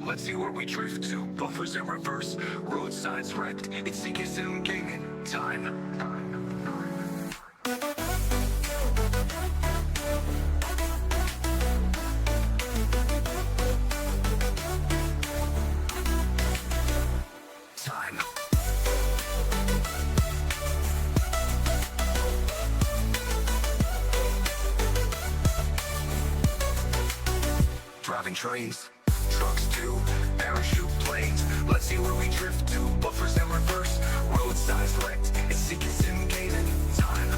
Let's see where we drift to. Buffers in reverse, road signs wrecked. It's CKSM gaming time. Driving trains, trucks too, parachute planes. Let's see where we drift to. Buffers in reverse, road signs wrecked. It's CKSM gaming time.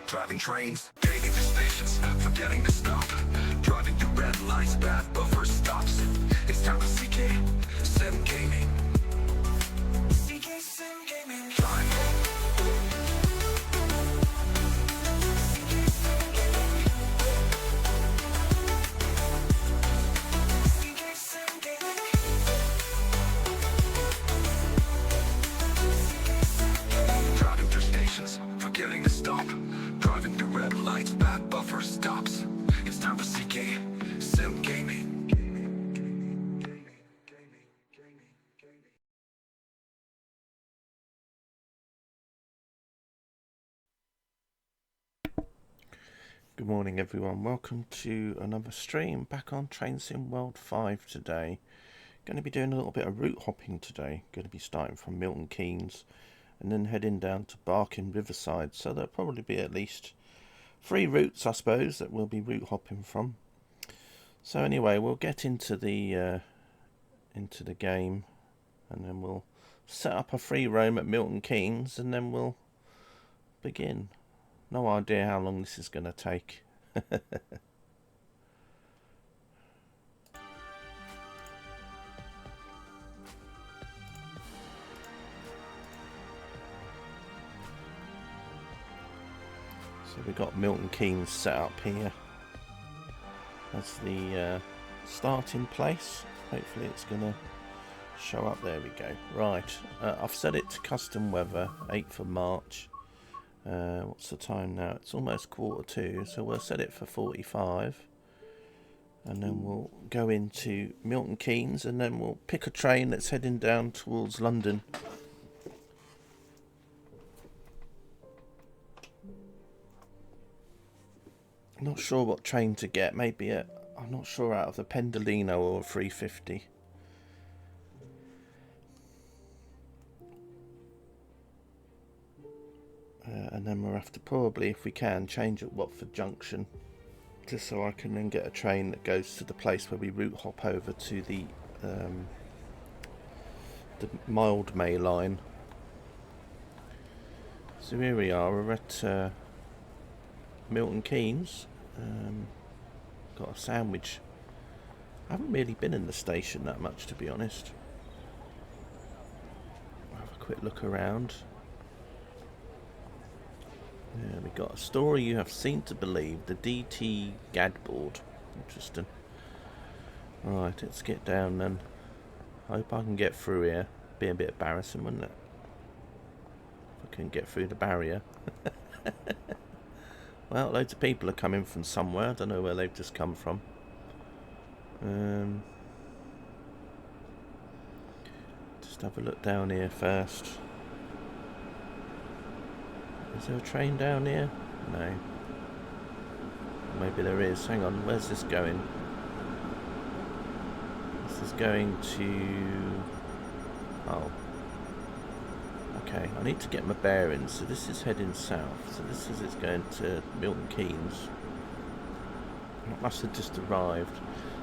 Driving trains, taking to stations, forgetting to stop. Driving through red lights, bad buffer stops. It's time for CKSM gaming. CKSM gaming time. Driving through stations, forgetting to stop. Driving through red lights, bad buffer stops. It's time for CKSM gaming. Good morning everyone, welcome to another stream back on Train Sim World 5 today. Going to be doing a little bit of route hopping today. Going to be starting from Milton Keynes and then heading down to Barking Riverside, so there'll probably be at least 3 routes I suppose that we'll be route hopping from. So anyway, we'll get into the game and then we'll set up a free roam at Milton Keynes and then we'll begin. No idea how long this is going to take. So we've got Milton Keynes set up here as the starting place. Hopefully it's going to show up. There we go. Right, I've set it to custom weather, 8th of March. What's the time now? It's almost 1:45, so we'll set it for 45 and then we'll go into Milton Keynes and then we'll pick a train that's heading down towards London. I'm not sure what train to get, maybe I'm not sure, out of the Pendolino or a 350. And then we'll have to probably, if we can, change at Watford Junction, just so I can then get a train that goes to the place where we route hop over to the Mildmay line. So here we are, we're at Milton Keynes. Got a sandwich. I haven't really been in the station that much, to be honest. I'll have a quick look around. Yeah, we got a story you have seen to believe, the DT GAD board. Interesting. Right, let's get down then. Hope I can get through here. Be a bit embarrassing, wouldn't it? If I can get through the barrier. Well, loads of people are coming from somewhere. I don't know where they've just come from. Just have a look down here first. Is there a train down here? No. Maybe there is. Hang on, where's this going? This is going to... Oh. Okay, I need to get my bearings. So this is heading south. So this is it's going to Milton Keynes. It must have just arrived.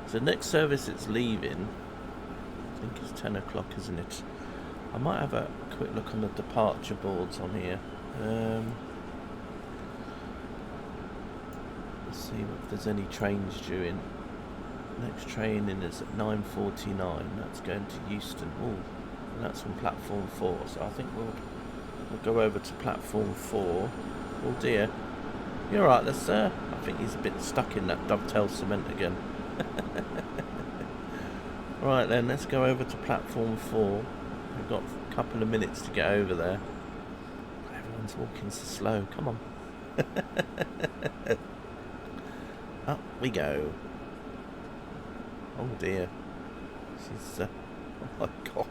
So the next service it's leaving, I think it's 10 o'clock, isn't it? I might have a quick look on the departure boards on here. Let's see if there's any trains due in. Next train in is at 9:49. That's going to Euston. Oh, and that's on platform 4. So I think we'll go over to platform 4. Oh dear. You're right, let's, I think he's a bit stuck in that dovetail cement again. Right then, let's go over to platform 4. We've got a couple of minutes to get over there. Everyone's walking so slow, come on. Up we go. Oh dear. She's, oh my gosh.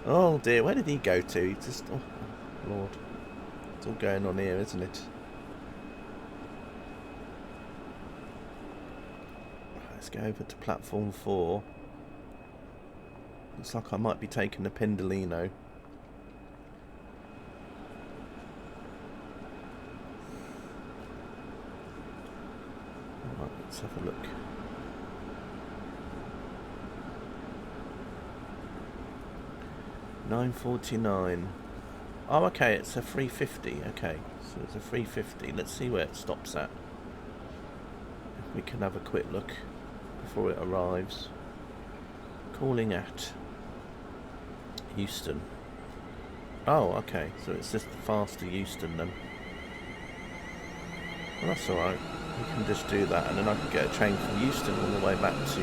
Oh dear, where did he go to? He just, oh Lord. It's all going on here, isn't it? Let's go over to platform 4. Looks like I might be taking the Pendolino. Right, let's have a look. $9.49. Oh, okay, it's a 350. Okay, so it's a 350. Let's see where it stops at. If we can have a quick look before it arrives. Calling at Euston. Oh, okay, so it's just faster Euston then. Well, that's alright. We can just do that, and then I can get a train from Euston all the way back to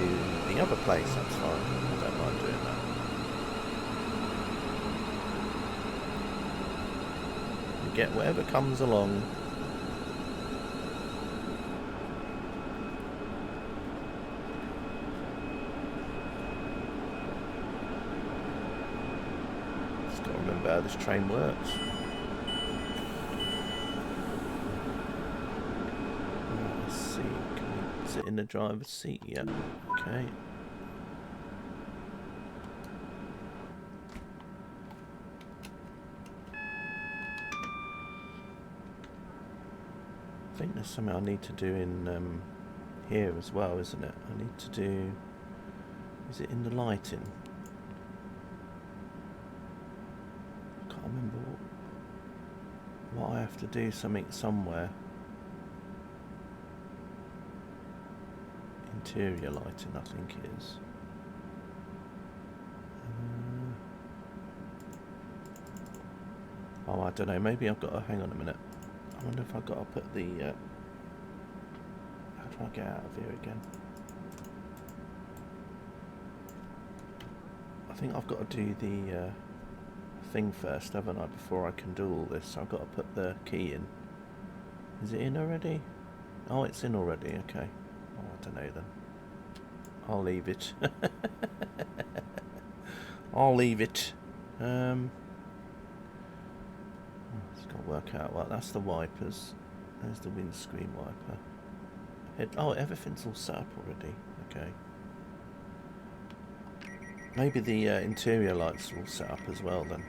the other place. That's fine. I don't mind doing that. We get whatever comes along. Just got to remember how this train works. Sit in the driver's seat, yeah. Okay. I think there's something I need to do in here as well, isn't it? I need to do... Is it in the lighting? I can't remember what I have to do, something somewhere. Interior lighting, I think it is. Oh, I don't know. Maybe I've got to... Hang on a minute. I wonder if I've got to put the... how do I get out of here again? I think I've got to do the thing first, haven't I, before I can do all this. So I've got to put the key in. Is it in already? Oh, it's in already. Okay. Oh, I don't know then. I'll leave it. I'll leave it. It's got to work out. Well, that's the wipers. There's the windscreen wiper. Oh, everything's all set up already. Okay. Maybe the interior lights are all set up as well then.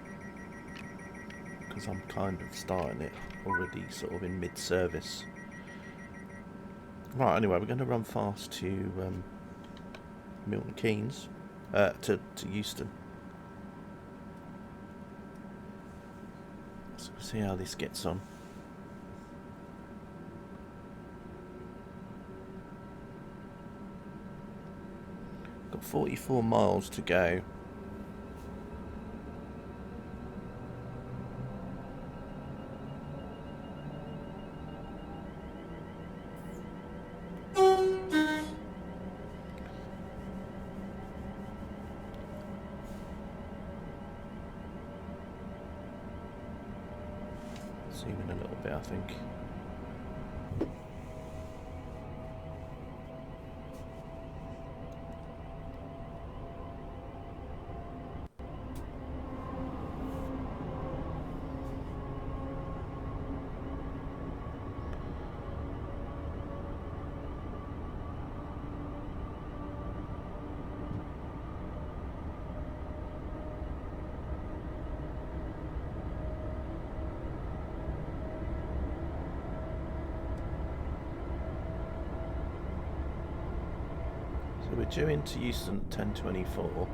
Because I'm kind of starting it already sort of in mid-service. Right, anyway, we're going to run fast to Milton Keynes, to Euston. So we'll see how this gets on. Got 44 miles to go. Zoom in a little bit, I think. So we're due into Euston at 10:24.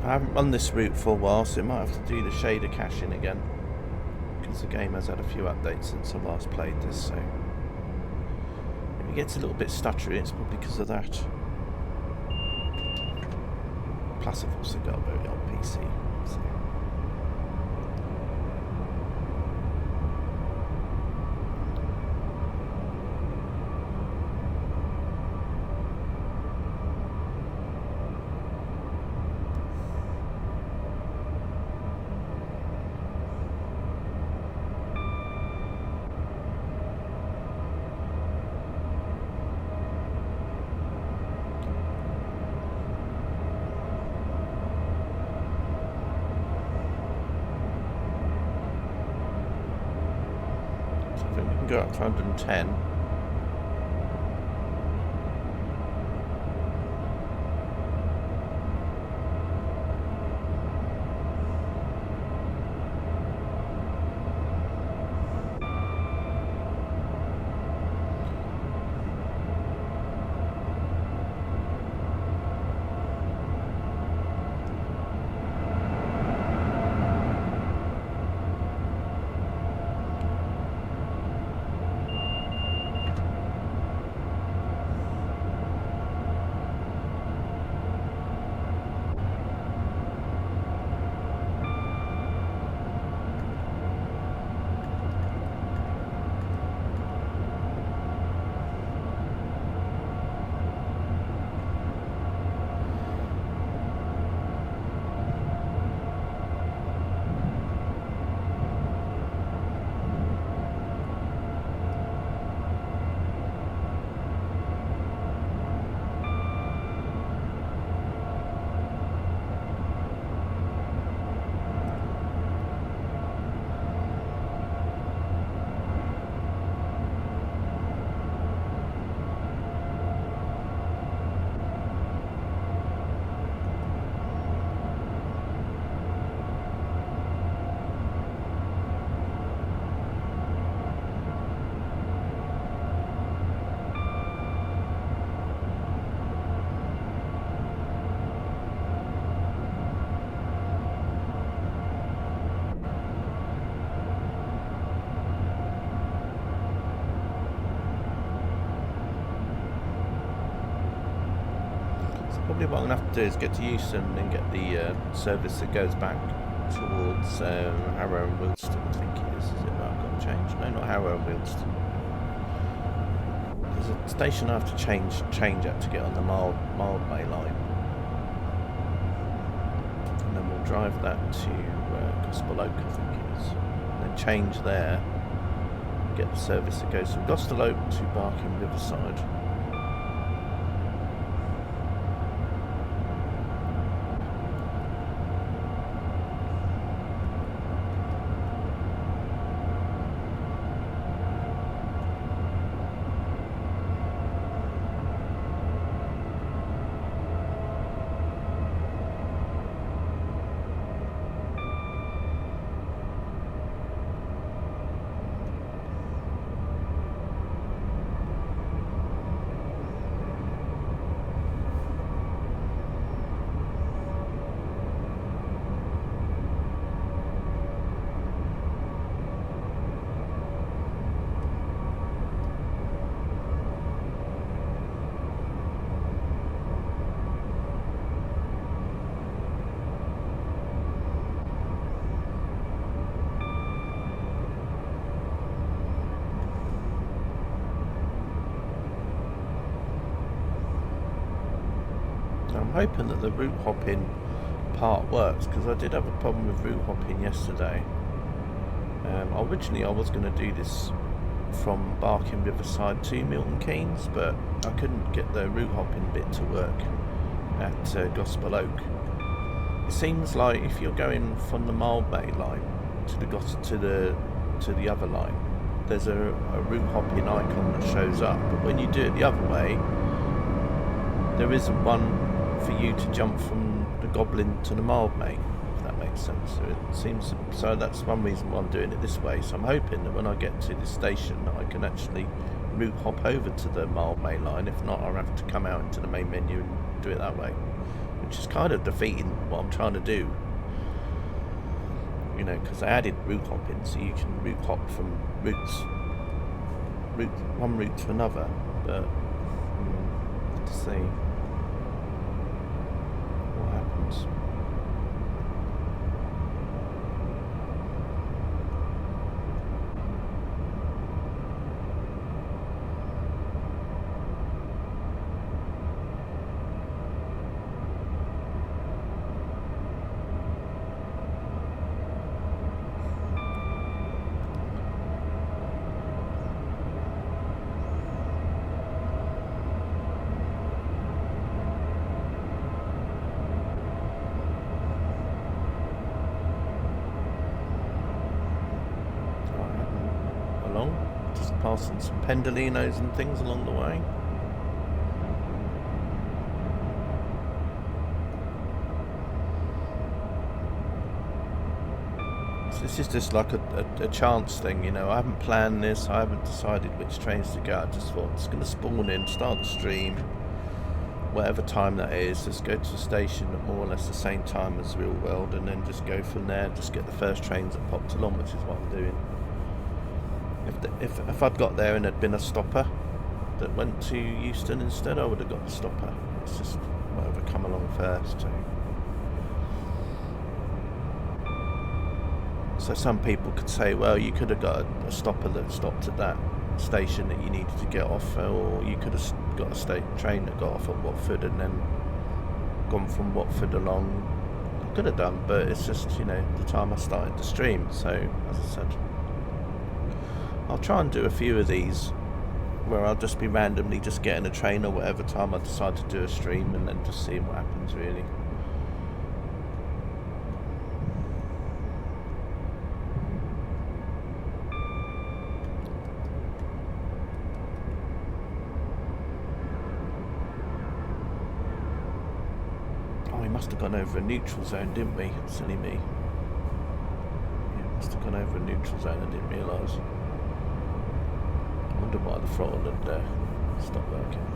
I haven't run this route for a while, so it might have to do the shader caching again, because the game has had a few updates since I last played this, so if it gets a little bit stuttery, it's probably because of that. Plus I've also got a very old PC, so. I think we can go up to 110. Probably what I'm going to have to do is get to Euston and then get the service that goes back towards Harrow and Wilston, I think it is. Is it that I've got to change? No, not Harrow and Wilston. There's a station I have to change at to get on the Mildmay line. And then we'll drive that to Gospel Oak, I think it is. And then change there, get the service that goes from Gospel Oak to Barking Riverside. I'm hoping that the route hopping part works, because I did have a problem with route hopping yesterday. Originally I was going to do this from Barking Riverside to Milton Keynes, but I couldn't get the route hopping bit to work at Gospel Oak. It seems like if you're going from the Mildmay line to the other line, there's a route hopping icon that shows up, but when you do it the other way, there isn't one for you to jump from the Goblin to the Mildmay, if that makes sense. So it seems, so that's one reason why I'm doing it this way. So I'm hoping that when I get to this station that I can actually route hop over to the Mildmay line. If not, I'll have to come out into the main menu and do it that way, which is kind of defeating what I'm trying to do. You know, because I added route hopping, so you can route hop from one route to another. But let's see what happens. Just passing some pendolinos and things along the way. So this is just like a chance thing, you know. I haven't planned this, I haven't decided which trains to go. I just thought it's going to spawn in, start the stream, whatever time that is, just go to the station at more or less the same time as real world, and then just go from there, just get the first trains that popped along, which is what I'm doing. If I'd got there and there'd been a stopper that went to Euston instead, I would have got the stopper. It's just whatever come along first. So some people could say, well, you could have got a stopper that stopped at that station that you needed to get off, or you could have got a state train that got off at Watford and then gone from Watford along. I could have done, but it's just, you know, the time I started the stream. So as I said, I'll try and do a few of these where I'll just be randomly just getting a train or whatever time I decide to do a stream, and then just seeing what happens really. Oh, we must have gone over a neutral zone, didn't we? Silly me. Yeah, must have gone over a neutral zone, I didn't realise. I wonder why the throttle had stopped working.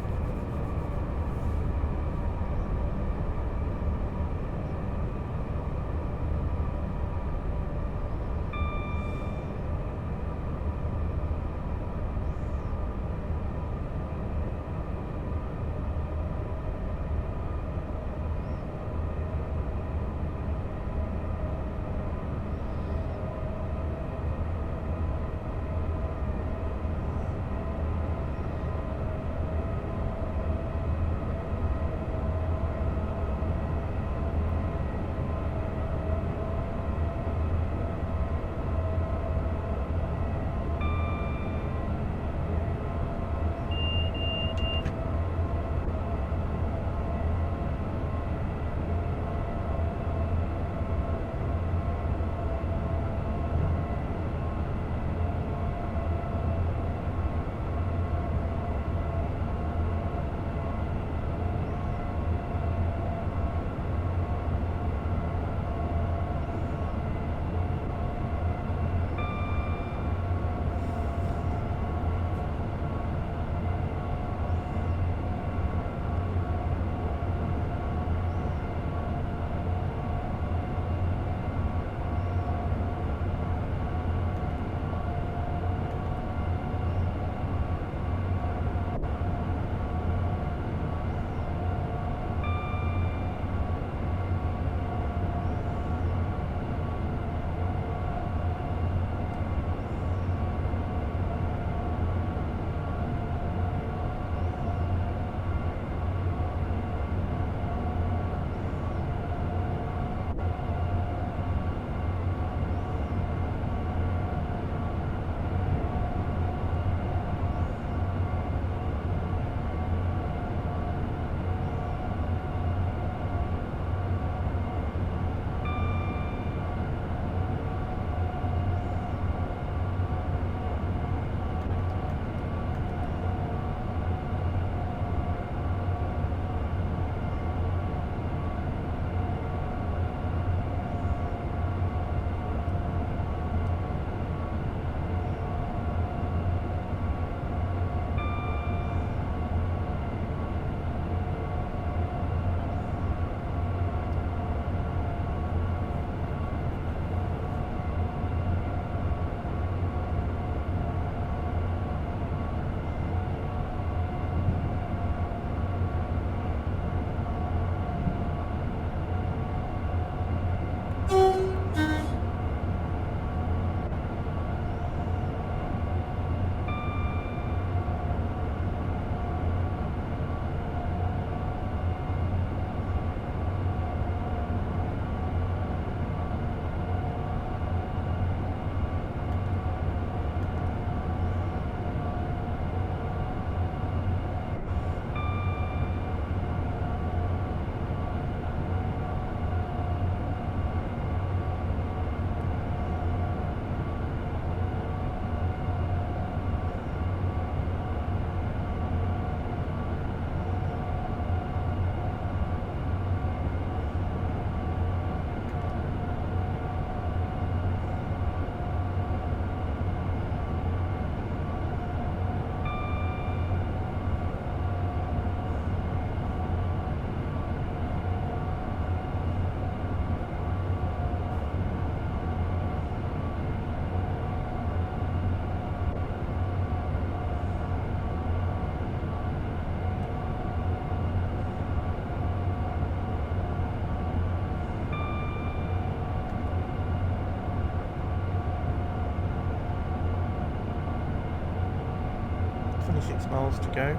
26 miles to go.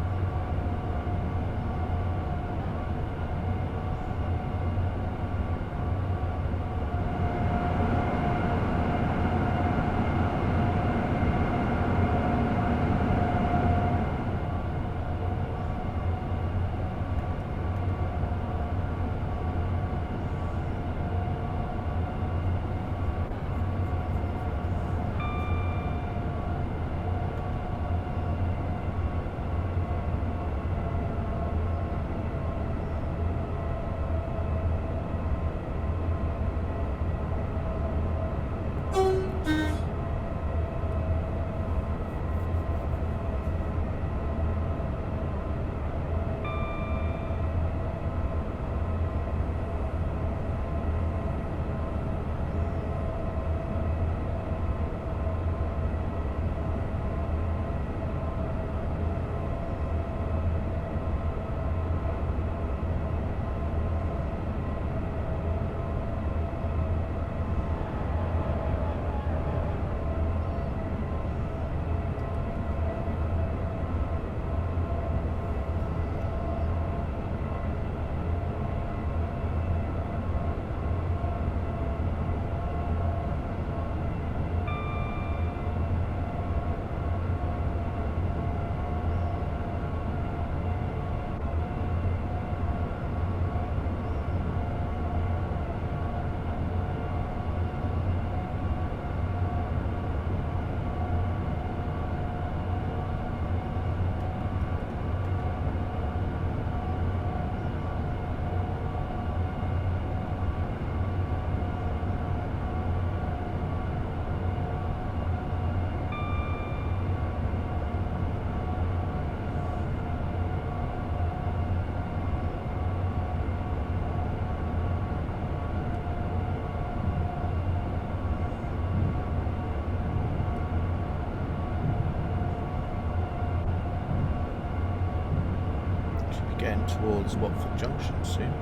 Getting towards Watford Junction soon.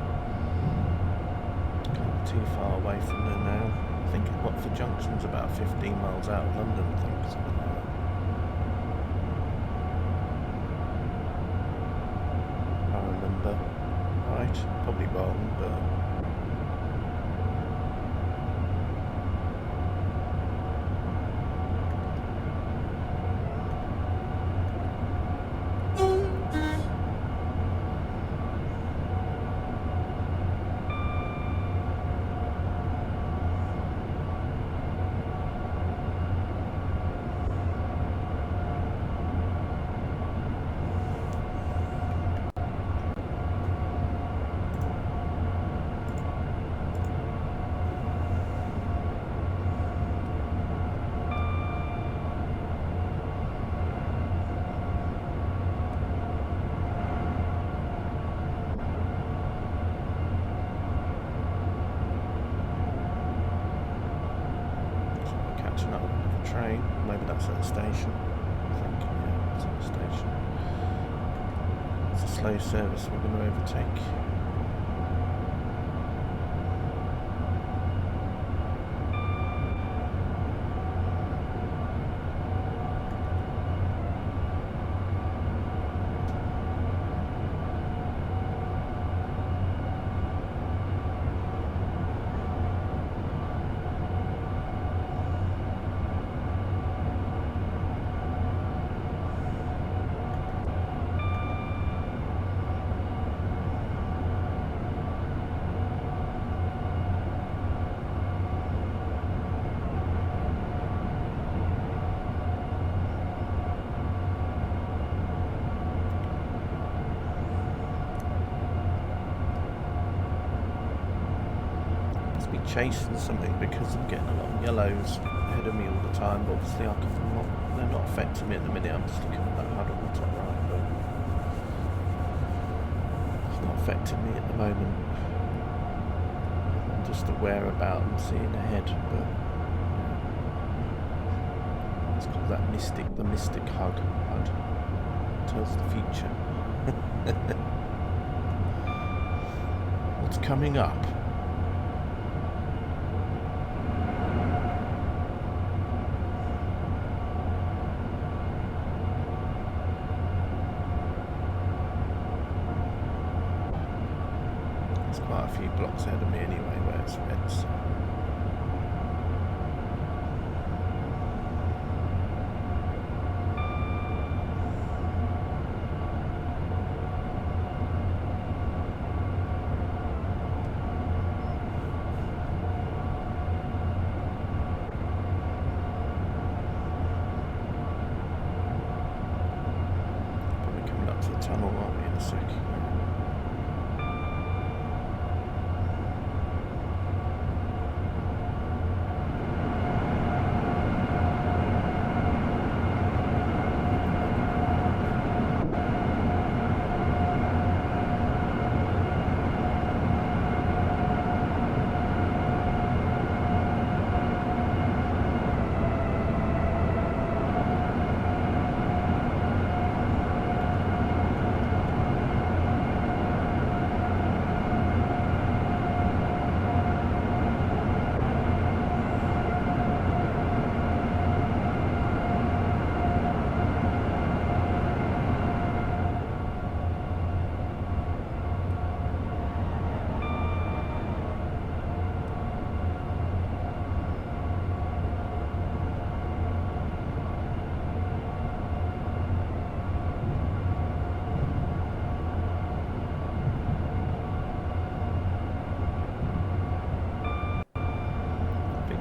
Can't be too far away from there now. I think Watford Junction's about 15 miles out of London, I think, something like that. I remember right, probably wrong, but train, maybe that's at the station. I think, yeah, it's at the station. It's a slow service we're going to overtake. Be chasing something because I'm getting a lot of yellows ahead of me all the time, but obviously they're not affecting me at the minute. I'm just looking at that HUD on the top right, but it's not affecting me at the moment. I'm just aware about them seeing ahead, but it's called that the mystic HUD tells the future. What's coming up? few blocks ahead of me anyway where it's red, so. Tunnel, aren't we, in a sec?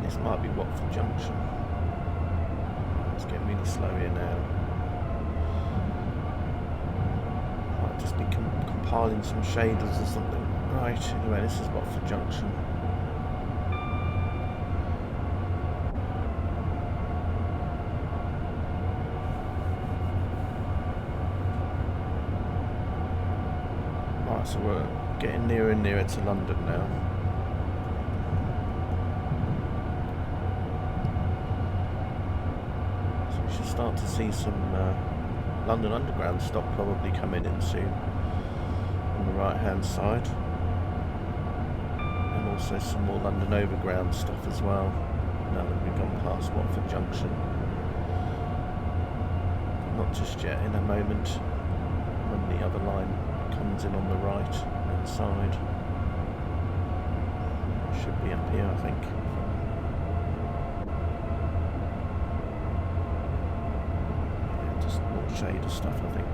This might be Watford Junction. It's getting really slow here now. Might just be compiling some shaders or something. Right, anyway, this is Watford Junction. Right, so we're getting nearer and nearer to London now. Start to see some London Underground stock probably coming in soon on the right hand side, and also some more London Overground stuff as well now that we've gone past Watford Junction. Not just yet, in a moment when the other line comes in on the right hand side. Should be up here, I think. Shader stuff, I think.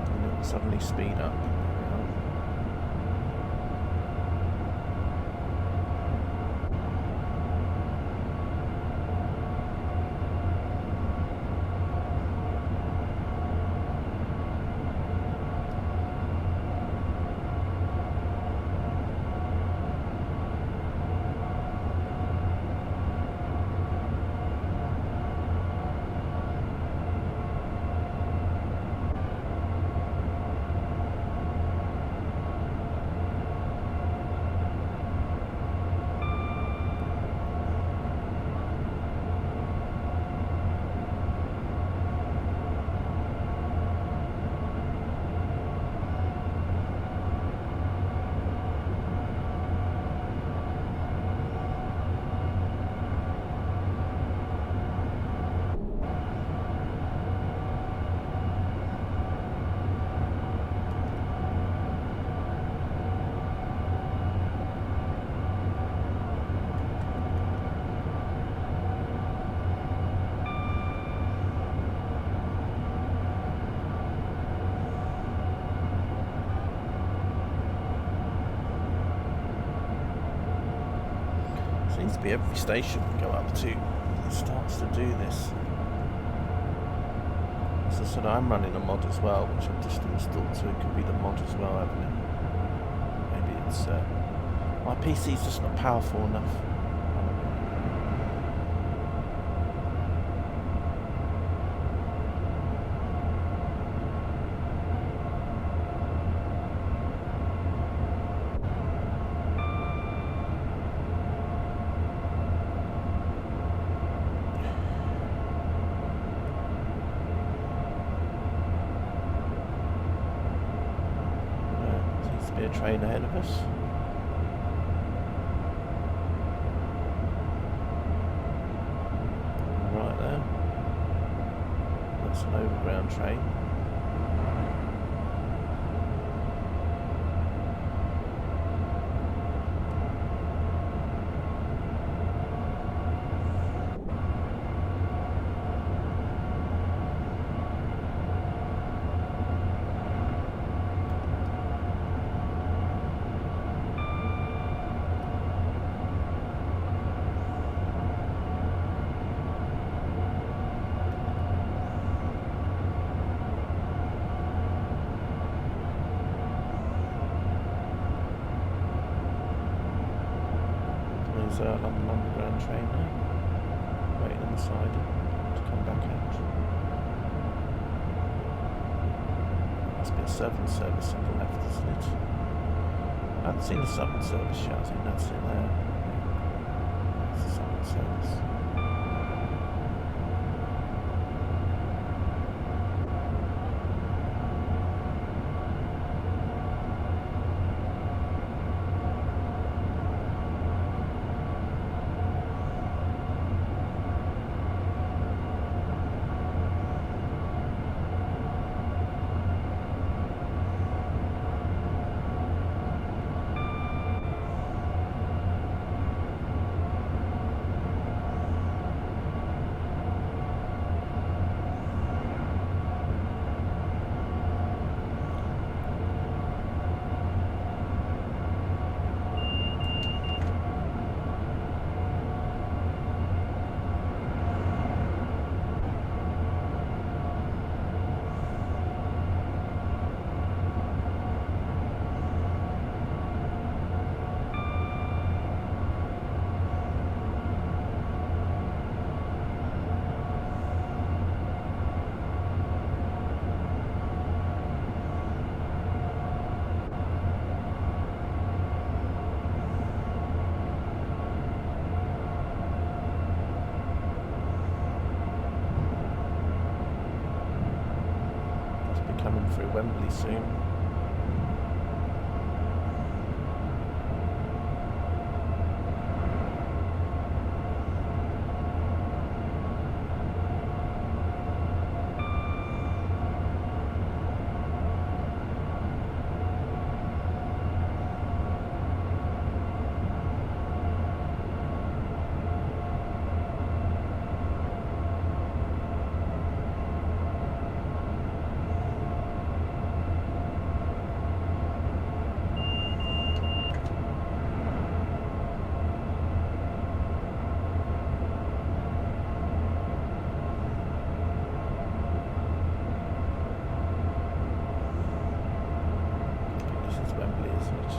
And it'll suddenly speed up. Seems to be every station we go up to starts to do this. As I said, I'm running a mod as well, which I've just installed, so it could be the mod as well, haven't it? Maybe it's my PC's just not powerful enough. Must be a train ahead of us. Right there. That's an overground train. There's a London Underground train now, waiting on the side to come back out. Must be a Southern service on the left, isn't it? I haven't seen a Southern service yet, I think that's it there. It's a Southern service. Coming through Wembley soon. Wembley, isn't it?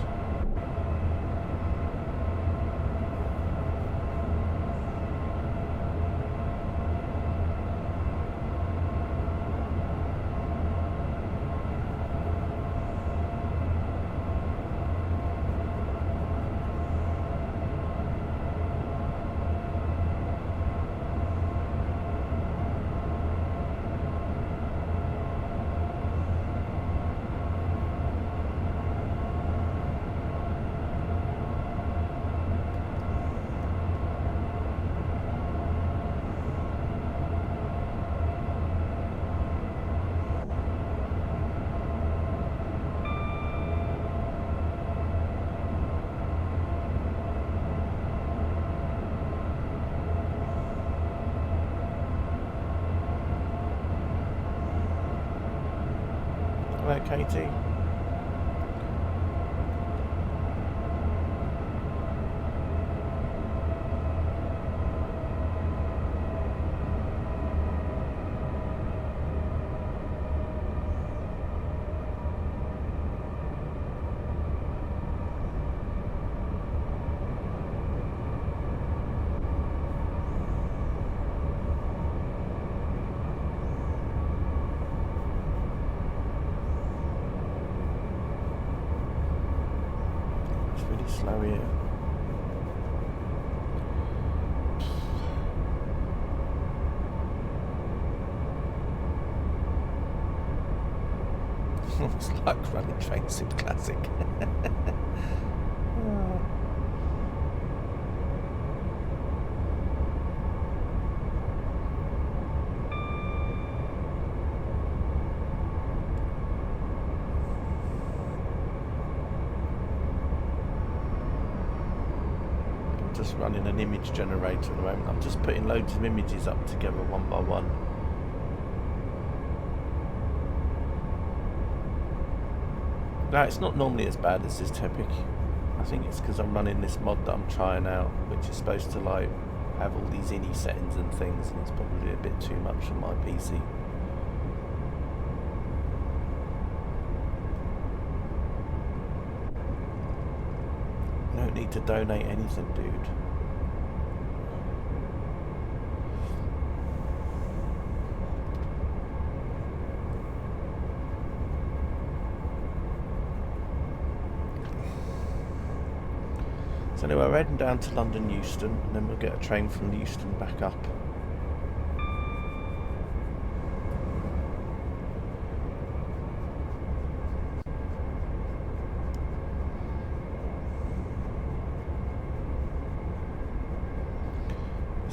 Hello, Katie. Really slow here. Looks like running Train Sim Classic. Just running an image generator at the moment. I'm just putting loads of images up together one by one. Now it's not normally as bad as this Tepic. I think it's because I'm running this mod that I'm trying out, which is supposed to like have all these INI settings and things, and it's probably a bit too much for my PC. Don't need to donate anything, dude. So anyway, we're heading down to London Euston, and then we'll get a train from Euston back up.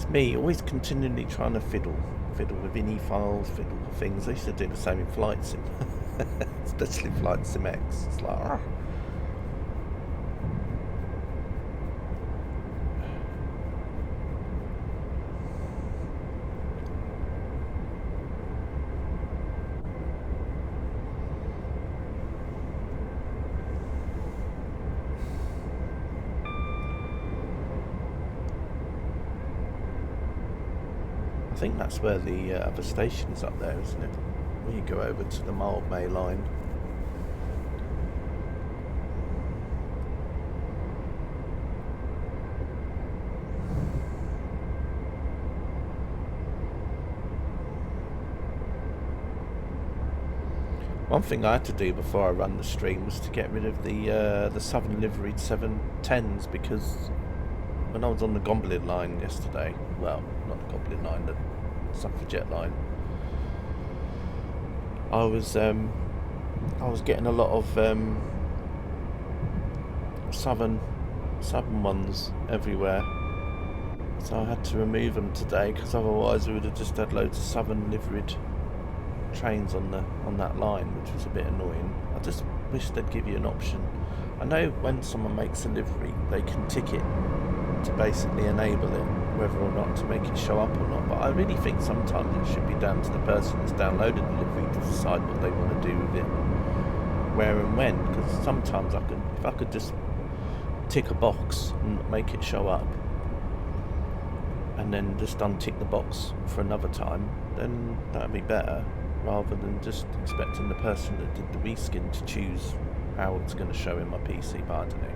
Me always continually trying to fiddle with INI files, fiddle with things. I used to do the same in Flight Sim, especially Flight Sim X. It's like, ah. I think that's where the other station is up there, isn't it? When you go over to the Mildmay line. One thing I had to do before I run the stream was to get rid of the Southern liveried 710s, because when I was on the Gomblin line yesterday, well, not the Gomblin line, the Suffragette line, I was getting a lot of southern ones everywhere, so I had to remove them today, because otherwise we would have just had loads of Southern liveried trains on that line, which was a bit annoying. I just wish they'd give you an option. I know when someone makes a livery, they can tick it to basically enable it, whether or not to make it show up or not, but I really think sometimes it should be down to the person that's downloaded the livery to decide what they want to do with it, where and when, because sometimes if I could just tick a box and make it show up and then just untick the box for another time, then that'd be better, rather than just expecting the person that did the reskin to choose how it's going to show in my PC. But I don't know.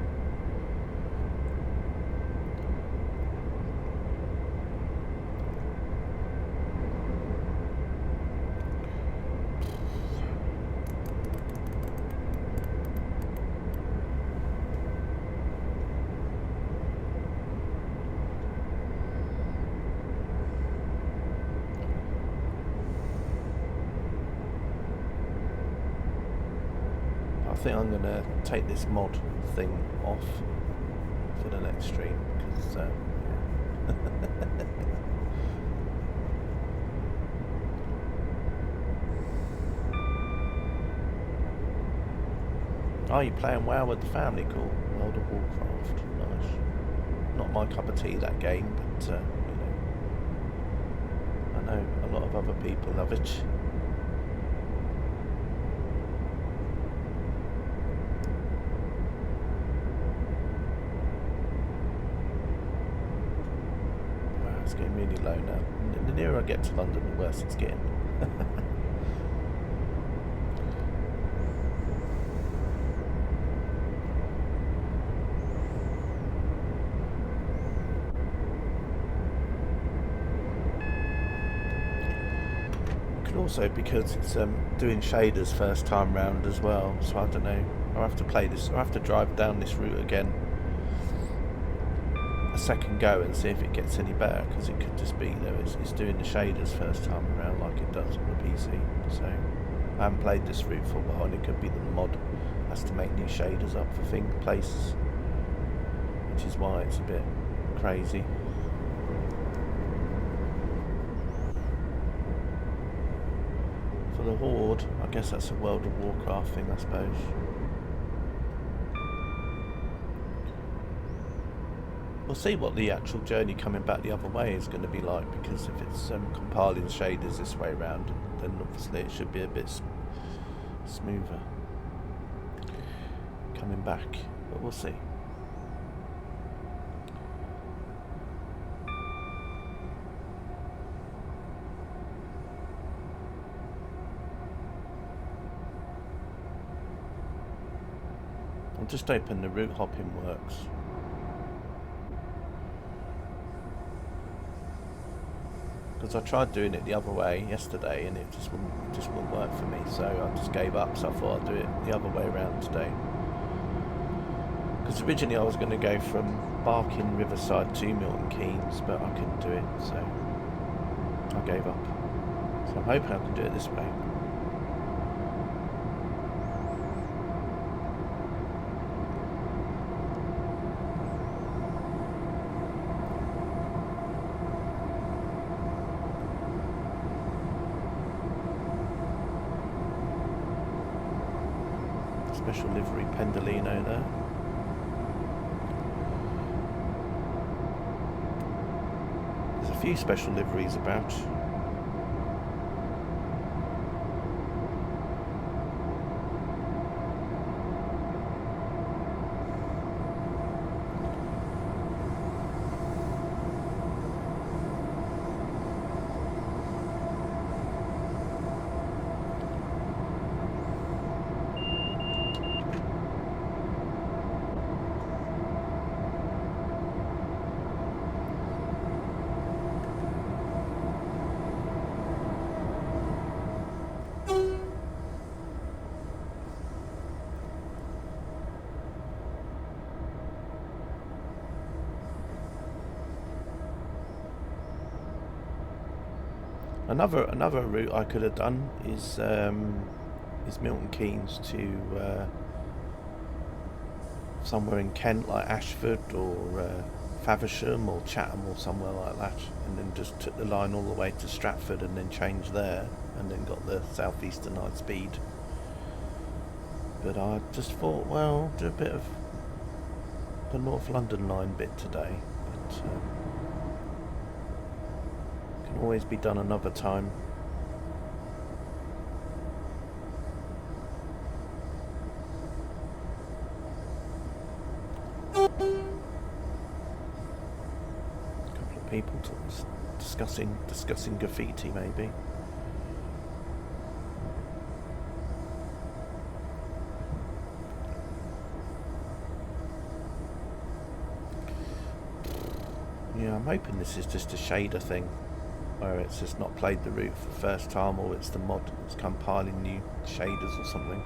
I think I'm going to take this mod thing off for the next stream, because yeah. Oh, you're playing WoW with the family? Cool. World of Warcraft. Nice. Not my cup of tea, that game, but you know, I know a lot of other people love it. It's getting really low now. The nearer I get to London, the worse it's getting. Can also, because it's doing shaders first time round as well, so I don't know. I'll have to play this. I'll have to drive down this route again a second go and see if it gets any better, because it could just be, you know, it's doing the shaders first time around like it does on the PC. So I haven't played this route for a while, and it could be that the mod has to make new shaders up for places, which is why it's a bit crazy. For the Horde, I guess that's a World of Warcraft thing, I suppose. We'll see what the actual journey coming back the other way is going to be like, because if it's compiling shaders this way around, then obviously it should be a bit smoother coming back, but we'll see. I'll just open the route hopping works. Because I tried doing it the other way yesterday and it just wouldn't work for me, so I just gave up. So I thought I'd do it the other way around today. Because originally I was going to go from Barking Riverside to Milton Keynes, but I couldn't do it, so I gave up. So I'm hoping I can do it this way. Special livery Pendolino there. There's a few special liveries about. Another route I could have done is Milton Keynes to somewhere in Kent, like Ashford or Faversham or Chatham or somewhere like that, and then just took the line all the way to Stratford and then changed there, and then got the Southeastern High Speed. But I just thought, well, do a bit of the North London line bit today, but can always be done another time. People discussing graffiti, maybe. Yeah, I'm hoping this is just a shader thing, where it's just not played the route for the first time, or it's the mod that's compiling new shaders or something.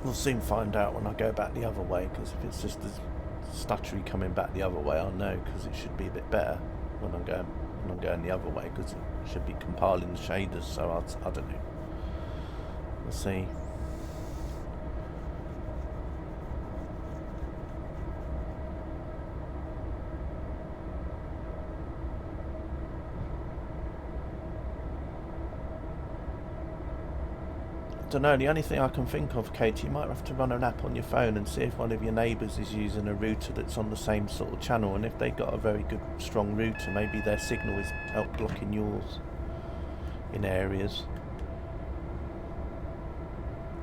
We'll soon find out when I go back the other way, because if it's just as stuttery coming back the other way, I'll know, because it should be a bit better when I'm going the other way, because it should be compiling the shaders. So I don't know. We'll see. I don't know, the only thing I can think of, Katie, you might have to run an app on your phone and see if one of your neighbours is using a router that's on the same sort of channel, and if they've got a very good strong router, maybe their signal is out blocking yours in areas.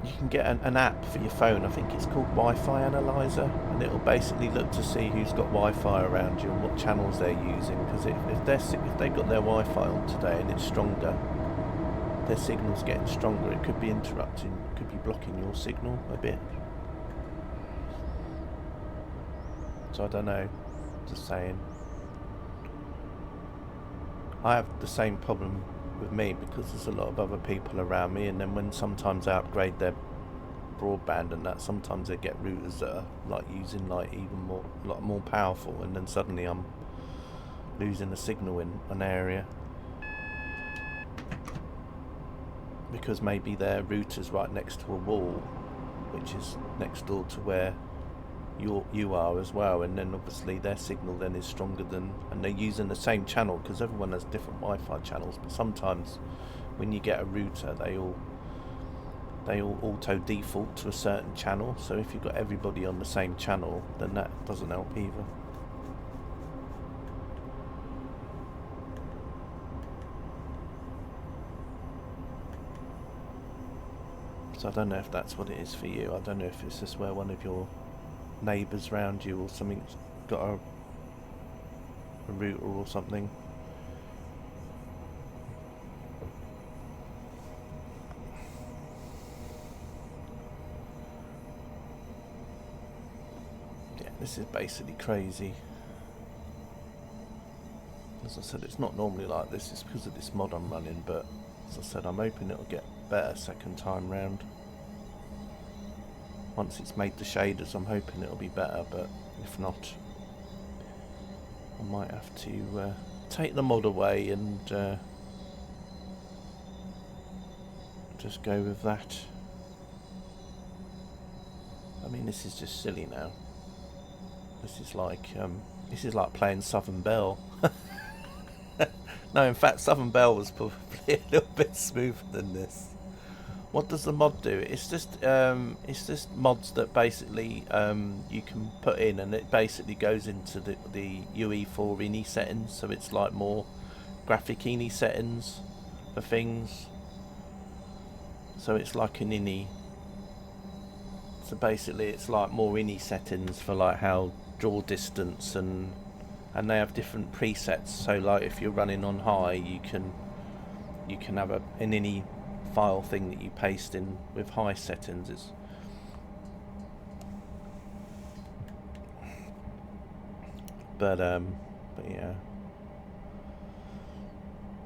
You can get an app for your phone, I think it's called Wi-Fi Analyzer, and it'll basically look to see who's got Wi-Fi around you and what channels they're using, because if they've got their Wi-Fi on today and it's stronger, their signal's getting stronger, it could be interrupting, it could be blocking your signal a bit. So I don't know, just saying. I have the same problem with me, because there's a lot of other people around me, and then when sometimes I upgrade their broadband and that, sometimes they get routers that are like using like even more, a lot more powerful, and then suddenly I'm losing the signal in an area. Because maybe their router's right next to a wall, which is next door to where you are as well, and then obviously their signal then is stronger than, and they're using the same channel because everyone has different Wi-Fi channels, but sometimes when you get a router they all auto default to a certain channel, so if you've got everybody on the same channel then that doesn't help either. So I don't know if that's what it is for you. I don't know if it's just where one of your neighbours round you or something's got a router or something. Yeah, this is basically crazy. As I said, it's not normally like this, it's because of this mod I'm running, but as I said, I'm hoping it'll get better second time round. Once it's made the shaders, I'm hoping it'll be better, but if not, I might have to take the mod away and just go with that. I mean, this is just silly now. This is like playing Southern Belle. No, in fact, Southern Belle was probably a little bit smoother than this. What does the mod do? It's just mods that basically you can put in, and it basically goes into the UE4 INI settings, so it's like more graphic INI settings for things. So it's like an INI. So basically, it's like more INI settings for like how draw distance, and they have different presets. So like if you're running on high, you can have an INI file thing that you paste in with high settings. But yeah.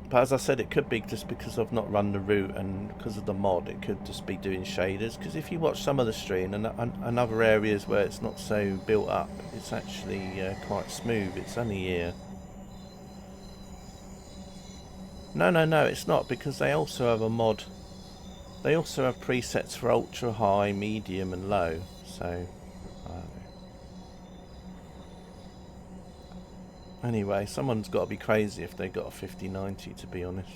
But as I said, it could be just because I've not run the route, and because of the mod, it could just be doing shaders. Because if you watch some of the stream and other areas where it's not so built up, it's actually quite smooth. It's only here. No, it's not, because they also have a mod. They also have presets for ultra, high, medium and low, so I don't know. Anyway, someone's got to be crazy if they got a 5090, to be honest.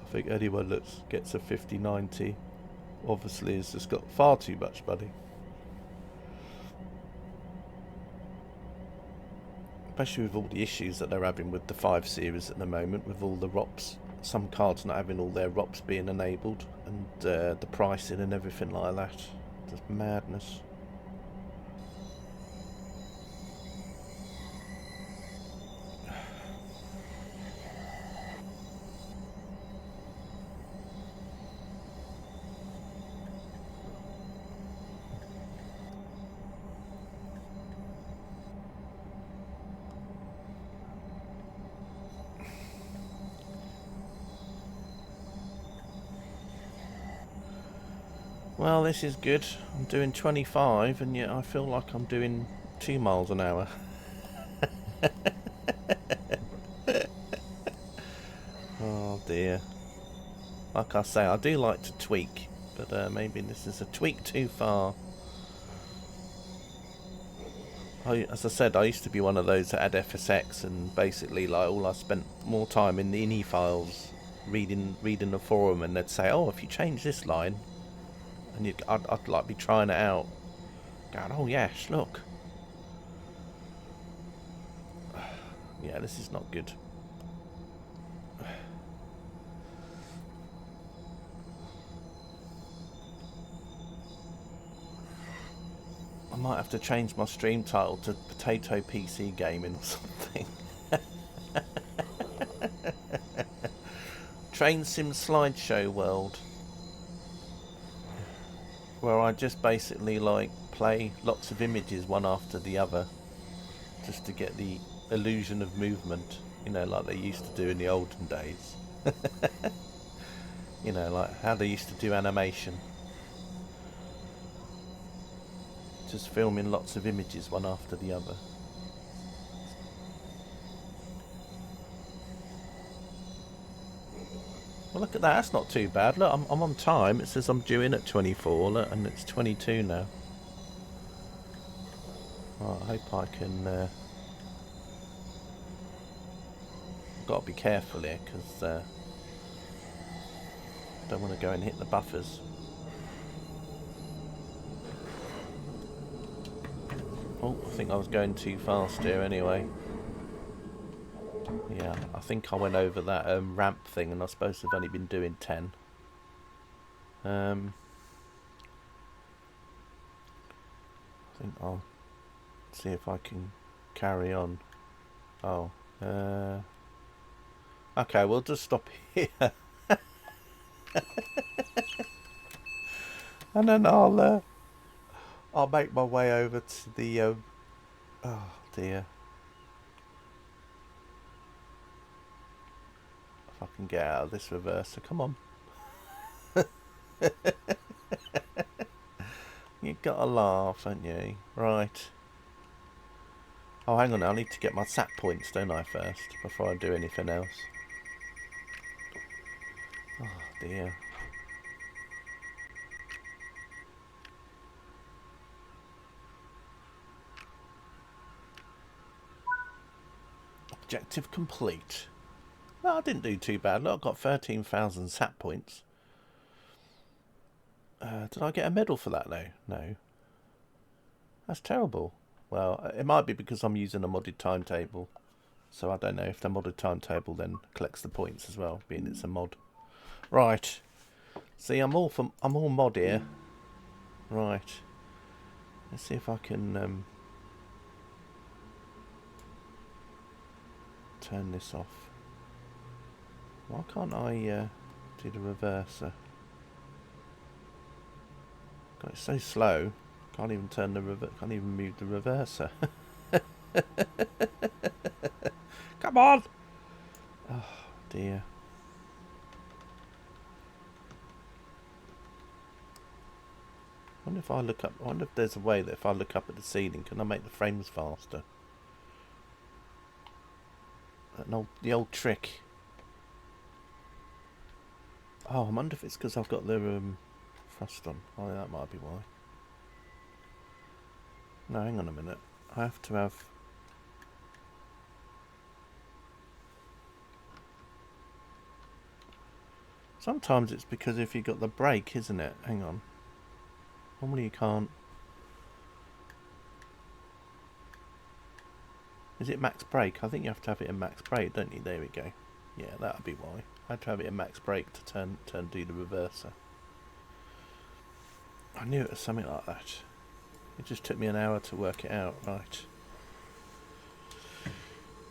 I think anyone that gets a 5090 obviously has just got far too much money. Especially with all the issues that they're having with the 5 series at the moment, with all the ROPs, some cards not having all their ROPs being enabled, and the pricing and everything like that. Just madness. Well, this is good. I'm doing 25, and yet I feel like I'm doing 2 miles an hour. Oh dear. Like I say, I do like to tweak, but maybe this is a tweak too far. As I said, I used to be one of those that had FSX, and basically, like, all I spent more time in the INI files, reading the forum, and they'd say, "Oh, if you change this line," and I'd like be trying it out, going, "Oh yes, look." Yeah, this is not good. I might have to change my stream title to Potato PC Gaming or something. Train Sim Slideshow World, where I just basically like play lots of images one after the other, just to get the illusion of movement, you know, like they used to do in the olden days. You know, like how they used to do animation. Just filming lots of images one after the other. Well, look at that. That's not too bad. Look, I'm on time. It says I'm due in at 24, look, and it's 22 now. Well, I hope I can... I've got to be careful here, because I don't want to go and hit the buffers. Oh, I think I was going too fast here anyway. Yeah, I think I went over that ramp thing, and I was supposed to have only been doing 10. I think I'll see if I can carry on. Oh, okay, we'll just stop here. And then I'll make my way over to the oh dear, if I can get out of this reverser. Come on. You've got to laugh, haven't you? Right. Oh, hang on, I need to get my sat points, don't I, first, before I do anything else. Oh dear. Objective complete. No, I didn't do too bad. Look, I've got 13,000 sat points. Did I get a medal for that though? No. That's terrible. Well, it might be because I'm using a modded timetable. So I don't know if the modded timetable then collects the points as well, being it's a mod. Right. See, I'm all mod here. Right. Let's see if I can turn this off. Why can't I do the reverser? God, it's so slow. Can't even turn the can't even move the reverser. Come on! Oh dear. I wonder if I look up. I wonder if there's a way that if I look up at the ceiling, can I make the frames faster? The old trick. Oh, I wonder if it's because I've got the thrust on. Oh, that might be why. No, hang on a minute. I have to have... Sometimes it's because if you've got the brake, isn't it? Hang on. Normally you can't... Is it max brake? I think you have to have it in max brake, don't you? There we go. Yeah, that'll be why. I have to have it in max brake to do the reverser. I knew it was something like that. It just took me an hour to work it out. Right.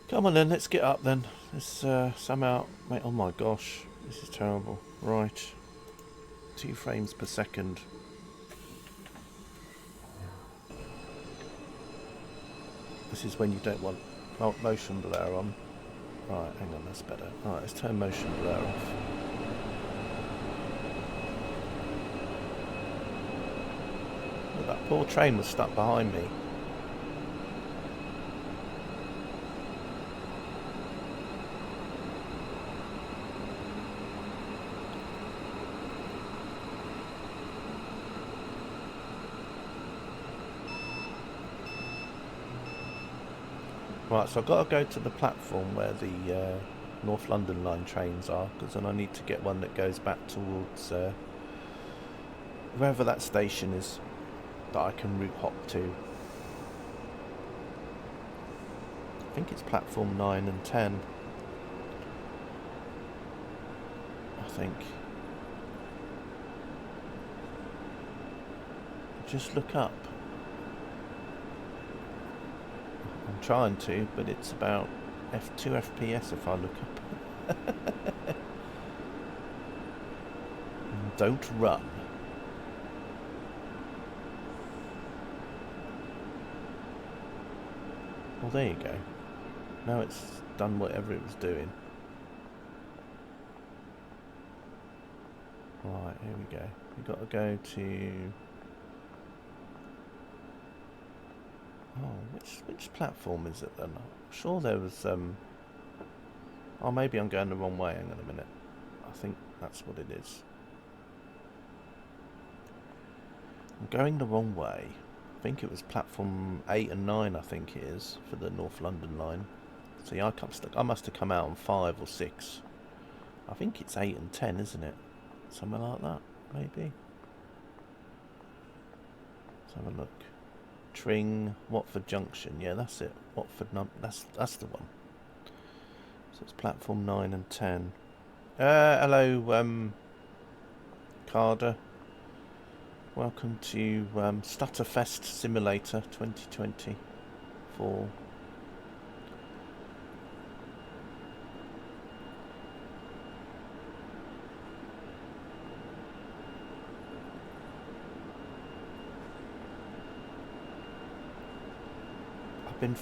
Come on then, let's get up then. Let's somehow... Mate, oh my gosh. This is terrible. Right. 2 frames per second. This is when you don't want motion blur on. Right, hang on, that's better. Alright, let's turn motion blur off. Look, that poor train was stuck behind me. Right, so I've got to go to the platform where the North London line trains are, because then I need to get one that goes back towards wherever that station is that I can route hop to. I think it's platform 9 and 10. I think. Just look up. I'm trying to, but it's about 2 FPS if I look up. Don't run. Well, there you go. Now it's done whatever it was doing. Right, here we go. We've got to go to... Oh, which platform is it then? I'm sure there was... Oh, maybe I'm going the wrong way. Hang on a minute. I think that's what it is. I'm going the wrong way. I think it was platform 8 and 9, I think it is, for the North London line. See, I must have come out on 5 or 6. I think it's 8 and 10, isn't it? Something like that, maybe. Let's have a look. Tring, Watford Junction. Yeah, that's it. Watford, that's the one. So it's platform 9 and 10. Hello, Carder. Welcome to Stutterfest Simulator 2024. I've been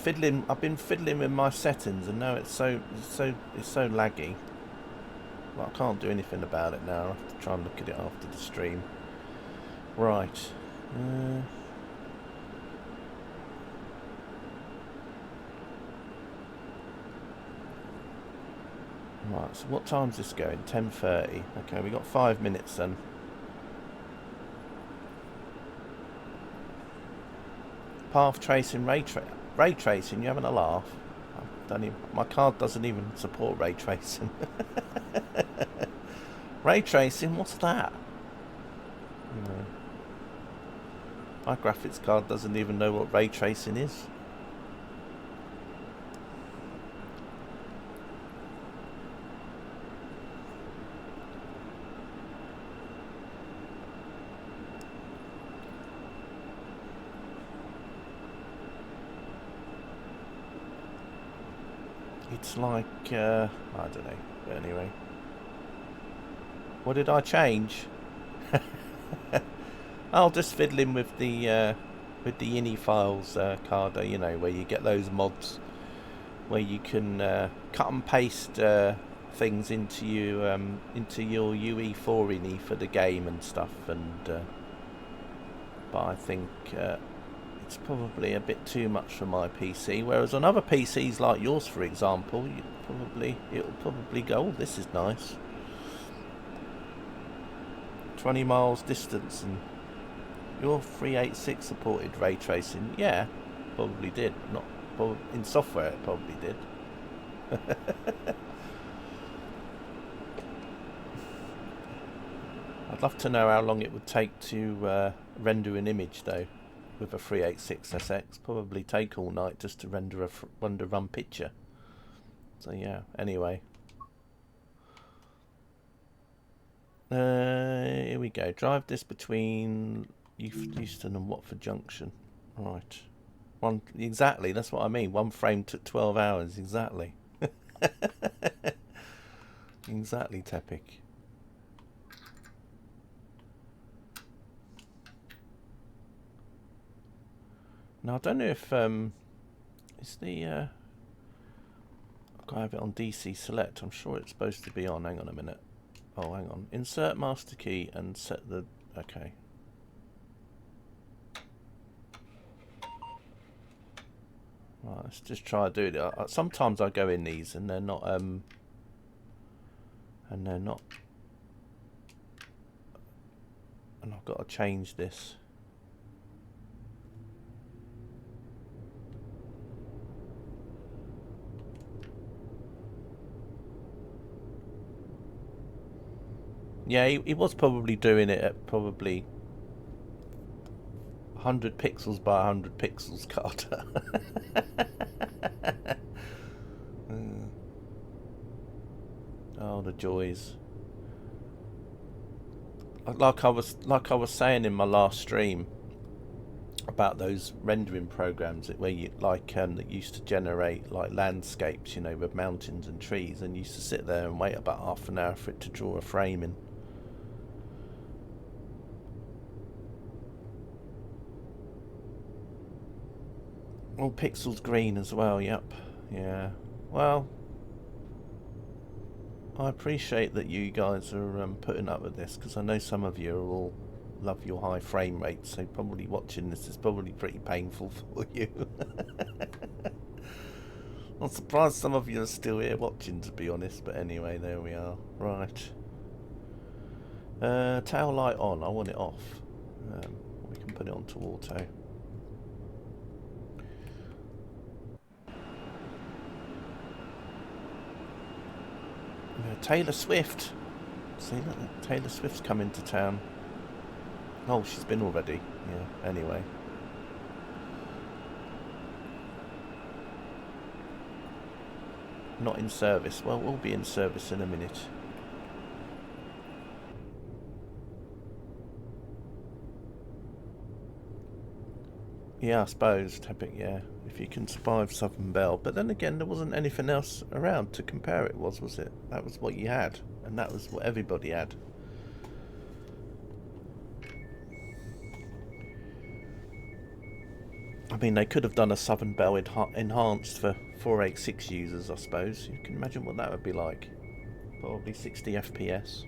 fiddling with my settings, and now it's so laggy. Well, I can't do anything about it now. I have to try and look at it after the stream. Right. Right, so what time's this going? 10:30. Okay, we got 5 minutes then. Path tracing, ray tracing. You having a laugh? My card doesn't even support ray tracing. Ray tracing, what's that? My graphics card doesn't even know what ray tracing is. It's like, I don't know, but anyway. What did I change? I'll just fiddling with the ini files, Cardo, you know, where you get those mods where you can cut and paste things into your UE4 ini for the game and stuff, and but I think it's probably a bit too much for my PC, whereas on other PCs like yours, for example, it'll probably go, oh, this is nice. 20 miles distance, and your 386 supported ray tracing. Yeah, probably did. Not in software, it probably did. I'd love to know how long it would take to render an image, though, with a 386SX. Probably take all night just to render a run picture. So yeah. Anyway. Here we go. Drive this between Euston and Watford Junction. Right. Exactly, that's what I mean. One frame took 12 hours. Exactly. Exactly, Tepic. Now, I don't know if it's the I've got to have it on DC Select. I'm sure it's supposed to be on. Hang on a minute. Oh, hang on. Insert master key and set the... Okay. Right, let's just try to do it. Sometimes I go in these and they're not... And I've got to change this. Yeah, he was probably doing it at probably 100 pixels by 100 pixels, Carter. Oh, the joys. Like I was saying in my last stream about those rendering programs where you that used to generate like landscapes, you know, with mountains and trees, and you used to sit there and wait about half an hour for it to draw a frame in. All pixels green as well, yep. Yeah. Well, I appreciate that you guys are putting up with this, because I know some of you are all love your high frame rates, so probably watching this is probably pretty painful for you. I'm surprised some of you are still here watching, to be honest, but anyway, there we are. Right. Tail light on. I want it off. We can put it onto auto. Taylor Swift. See that? Taylor Swift's coming to town. Oh, she's been already. Yeah. Anyway. Not in service. Well, we'll be in service in a minute. Yeah, I suppose, yeah, if you can survive Southern Belle. But then again, there wasn't anything else around to compare it was it? That was what you had, and that was what everybody had. I mean, they could have done a Southern Belle enhanced for 486 users, I suppose. You can imagine what that would be like. Probably 60 FPS.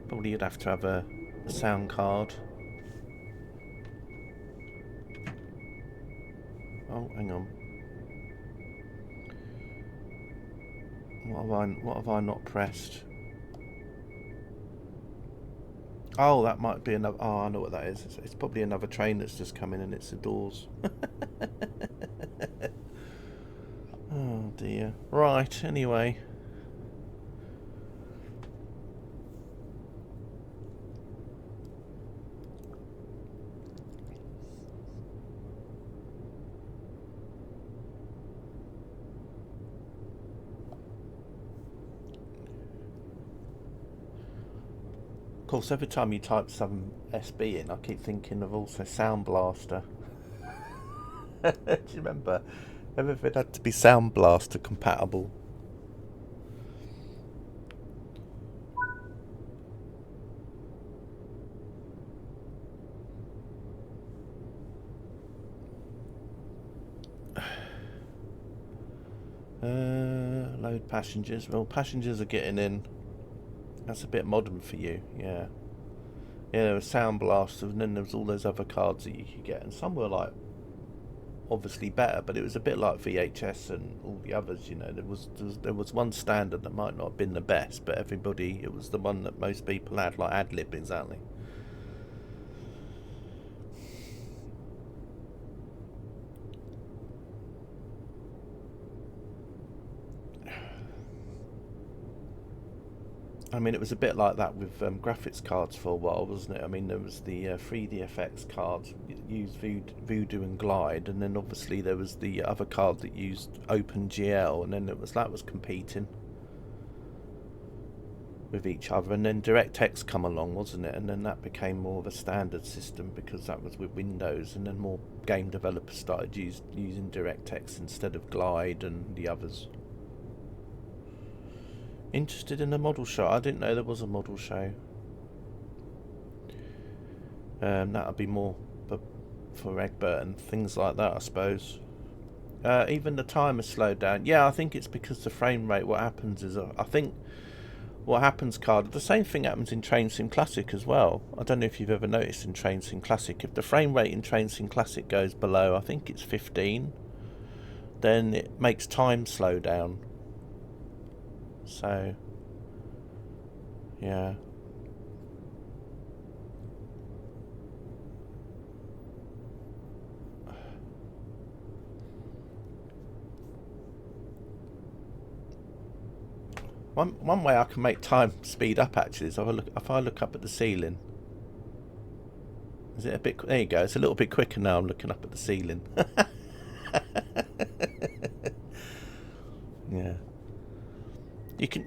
Probably you'd have to have a sound card. Oh, hang on. What have I not pressed? Oh, that might be another. Oh, I know what that is. It's probably another train that's just come in, and it's the doors. Oh dear. Right. Anyway. Of course, every time you type some SB in, I keep thinking of also Sound Blaster. Do you remember? Everything had to be Sound Blaster compatible. Load passengers. Well, passengers are getting in. That's a bit modern for you, yeah. Yeah, there was Sound Blaster, and then there was all those other cards that you could get, and some were like obviously better, but it was a bit like VHS and all the others. You know, there was one standard that might not have been the best, but it was the one that most people had, like Adlib, exactly. I mean, it was a bit like that with graphics cards for a while, wasn't it? I mean, there was the 3DFX cards that used Voodoo and Glide, and then obviously there was the other card that used OpenGL, and then that was competing with each other. And then DirectX come along, wasn't it? And then that became more of a standard system because that was with Windows, and then more game developers started using DirectX instead of Glide and the others. Interested in a model show? I didn't know there was a model show. That would be more for Egbert and things like that, I suppose. Even the timer slowed down. Yeah, I think it's because the frame rate. What happens is, I think what happens, Card, the same thing happens in Train Sim Classic as well. I don't know if you've ever noticed in Train Sim Classic, if the frame rate in Train Sim Classic goes below, I think it's 15, then it makes time slow down. So, yeah. One way I can make time speed up actually is if I look up at the ceiling. Is it a bit? There you go. It's a little bit quicker now. I'm looking up at the ceiling. Yeah.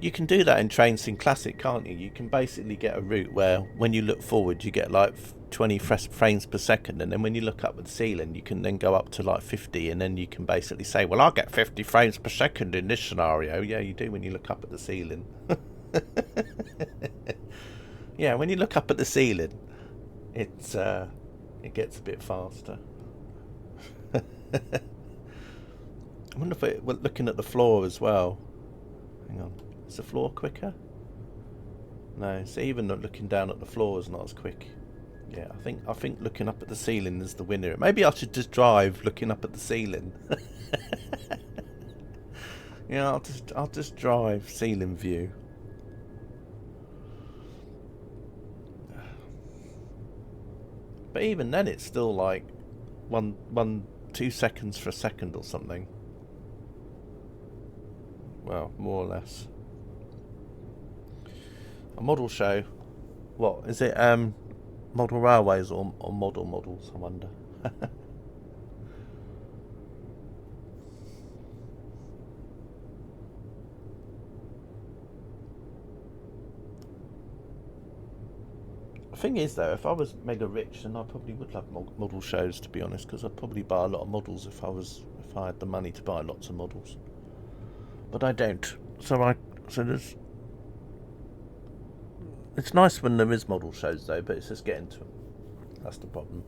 You can do that in Train Sim Classic, can't you? You can basically get a route where when you look forward you get like 20 frames per second, and then when you look up at the ceiling you can then go up to like 50, and then you can basically say, well, I'll get 50 frames per second in this scenario. Yeah, you do when you look up at the ceiling. Yeah, when you look up at the ceiling it gets a bit faster. I wonder if we're looking at the floor as well. Hang on, is the floor quicker? No, so even looking down at the floor is not as quick. Yeah, I think looking up at the ceiling is the winner. Maybe I should just drive looking up at the ceiling. Yeah, I'll just drive ceiling view. But even then, it's still like 2 seconds for a second or something. Well, more or less. A model show. What is it? Model railways or model models? I wonder. The thing is, though, if I was mega rich, then I probably would love model shows, to be honest, because I'd probably buy a lot of models if I had the money to buy lots of models. But I don't. So there's. It's nice when there is model shows, though, but it's just getting to them. That's the problem.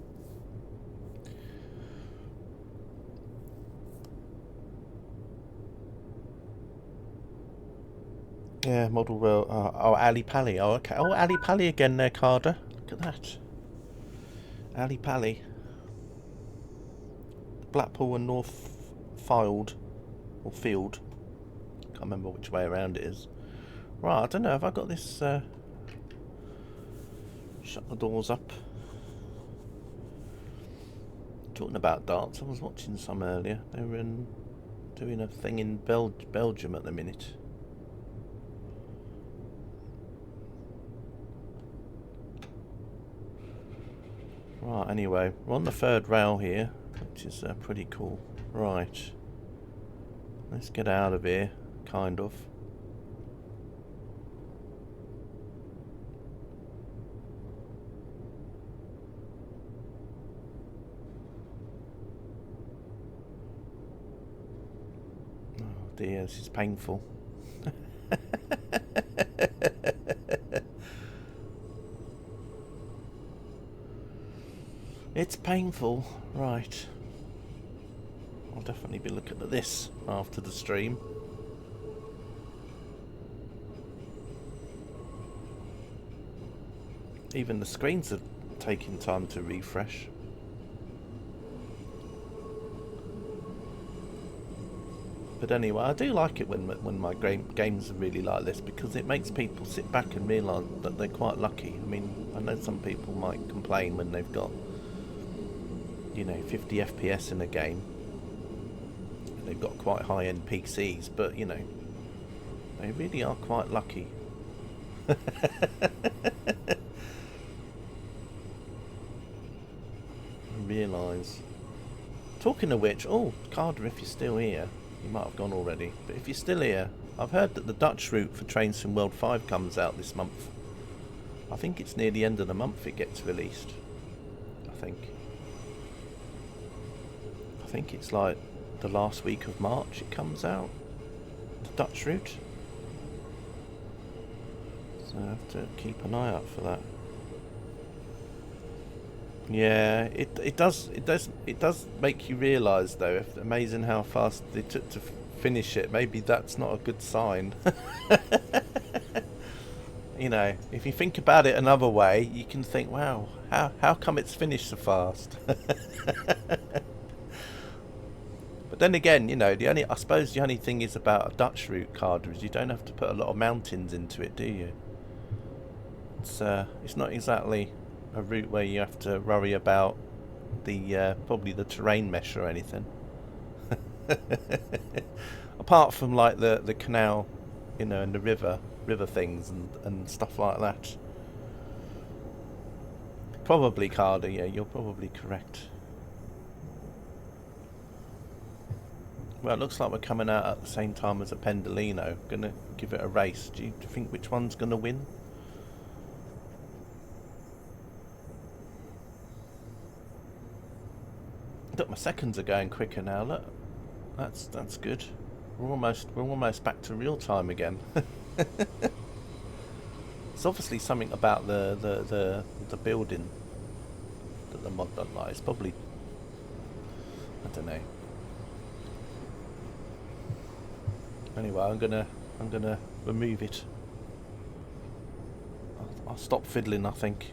Yeah, model rail. Oh, Ali Pally. Oh, okay. Oh, Ali Pally again there, Carter. Look at that. Ali Pally. Blackpool and North Field. Or Field. Can't remember which way around it is. Right, I don't know. Have I got this... shut the doors up. Talking about darts, I was watching some earlier. They were doing a thing in Belgium at the minute. Right, anyway, we're on the third rail here, which is pretty cool. Right, let's get out of here, kind of. Oh dear, this is painful. It's painful, right. I'll definitely be looking at this after the stream. Even the screens are taking time to refresh. But anyway, I do like it when my games are really like this, because it makes people sit back and realise that they're quite lucky. I mean, I know some people might complain when they've got, 50 FPS in a game. They've got quite high-end PCs, but, they really are quite lucky. Realise. Talking of which, Carter, if you're still here, you might have gone already, but if you're still here, I've heard that the Dutch route for Train Sim World 5 comes out this month. I think it's near the end of the month it gets released. I think it's like the last week of March it comes out, the Dutch route. So I have to keep an eye out for that. Yeah, it does make you realise, though, amazing how fast they took to finish it. Maybe that's not a good sign. If you think about it another way, you can think, wow, how come it's finished so fast? But then again, I suppose the only thing is about a Dutch route card is you don't have to put a lot of mountains into it, do you? It's not exactly a route where you have to worry about the probably the terrain mesh or anything. Apart from like the canal, and the river things and stuff like that. Probably, Carter, yeah, you're probably correct. Well, it looks like we're coming out at the same time as a Pendolino. Gonna give it a race. Do you think which one's gonna win? Look, my seconds are going quicker now. Look, that's good. We're almost back to real time again. It's obviously something about the building that the mod don't like. It's probably, I don't know. Anyway, I'm gonna remove it. I'll stop fiddling, I think.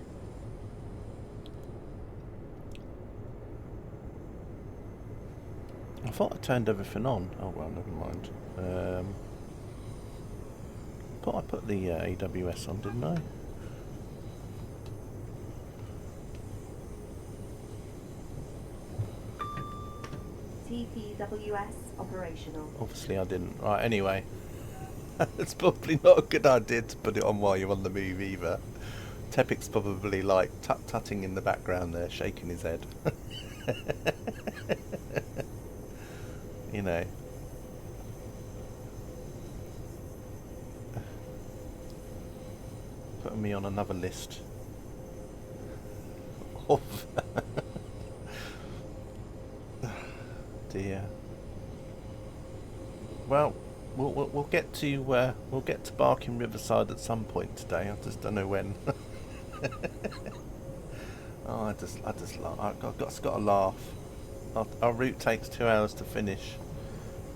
I thought I turned everything on. Oh well, never mind. Thought I put the AWS on, didn't I? TPWS operational. Obviously I didn't. Right, anyway. It's probably not a good idea to put it on while you're on the move either. Tepik's probably like tut-tutting in the background there, shaking his head. You know. Putting me on another list of dear. Well, we'll get to Barking Riverside at some point today. I just don't know when. Oh, I just laugh. I've got to laugh. Our route takes 2 hours to finish.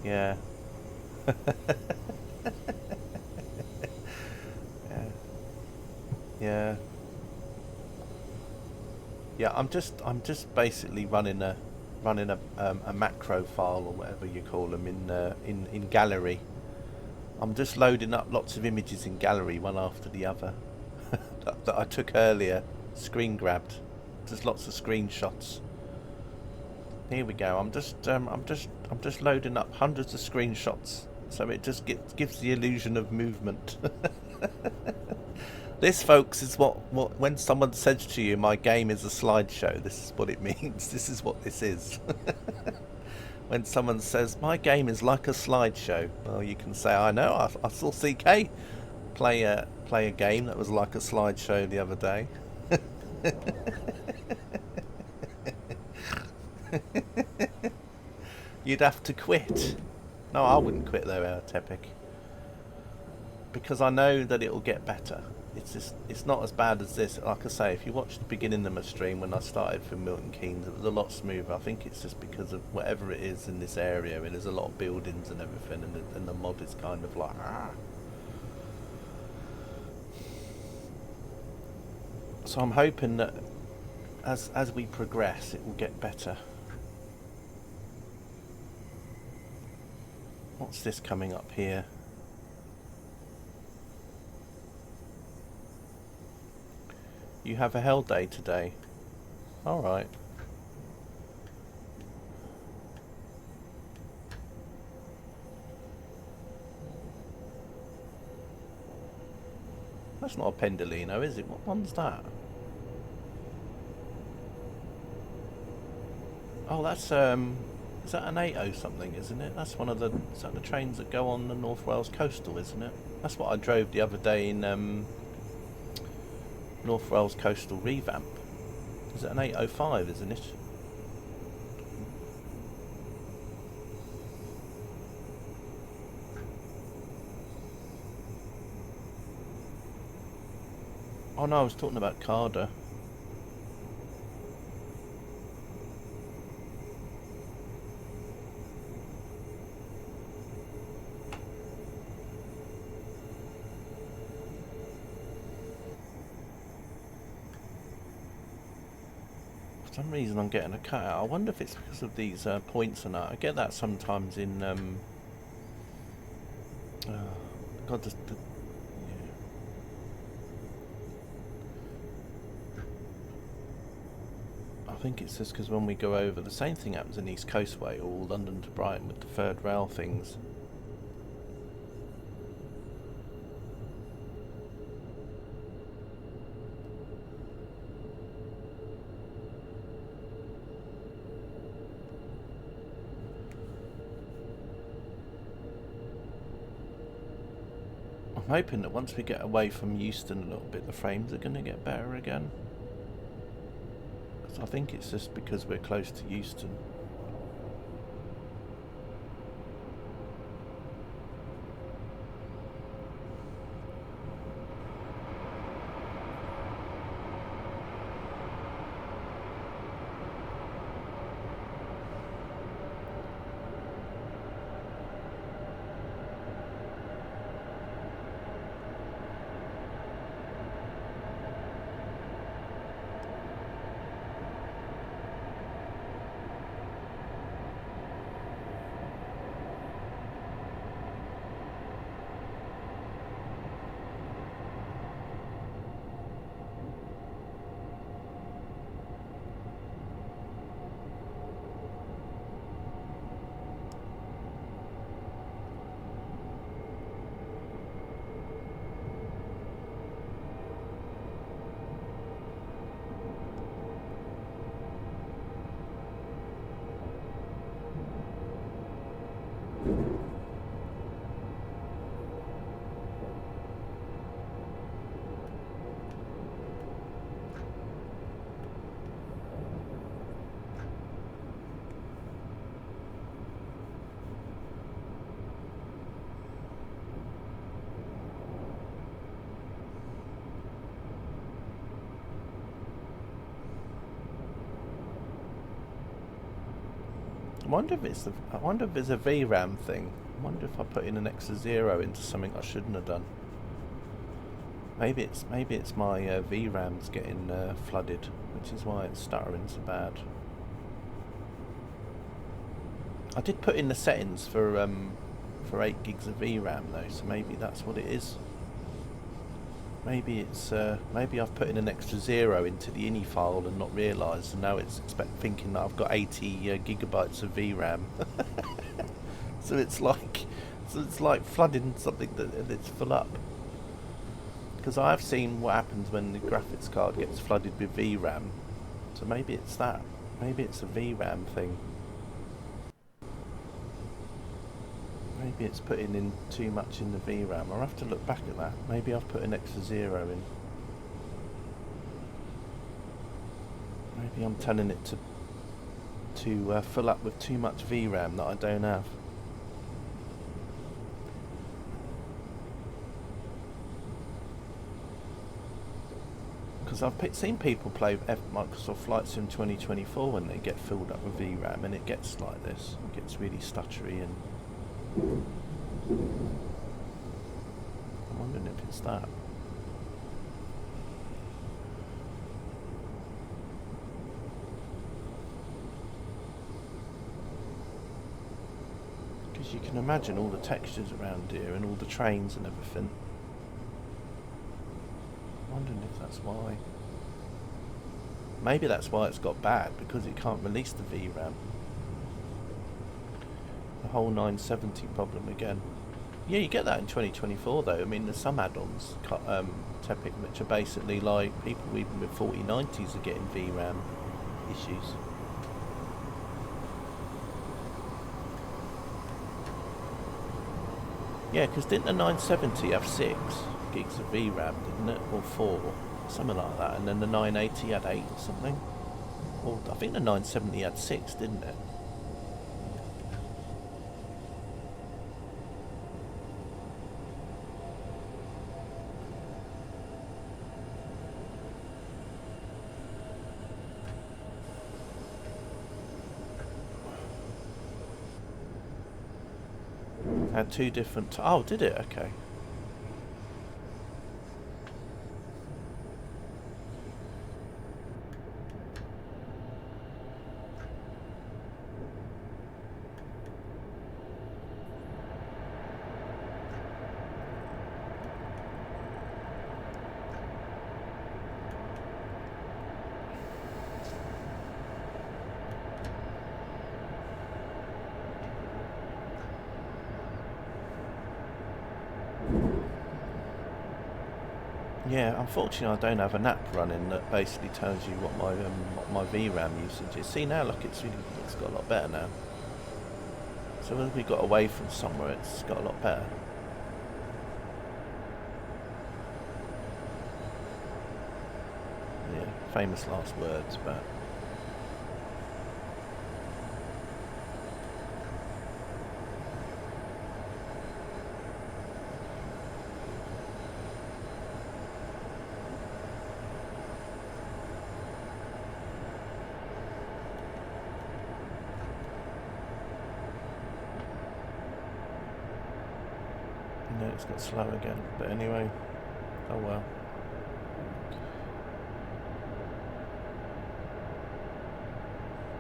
Yeah. Yeah. Yeah. Yeah. I'm just basically running a macro file or whatever you call them in gallery. I'm just loading up lots of images in gallery one after the other that I took earlier, screen grabbed. Just lots of screenshots. Here we go. I'm just loading up hundreds of screenshots, so it just gives the illusion of movement. This, folks, is what when someone says to you, "My game is a slideshow." This is what it means. This is what this is. When someone says, "My game is like a slideshow," well, you can say, "I know. I saw CK play a game that was like a slideshow the other day." You'd have to quit. No, I wouldn't quit though, Tepik, because I know that it'll get better. It's not as bad as this. Like I say, if you watch the beginning of my stream when I started from Milton Keynes, it was a lot smoother. I think it's just because of whatever it is in this area. There's a lot of buildings and everything, and the mod is kind of like So I'm hoping that as we progress, it will get better. What's this coming up here? You have a hell day today. Alright. That's not a Pendolino, is it? What one's that? Oh, that's is that an 80 something, isn't it? That's one of the is that the trains that go on the North Wales Coastal, isn't it? That's what I drove the other day in North Wales Coastal revamp. Is it an 805, isn't it? Oh no, I was talking about Carder. For some reason I'm getting a cutout. I wonder if it's because of these points and that. I get that sometimes in God, yeah. I think it's just because when we go over, the same thing happens in East Coastway or London to Brighton with the third rail things. I'm hoping that once we get away from Euston a little bit, the frames are going to get better again. I think it's just because we're close to Euston. I wonder if there's a VRAM thing. I wonder if I put in an extra 0 into something I shouldn't have done. Maybe it's my VRAM's getting flooded, which is why it's stuttering so bad. I did put in the settings for 8 gigs of VRAM though, so maybe that's what it is. Maybe it's maybe I've put in an extra 0 into the ini file and not realised, and now it's thinking that I've got 80 gigabytes of VRAM. so it's like flooding something that's full up. Because I've seen what happens when the graphics card gets flooded with VRAM. So maybe it's that. Maybe it's a VRAM thing. Maybe it's putting in too much in the VRAM. I'll have to look back at that. Maybe I've put an extra 0 in. Maybe I'm telling it to fill up with too much VRAM that I don't have. Because I've seen people play Microsoft Flight Sim 2024 when they get filled up with VRAM, and it gets like this. It gets really stuttery, and I'm wondering if it's that. Because you can imagine all the textures around here and all the trains and everything. I'm wondering if that's why. Maybe that's why it's got bad, because it can't release the VRAM. The whole 970 problem again. Yeah, you get that in 2024 though. I mean, there's some add-ons, Tepic, which are basically like people even with 4090s are getting VRAM issues. Yeah, because didn't the 970 have 6 gigs of VRAM, didn't it? Or 4, something like that. And then the 980 had 8 or something. Or I think the 970 had 6, didn't it? Had 2 different... oh, did it? Okay. Yeah, unfortunately I don't have an app running that basically tells you what my VRAM usage is. See now, look, it's got a lot better now. So when we got away from somewhere, it's got a lot better. Yeah, famous last words, but... it's got slow again, but anyway, oh well.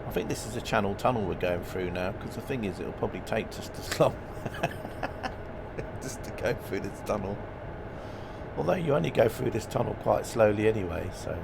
I think this is a channel tunnel we're going through now, because the thing is, it'll probably take just as long just to go through this tunnel. Although you only go through this tunnel quite slowly anyway, so...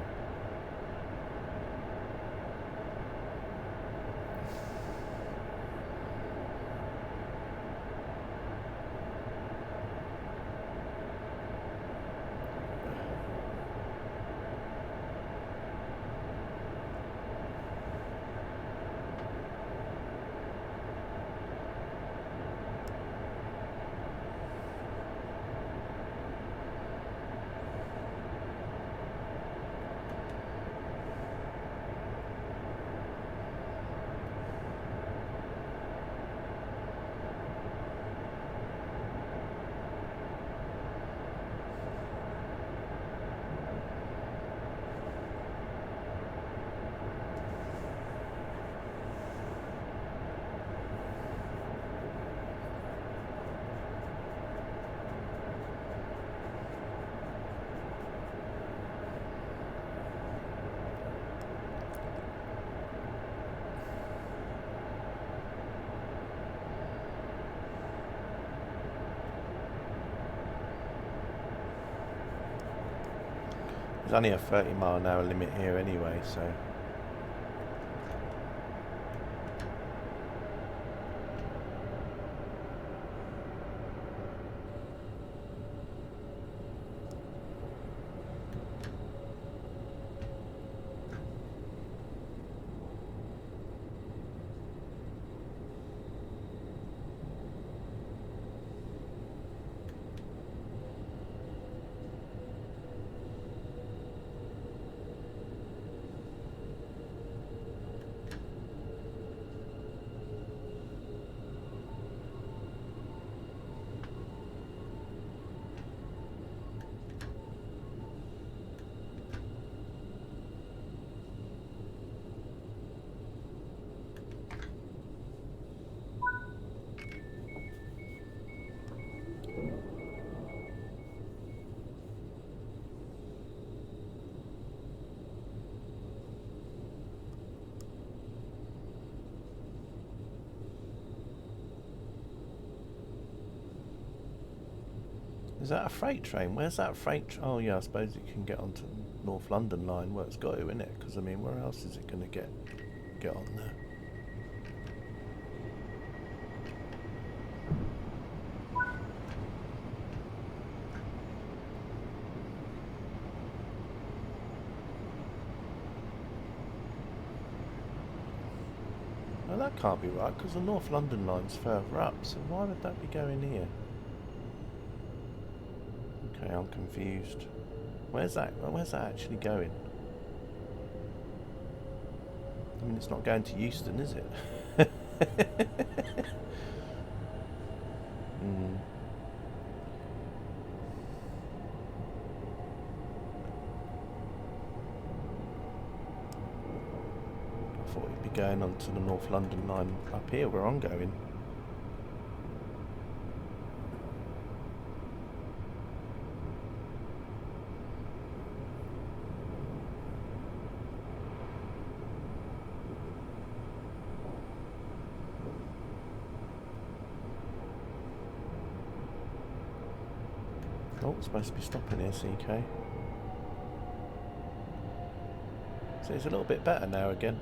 There's only a 30-mile-an-hour limit here anyway, so... Is that a freight train? Where's that freight? Oh yeah, I suppose it can get onto the North London line. Well, it's got to, isn't it? Because I mean, where else is it going to get on there? Well, that can't be right because the North London line's further up. So why would that be going here? Okay, I'm confused. Where's that actually going? I mean, it's not going to Euston, is it? Hmm. I thought it'd be going onto the North London line up here where I'm going. Oh, it's supposed to be stopping here, CK. So it's a little bit better now again.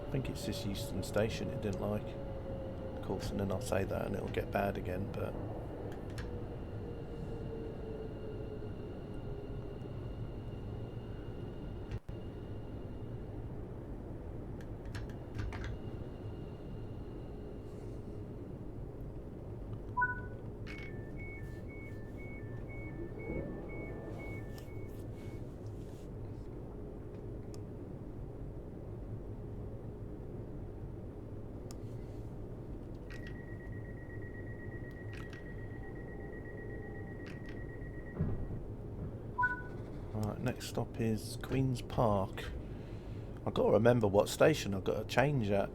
I think it's this Euston station it didn't like. Of course, and then I'll say that and it'll get bad again, but... Right, next stop is Queen's Park. I've got to remember what station I've got to change at.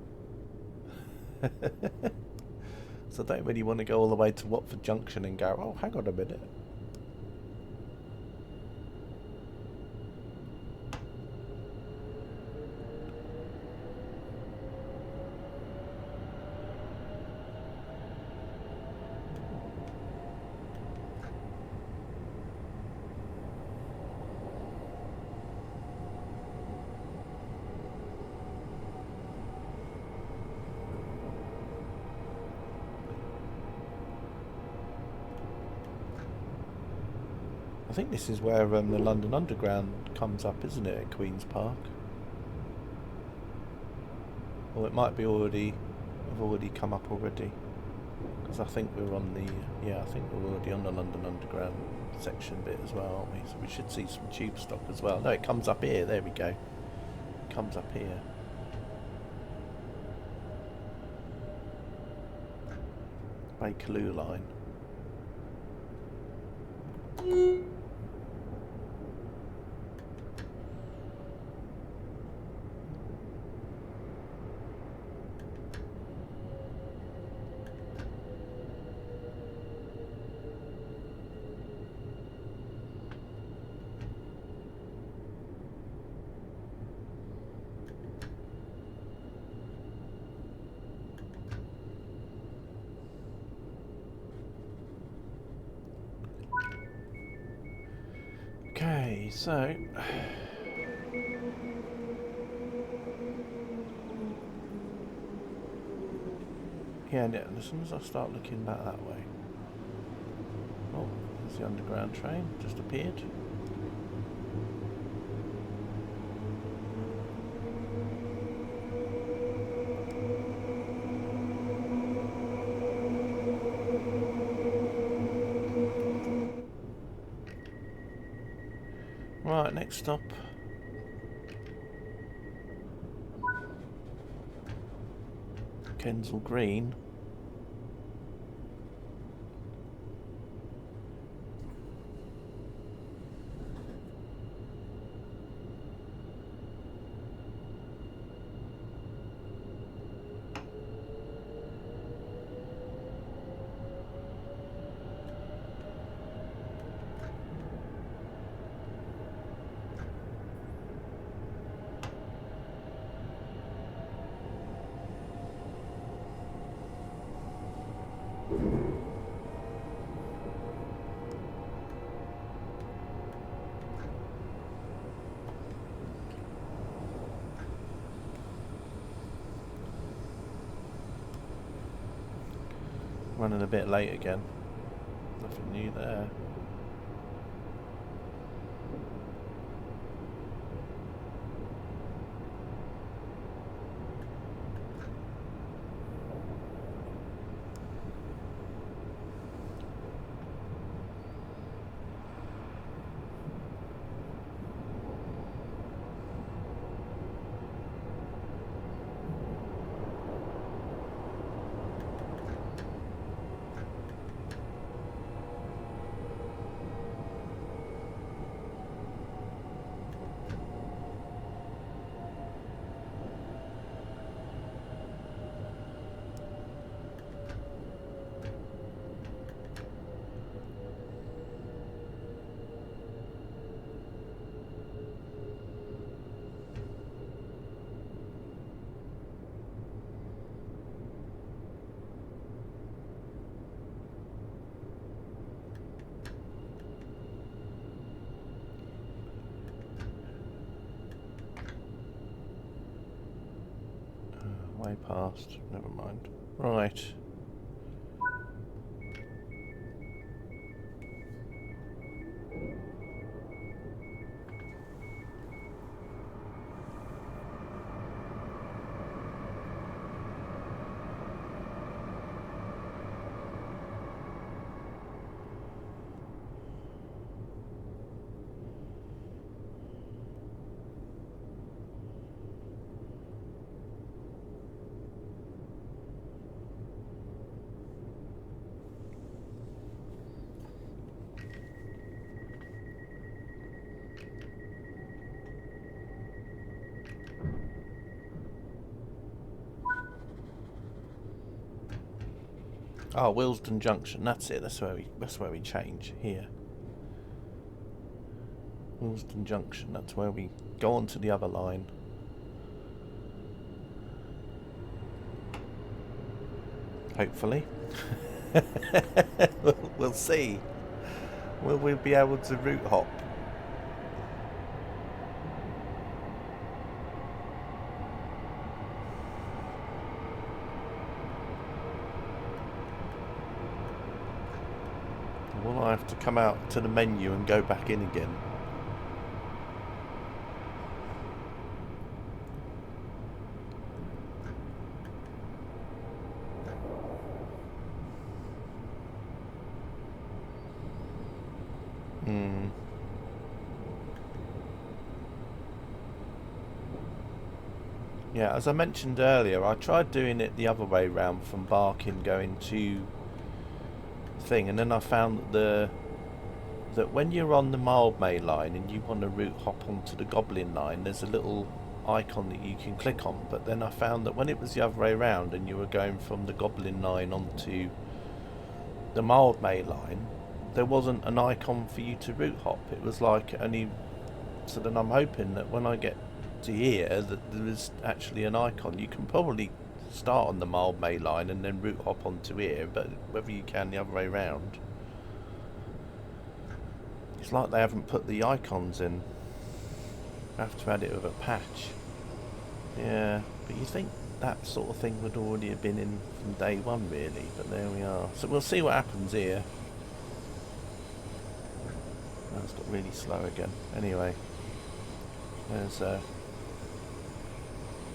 So I don't really want to go all the way to Watford Junction and go, oh, hang on a minute. I think this is where the London Underground comes up, isn't it, at Queen's Park? Or it might be have already come up already. Because I think we're on the, yeah, I think we're already on the London Underground section bit as well, aren't we? So we should see some tube stop as well. No, it comes up here, there we go. It comes up here. Bakerloo line. Okay, so yeah, as soon as I start looking back that way. Oh, there's the underground train just appeared. Right, next stop. Kensal Green. Running a bit late again. Nothing new there. Way past. Never mind. Right. Oh, Willesden Junction. That's it. That's where we change here. Willesden Junction. That's where we go on to the other line. Hopefully. We'll see. Will we be able to route hop? Will I have to come out to the menu and go back in again? Yeah, as I mentioned earlier, I tried doing it the other way round from Barking going to thing, and then I found that when you're on the Mildmay line and you want to route hop onto the Goblin line, there's a little icon that you can click on, but then I found that when it was the other way round and you were going from the Goblin line onto the Mildmay line, there wasn't an icon for you to route hop. It was like only... So then I'm hoping that when I get to here that there is actually an icon. You can probably start on the Mildmay line and then route hop onto here, but whether you can the other way round, It's like they haven't put the icons in. I have to add it with a patch. Yeah, but you think that sort of thing would already have been in from day one, really, but there we are. So we'll see what happens here. Oh, it's got really slow again. Anyway, there's I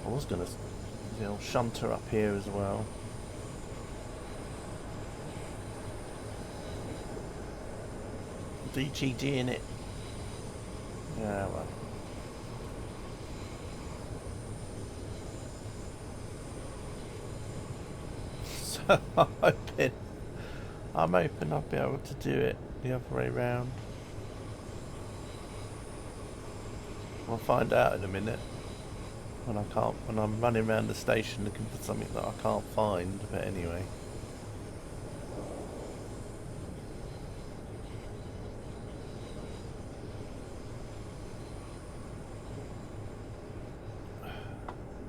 was going to, shunter up here as well. DGG in it. Yeah, well. So I'm hoping I'll be able to do it the other way round. We'll find out in a minute when I'm running around the station looking for something that I can't find, but anyway.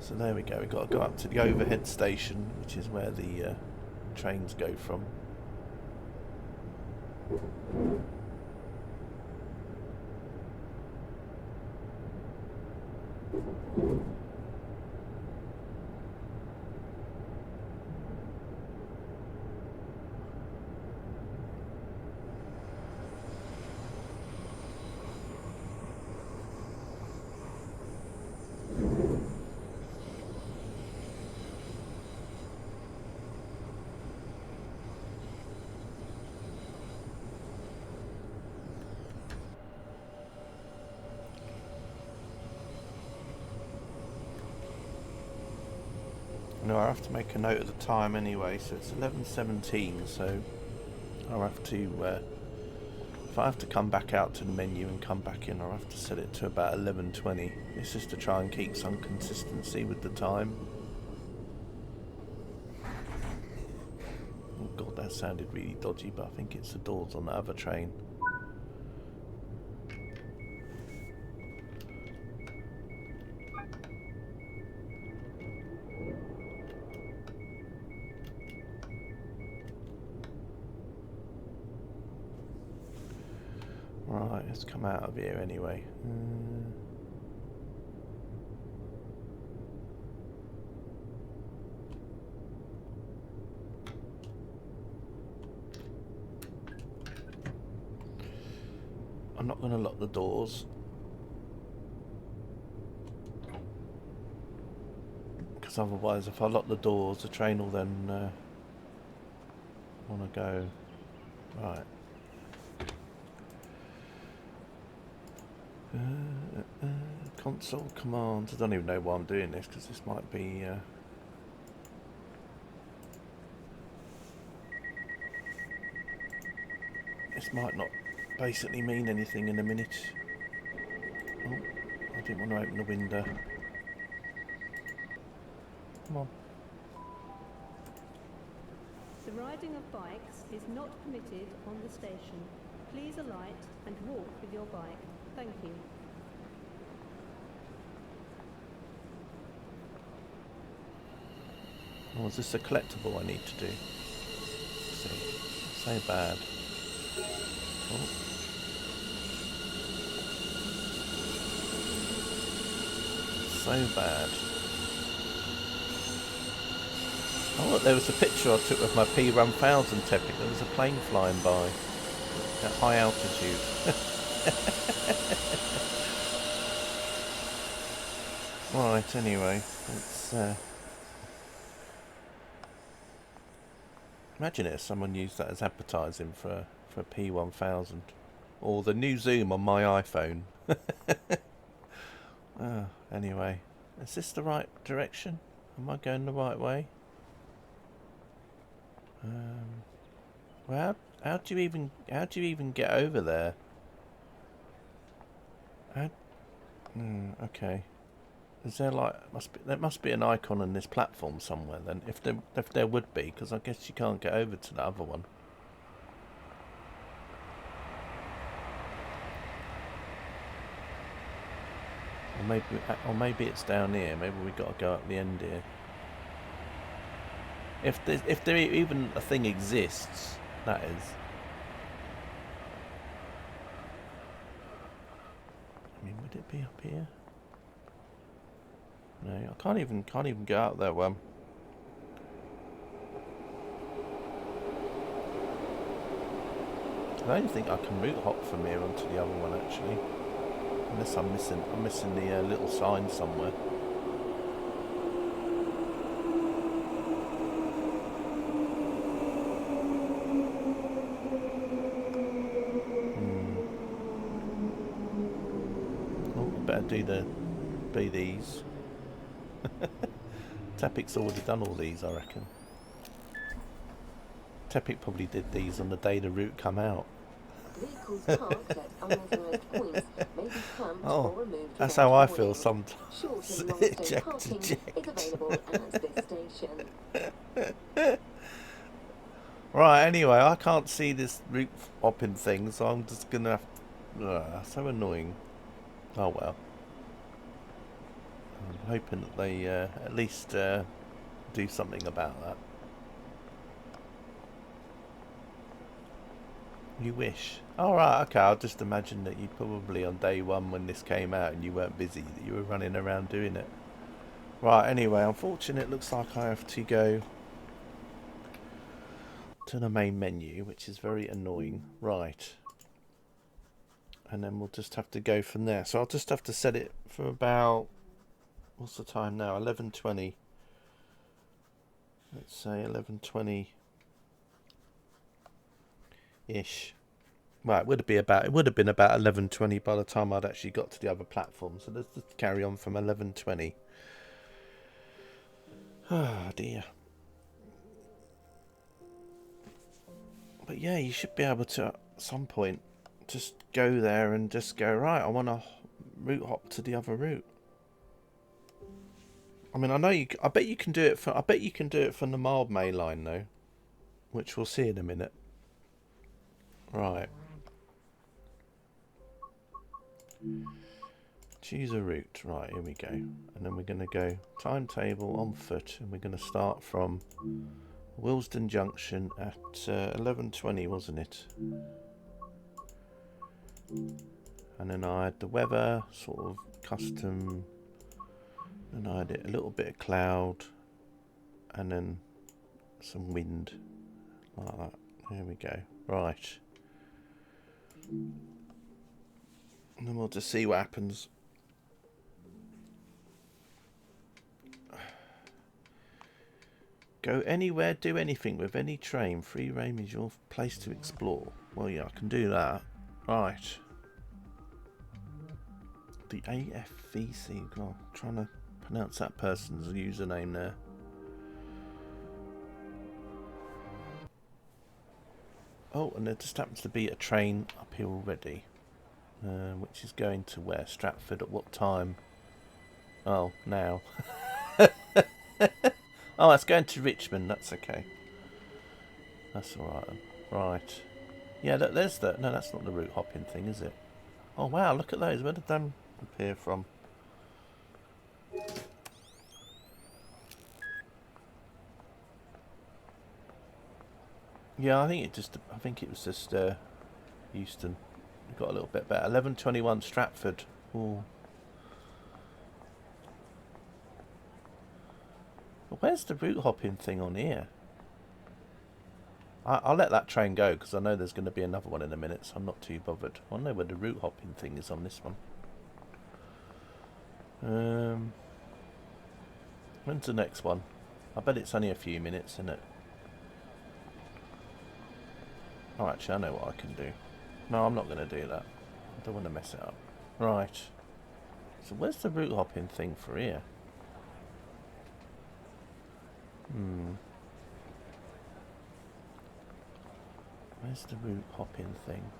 So there we go, we've got to go up to the overhead station, which is where the trains go from. No, I have to make a note of the time anyway, so it's 11:17, so I'll have to, if I have to come back out to the menu and come back in, I'll have to set it to about 11:20. It's just to try and keep some consistency with the time. Oh god, that sounded really dodgy, but I think it's the doors on the other train. Right, let's come out of here anyway. I'm not going to lock the doors, because otherwise if I lock the doors the train will then want to go. Right. Console commands. I don't even know why I'm doing this, because this might be this might not basically mean anything in a minute. Oh, I didn't want to open the window. Come on. The riding of bikes is not permitted on the station. Please alight and walk with your bike. Thank you. Oh, is this a collectible I need to do? Let's see. So bad. Oh. So bad. Oh look, there was a picture I took of my P1000 Tepic. There was a plane flying by at high altitude. Right, anyway, let's imagine if someone used that as advertising for a P1000 or the new zoom on my iPhone. Anyway, is this the right direction? Am I going the right way? Well, how do you even get over there? Okay. Is there like there must be an icon on this platform somewhere then? If there would be, because I guess you can't get over to the other one. Or maybe it's down here. Maybe we got to go up the end here. If there even a thing exists, that is. Could it be up here? No, I can't even go out that one. I don't think I can route hop from here onto the other one actually, unless I'm missing the little sign somewhere. Oh, better be these. Tepic's already done all these, I reckon. Tepic probably did these on the day the route come out. Vehicles parked at unauthorized points may be clamped or removed. That's how I feel warning. sometimes. Short and long-stay Eject, parking eject. is available at this station. Right, anyway, I can't see this route hopping thing, so I'm just gonna have... so annoying. Oh well. I'm hoping that they at least do something about that. You wish. Alright, okay, I'll just imagine that you probably on day one when this came out and you weren't busy, that you were running around doing it. Right, anyway, unfortunately it looks like I have to go to the main menu, which is very annoying. Right. And then we'll just have to go from there. So I'll just have to set it for about... What's the time now? 11:20. Let's say 11:20 ish. Right, it would have been about 11:20 by the time I'd actually got to the other platform. So let's just carry on from 11:20. Ah, dear. But yeah, you should be able to at some point just go there and just go, right, I want to route hop to the other route. I mean, I bet you can do it from the mild main line though, which we'll see in a minute. Right. Choose a route. Right, here we go. And then we're going to go timetable on foot, and we're going to start from Willesden Junction at 11:20, wasn't it? And then I had the weather, sort of custom, and I had it a little bit of cloud, and then some wind, like that. Here we go. Right. And then we'll just see what happens. Go anywhere, do anything with any train. Free rein is your place to explore. Well, yeah, I can do that. Right. The AFVC. God, I'm trying to pronounce that person's username there. Oh, and there just happens to be a train up here already. Which is going to where? Stratford at what time? Oh, now. Oh, it's going to Richmond. That's okay. That's alright then. Right. Yeah, there's the... No, that's not the route hopping thing, is it? Oh, wow, look at those. Where did them appear from? Yeah, I think it was just Euston. We got a little bit better. 11:21 Stratford. Ooh. But where's the route hopping thing on here? I'll let that train go because I know there's going to be another one in a minute, so I'm not too bothered. I know where the route hopping thing is on this one. When's the next one? I bet it's only a few minutes, isn't it? Oh, actually, I know what I can do. No, I'm not going to do that. I don't want to mess it up. Right. So where's the route hopping thing for here? Where's the route hopping thing?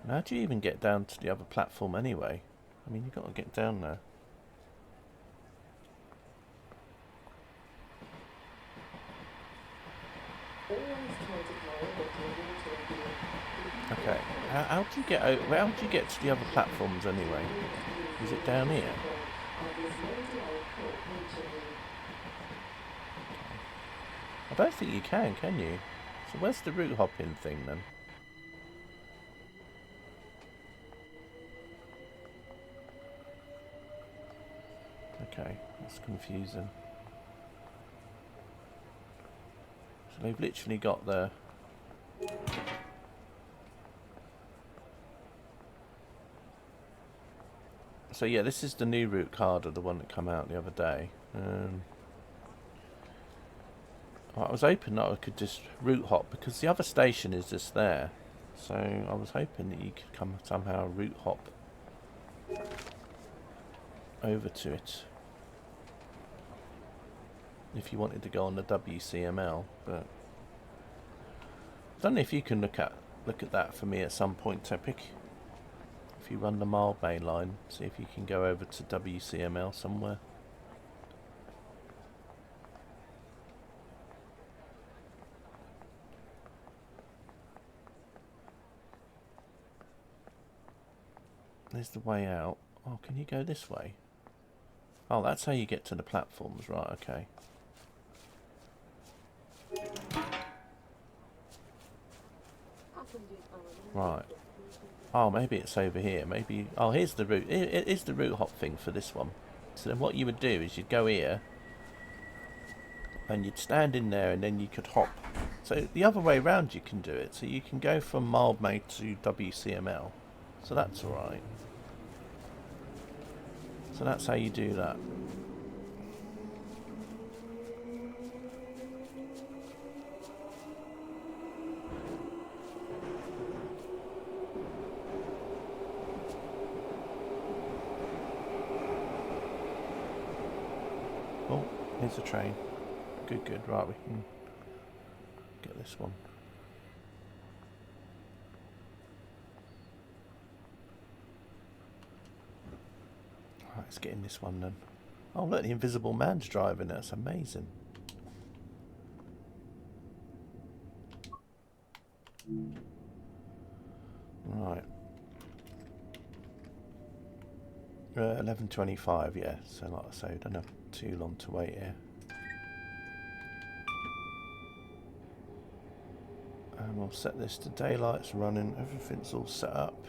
And how do you even get down to the other platform anyway? I mean, you've got to get down there. Okay, how do you get out? How do you get to the other platforms anyway? Is it down here? I don't think you can you? So where's the route hopping thing then? okay, that's confusing. So they've literally got the... So yeah, this is the new route card of the one that came out the other day. I was hoping that I could just route hop, because the other station is just there. So I was hoping that you could come somehow route hop over to it if you wanted to go on the WCML, but I don't know if you can look at that for me at some point, Topic. If you run the Mile Main line, see if you can go over to WCML somewhere. There's the way out. Oh, can you go this way? Oh, that's how you get to the platforms, right, okay. Right. Oh, maybe it's over here. Maybe... Oh, here's the route. It is the route hop thing for this one. So then what you would do is you'd go here, and you'd stand in there, and then you could hop. So the other way around you can do it. So you can go from Mildmay to WCML. So that's alright. So that's how you do that. Oh, here's a train. Good, good. Right, we can get this one. Right, let's get in this one then. Oh, look, the Invisible Man's driving it. That's amazing. Right. 11:25, yeah. So like I say, we don't have too long to wait here. And we'll set this to daylight's running. Everything's all set up.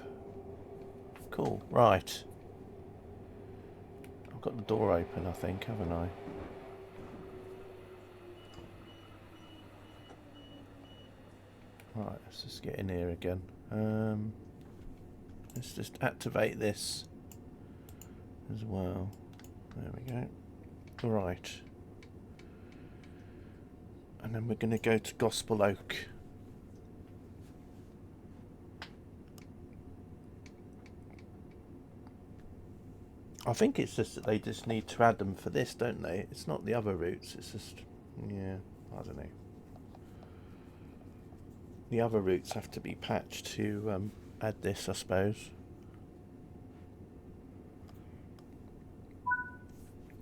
Cool. Right. I've got the door open, I think, haven't I? Right, let's just get in here again. Let's just activate this as well. There we go. Right. And then we're going to go to Gospel Oak. I think it's just that they just need to add them for this, don't they? It's not the other routes, it's just... Yeah, I don't know. The other routes have to be patched to add this, I suppose.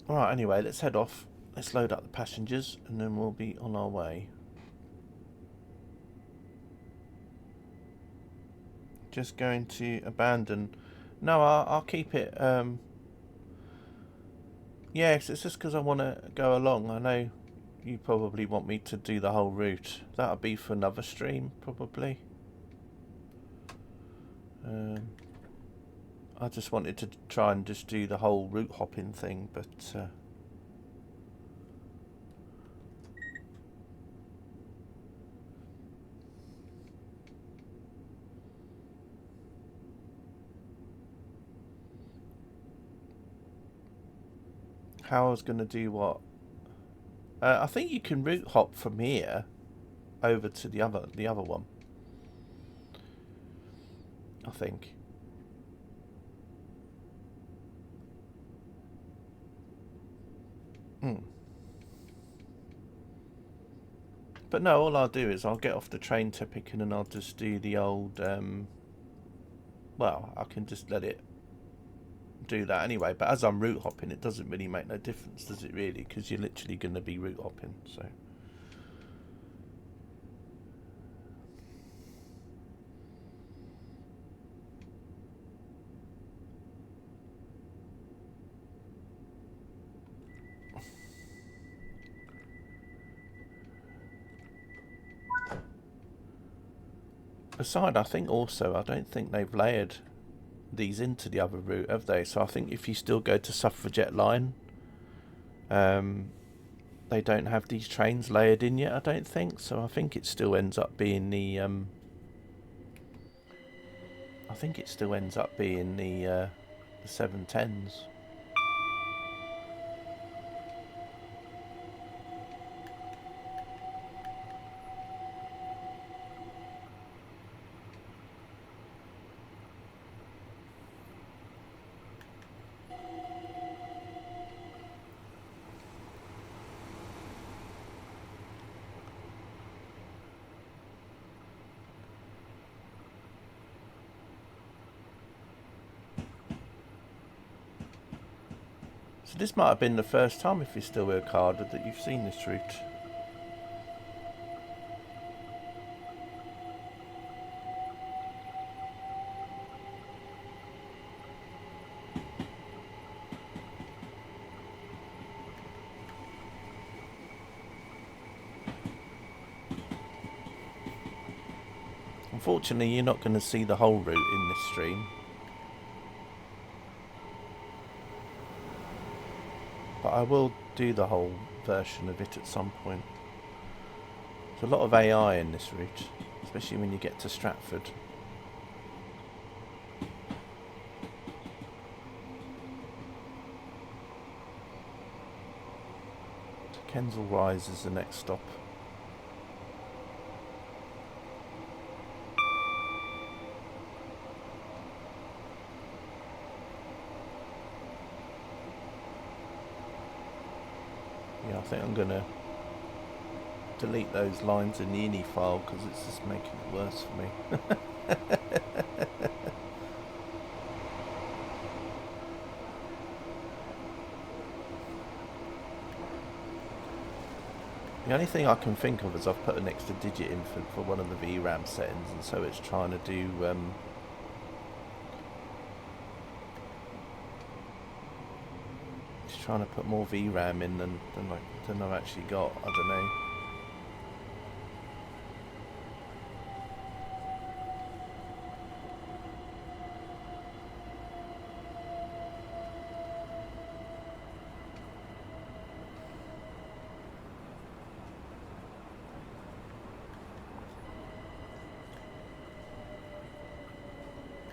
Alright, anyway, let's head off. Let's load up the passengers and then we'll be on our way. Just going to abandon... No, I'll keep it... Yes, it's just because I want to go along. I know you probably want me to do the whole route. That'll be for another stream, probably. I just wanted to try and just do the whole route hopping thing, but... how I was going to do what? I think you can route hop from here over to the other one. I think. But no, all I'll do is I'll get off the train Topic and then I'll just do the old... well, I can just let it do that anyway, but as I'm route hopping it doesn't really make no difference, does it really, because you're literally going to be route hopping. So aside, I think also I don't think they've layered these into the other route, have they? So I think if you still go to Suffragette line, They don't have these trains layered in yet, I don't think. So I think it still ends up being the I think it still ends up being the 710s. So this might have been the first time, if you're still with Okada, that you've seen this route. Unfortunately, you're not going to see the whole route in this stream. But I will do the whole version of it at some point. There's a lot of AI in this route, especially when you get to Stratford. So Kensal Rise is the next stop. Yeah, I think I'm going to delete those lines in the ini file because it's just making it worse for me. The only thing I can think of is I've put an extra digit in for one of the VRAM settings, and so it's trying to do trying to put more VRAM in than I've actually got. I don't know.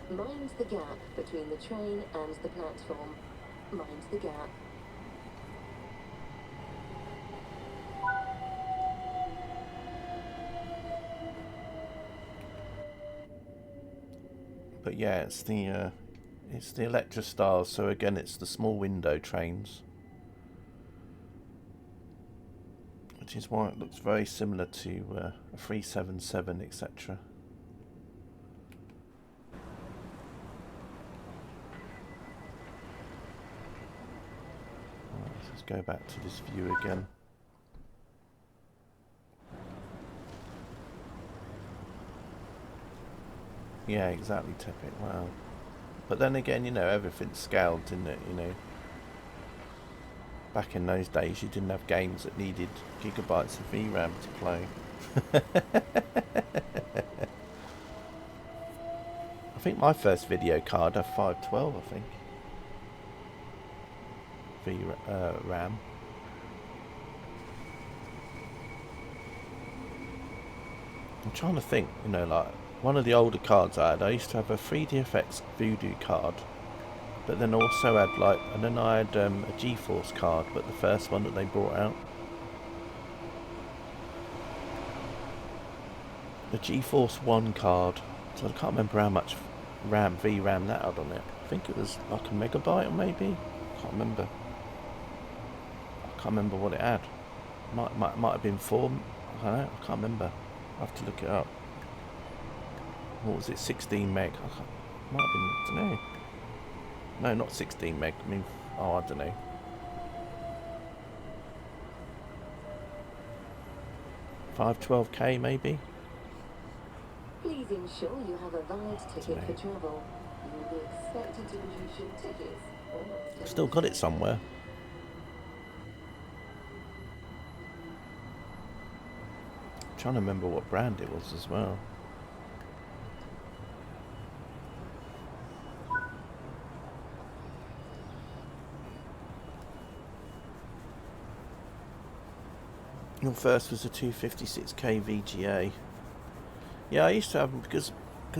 Mind the gap between the train and the platform. Mind the gap. But yeah, it's the Electra Stars. So again, it's the small window trains, which is why it looks very similar to a 377, etc. Right, let's go back to this view again. Yeah, exactly, Tepic. Wow. But then again, you know, everything's scaled, didn't it? You know, back in those days, you didn't have games that needed gigabytes of VRAM to play. I think my first video card had 512, I think. RAM. I'm trying to think, you know, like one of the older cards I used to have a 3DFX Voodoo card, but then also had like, and then I had a GeForce card, but the first one that they brought out, the GeForce 1 card. So I can't remember how much VRAM that had on it. I think it was like a megabyte, or maybe. Can't remember. I can't remember what it had. Might have been 4. I don't know. I can't remember. I have to look it up. What was it? 16 meg. Might have been. I don't know. No, not 16 meg. I mean, oh, I don't know. 512K maybe. Please ensure you have a valid ticket for travel. You will be expected to produce your tickets. I've still got it somewhere. I'm trying to remember what brand it was as well. Your first was a 256k VGA. Yeah, I used to have them because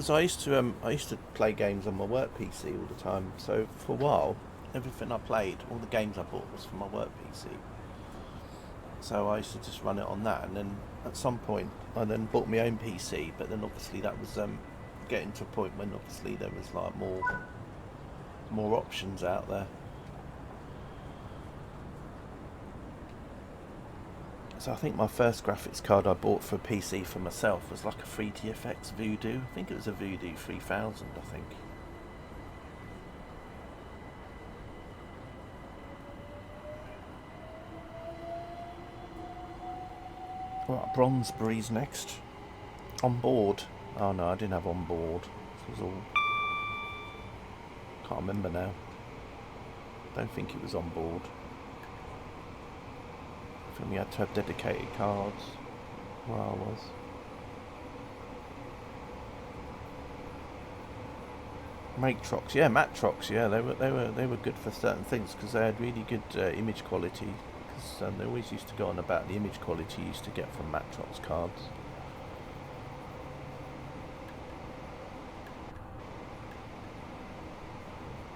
I used to play games on my work PC all the time. So for a while, everything I played, all the games I bought was for my work PC. So I used to just run it on that, and then at some point I then bought my own PC. But then obviously that was getting to a point when obviously there was like more options out there. So I think my first graphics card I bought for a PC for myself was like a 3DFX Voodoo. I think it was a Voodoo 3000, I think. Right, Bronsbury's next. On board. Oh no, I didn't have on board. This was all... Can't remember now. Don't think it was on board. I think we had to have dedicated cards where I was. Matrox, yeah, Matrox, yeah, they were good for certain things because they had really good image quality. Because they always used to go on about the image quality you used to get from Matrox cards.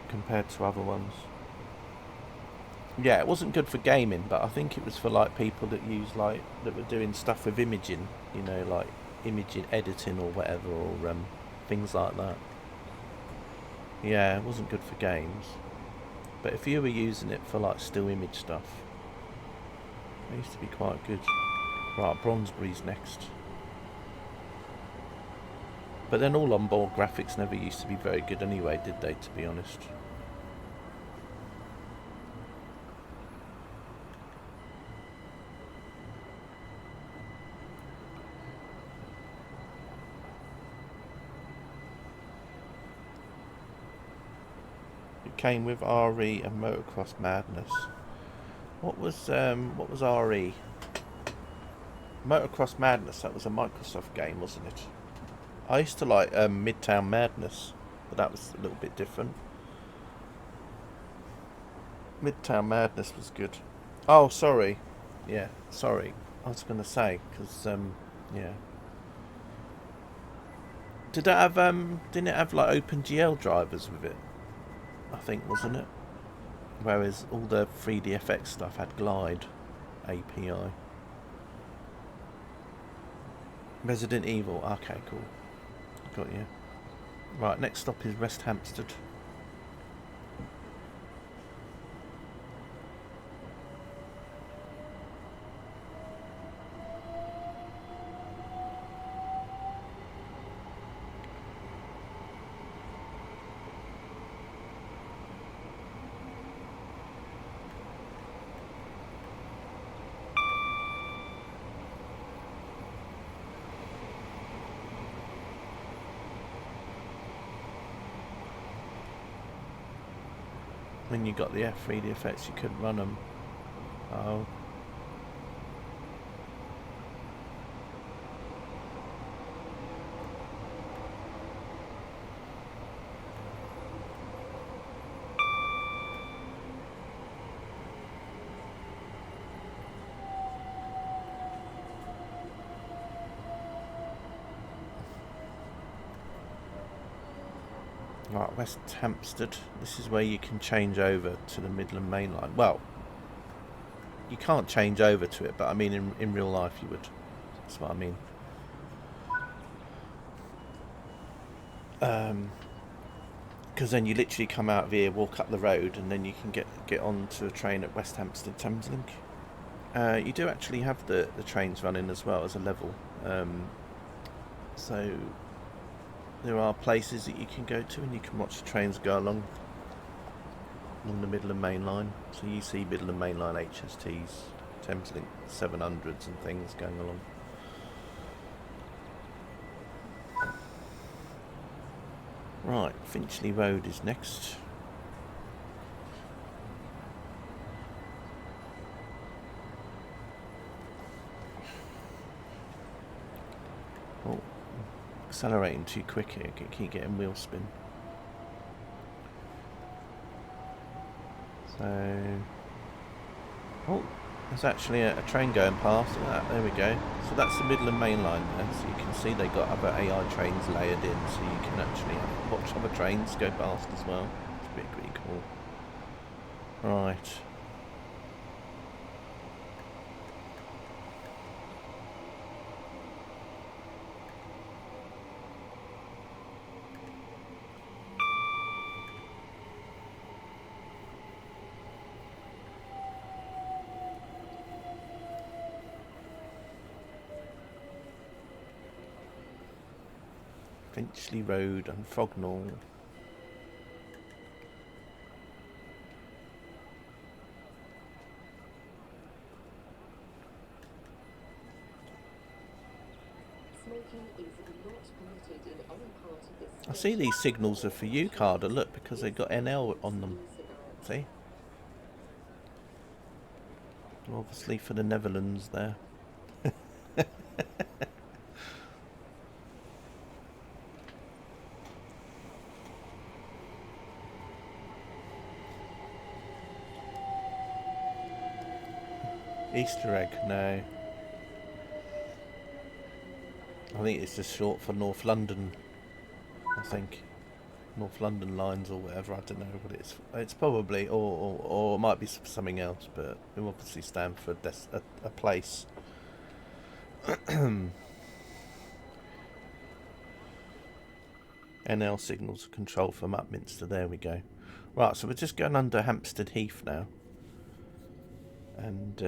Compared to other ones. Yeah, it wasn't good for gaming, but I think it was for like people that that were doing stuff with imaging, you know, like imaging editing or whatever, or things like that. Yeah, it wasn't good for games, but if you were using it for like still image stuff, it used to be quite good. Right, Bronsbury's next. But then all on-board graphics never used to be very good anyway, did they, to be honest? Came with RE and Motocross Madness. What was RE? Motocross Madness, that was a Microsoft game, wasn't it? I used to like Midtown Madness, but that was a little bit different. Midtown Madness was good. Oh, sorry. Yeah, sorry. I was going to say, because, yeah. Did it have, didn't it have like OpenGL drivers with it? I think, wasn't it? Whereas all the 3DFX stuff had Glide API. Resident Evil, okay, cool. Got you. Right, next stop is West Hampstead. When you got the F3DFX, you couldn't run them. Oh. Right, West Hampstead. This is where you can change over to the Midland Main Line. Well, you can't change over to it, but I mean in real life you would. That's what I mean. Because then you literally come out of here, walk up the road, and then you can get onto a train at West Hampstead Thameslink. You do actually have the trains running as well as a level. So there are places that you can go to and you can watch the trains go along the Midland Main Line. So you see Midland Main Line HSTs, Thameslink 700s and things going along. Right, Finchley Road is next. Oh, accelerating too quick here, keep getting wheel spin. So, oh, There's actually a train going past. There we go. So that's the Midland Main Line there. So you can see they got other AI trains layered in, so you can actually watch other trains go past as well. It's pretty cool. Right. Finchley Road and Frognall. Smoking is not permitted in any part of this. I see these signals are for you, Carter. Look, because they've got NL on them. See? Obviously for the Netherlands there. Easter egg, no. I think it's just short for North London. I think North London lines or whatever. I don't know, but it's probably or it might be something else. But it obviously stand for a place. NL signals control from Upminster. There we go. Right, so we're just going under Hampstead Heath now. And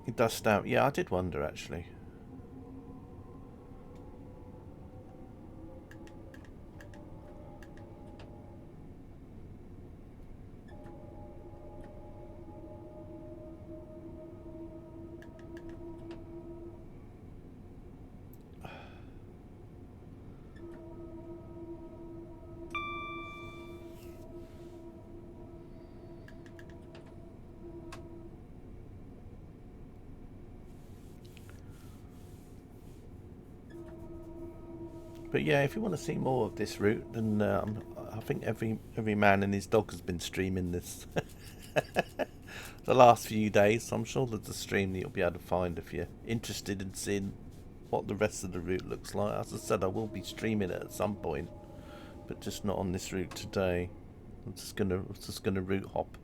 it does stamp. Yeah, I did wonder actually. But yeah, if you want to see more of this route, then I think every man and his dog has been streaming this the last few days. So I'm sure there's a stream that you'll be able to find if you're interested in seeing what the rest of the route looks like. As I said, I will be streaming it at some point, but just not on this route today. I'm just gonna route hop.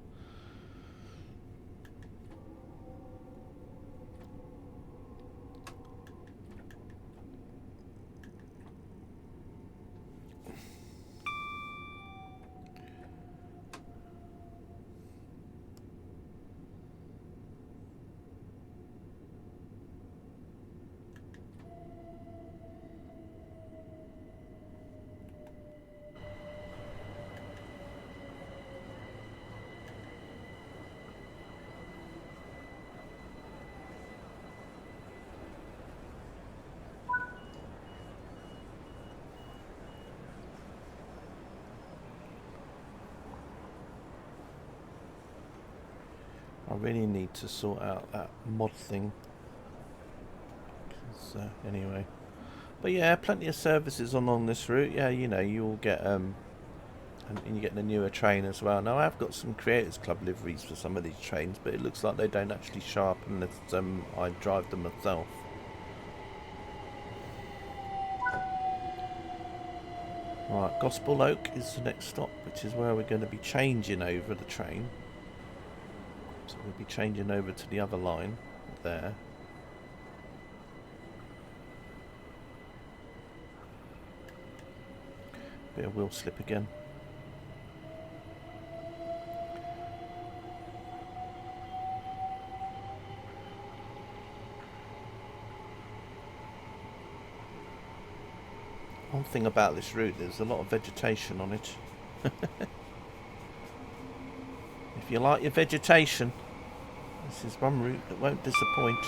I really need to sort out that mod thing. Anyway, but yeah, plenty of services along this route. Yeah, you know, you will get and you get the newer train as well. Now I've got some Creators Club liveries for some of these trains, but it looks like they don't actually show up unless I drive them myself. Right, Gospel Oak is the next stop, which is where we're going to be changing over the train. So we'll be changing over to the other line there. Bit of wheel slip again. One thing about this route, there's a lot of vegetation on it. If you like your vegetation, this is one route that won't disappoint.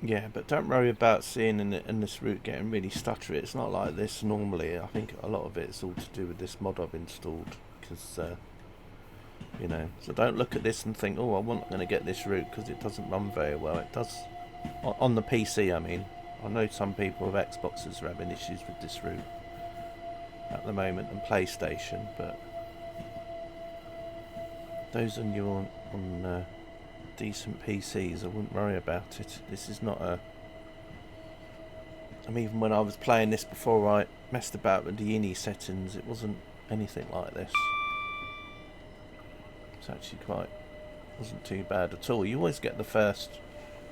Yeah, but don't worry about seeing in this route getting really stuttery. It's not like this normally. I think a lot of it's all to do with this mod I've installed. Because, you know, so don't look at this and think, oh, I'm not going to get this route because it doesn't run very well. It does on the PC, I mean. I know some people with Xboxes are having issues with this route at the moment, and PlayStation, but those on you on decent PCs, I wouldn't worry about it. This is not a... I mean, even when I was playing this before I messed about with the INI settings, it wasn't anything like this. It's actually wasn't too bad at all. You always get the first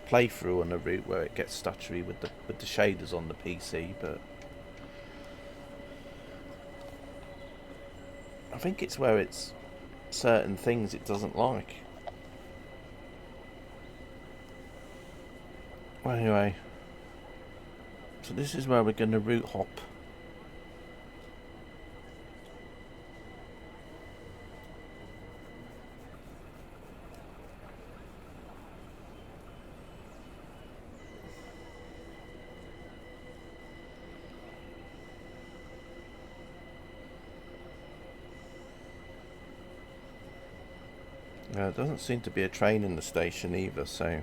playthrough on a route where it gets stuttery with the shaders on the PC, but I think it's where it's certain things it doesn't like. Well, anyway, so this is where we're going to route hop. There doesn't seem to be a train in the station either, so...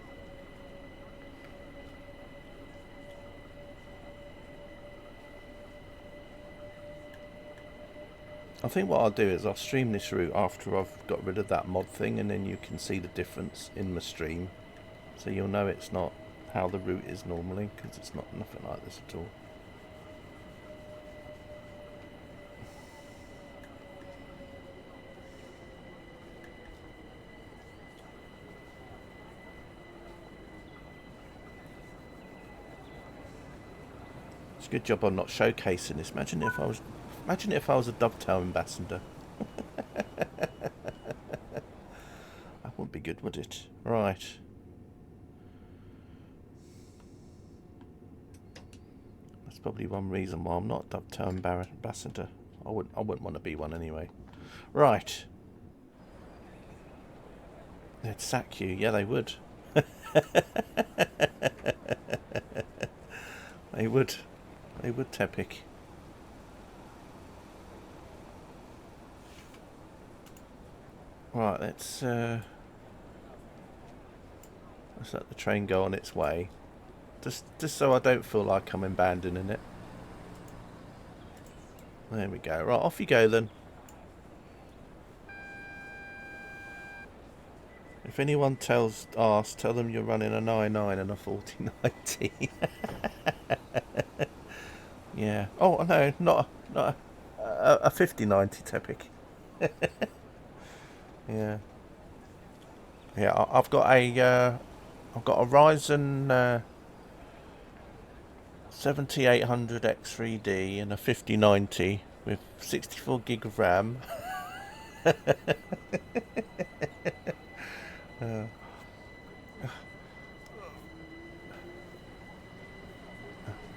I think what I'll do is I'll stream this route after I've got rid of that mod thing, and then you can see the difference in my stream. So you'll know it's not how the route is normally, because it's nothing like this at all. It's a good job I'm not showcasing this. Imagine if I was a Dovetail ambassador. That wouldn't be good, would it? Right. That's probably one reason why I'm not a Dovetail ambassador. I wouldn't want to be one anyway. Right. They'd sack you. Yeah, they would. They would. They would, Tepic. Right, let's let the train go on its way. Just so I don't feel like I'm abandoning it. There we go. Right, off you go then. If anyone tell them you're running a 99 and a 4090. Yeah. Oh no, not a 5090 Tepic. Yeah. Yeah, I've got a Ryzen 7800 X3D and a 5090 with 64 gig of RAM.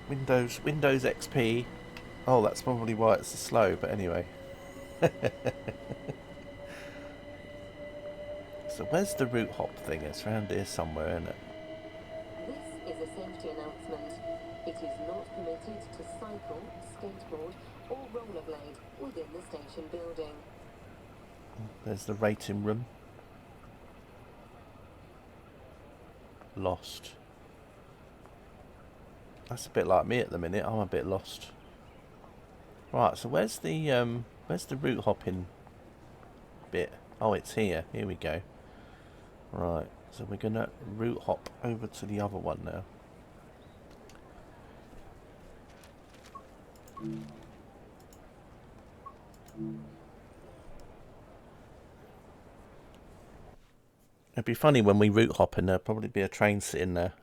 Windows XP. Oh, that's probably why it's slow, but anyway. So where's the route hop thing? It's around here somewhere, isn't it? This is a safety announcement. It is not permitted to cycle, skateboard, or rollerblade within the station building. There's the rating room. Lost. That's a bit like me at the minute. I'm a bit lost. Right, so where's the route hopping bit? Oh, it's here. Here we go. Right, so we're gonna route hop over to the other one now. It'd be funny when we route hop and there'll probably be a train sitting there.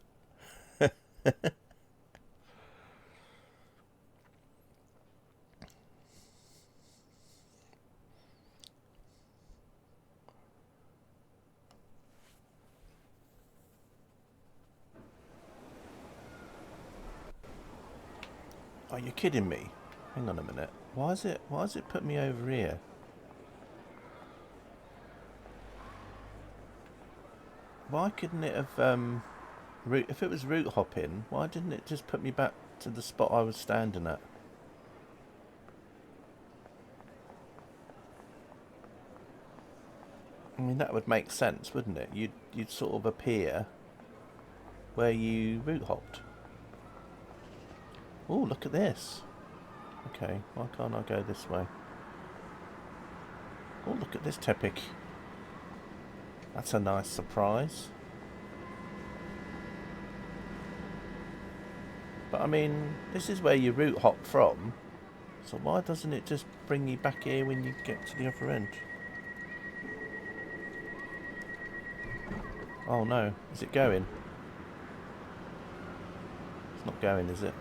Are you kidding me? Hang on a minute. Why is it put me over here? Why couldn't it have If it was route hopping, why didn't it just put me back to the spot I was standing at? I mean, that would make sense, wouldn't it? You'd sort of appear where you route hopped. Oh, look at this. Okay, why can't I go this way? Oh, look at this Tepic. That's a nice surprise. But I mean, this is where you route hop from. So why doesn't it just bring you back here when you get to the other end? Oh no, is it going? It's not going, is it?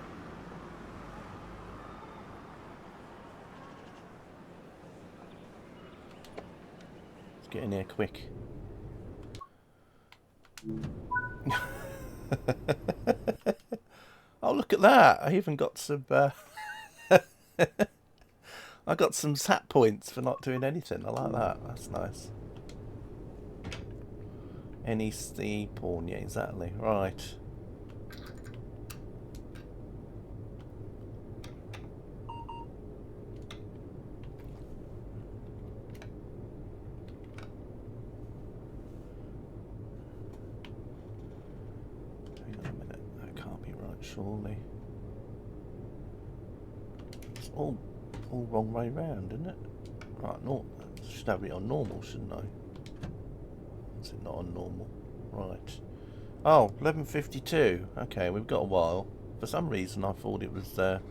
Let's get in here quick. Oh, look at that! I even got some. I got some sat points for not doing anything. I like that. That's nice. NEC pawn, yeah, exactly. Right. Hang on a minute. That can't be right, surely. It's all wrong way round, isn't it? Right, no, should have it on normal, shouldn't I? Is it not on normal? Right. Oh, 11:52. Okay, we've got a while. For some reason, I thought it was. For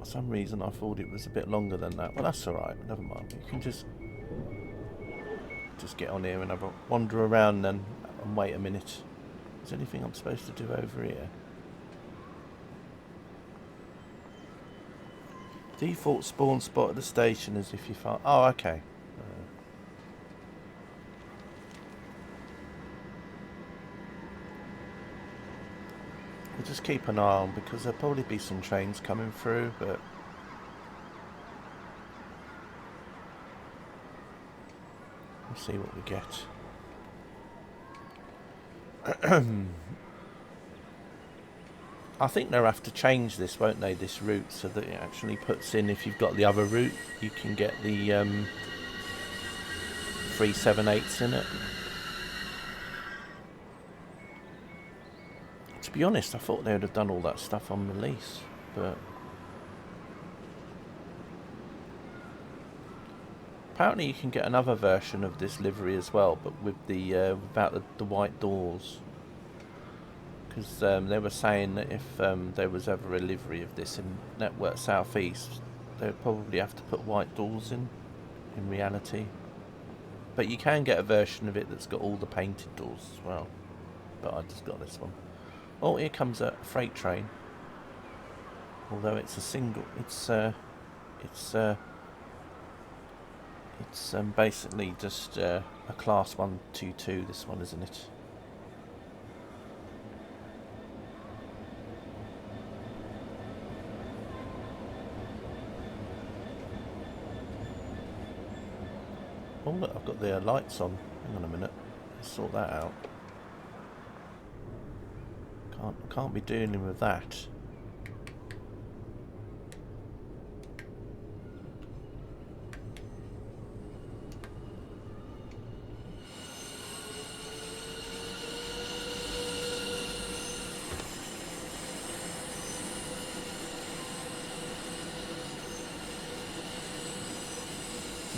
some reason, I thought it was a bit longer than that. Well, that's all right. Never mind. You can just get on here and have a wander around then and wait a minute. Is there anything I'm supposed to do over here? Default spawn spot at the station as if you found. Oh, okay. We'll just keep an eye on because there'll probably be some trains coming through, but we'll see what we get. I think they'll have to change this, won't they, this route, so that it actually puts in, if you've got the other route, you can get the 378s in it. To be honest, I thought they would have done all that stuff on release, but apparently you can get another version of this livery as well, but with the without the white doors. Because they were saying that if there was ever a livery of this in Network Southeast, they would probably have to put white doors in reality. But you can get a version of it that's got all the painted doors as well. But I just got this one. Oh, here comes a freight train. Although it's a single, it's basically just a class 122. This one, isn't it? Oh look, I've got the lights on. Hang on a minute. Let's sort that out. Can't be dealing with that.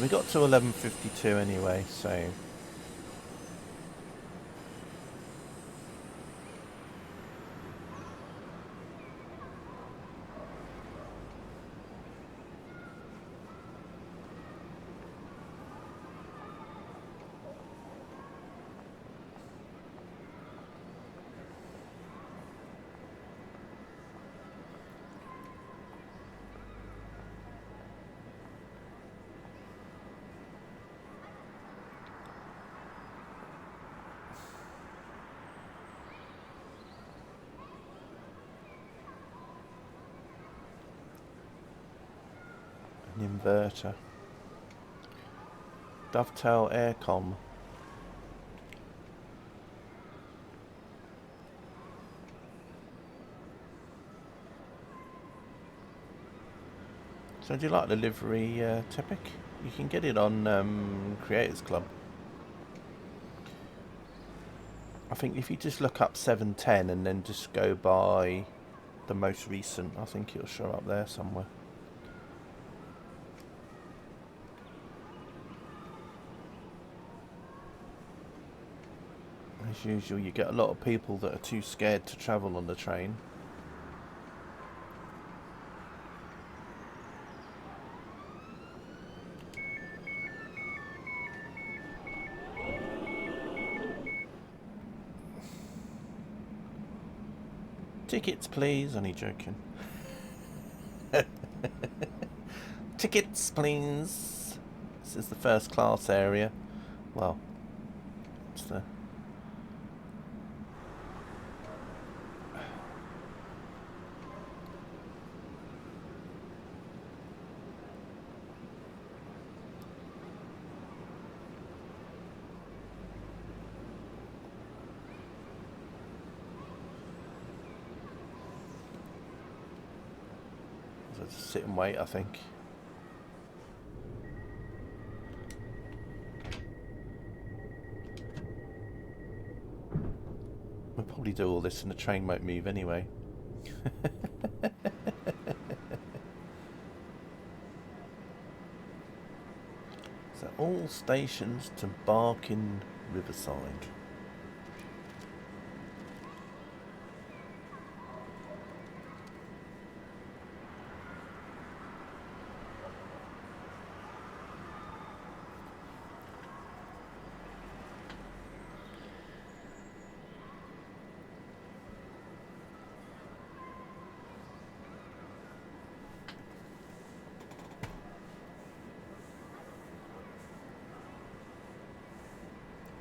We got to 11:52 anyway, so an inverter. Dovetail aircom. So do you like the livery, Tepic? You can get it on Creators Club. I think if you just look up 710 and then just go by the most recent, I think it'll show up there somewhere. As usual, you get a lot of people that are too scared to travel on the train. Tickets, please. Only joking. Tickets, please. This is the first class area. Well, it's the... So just sit and wait, I think. We'll probably do all this and the train won't move anyway. So all stations to embark in Riverside.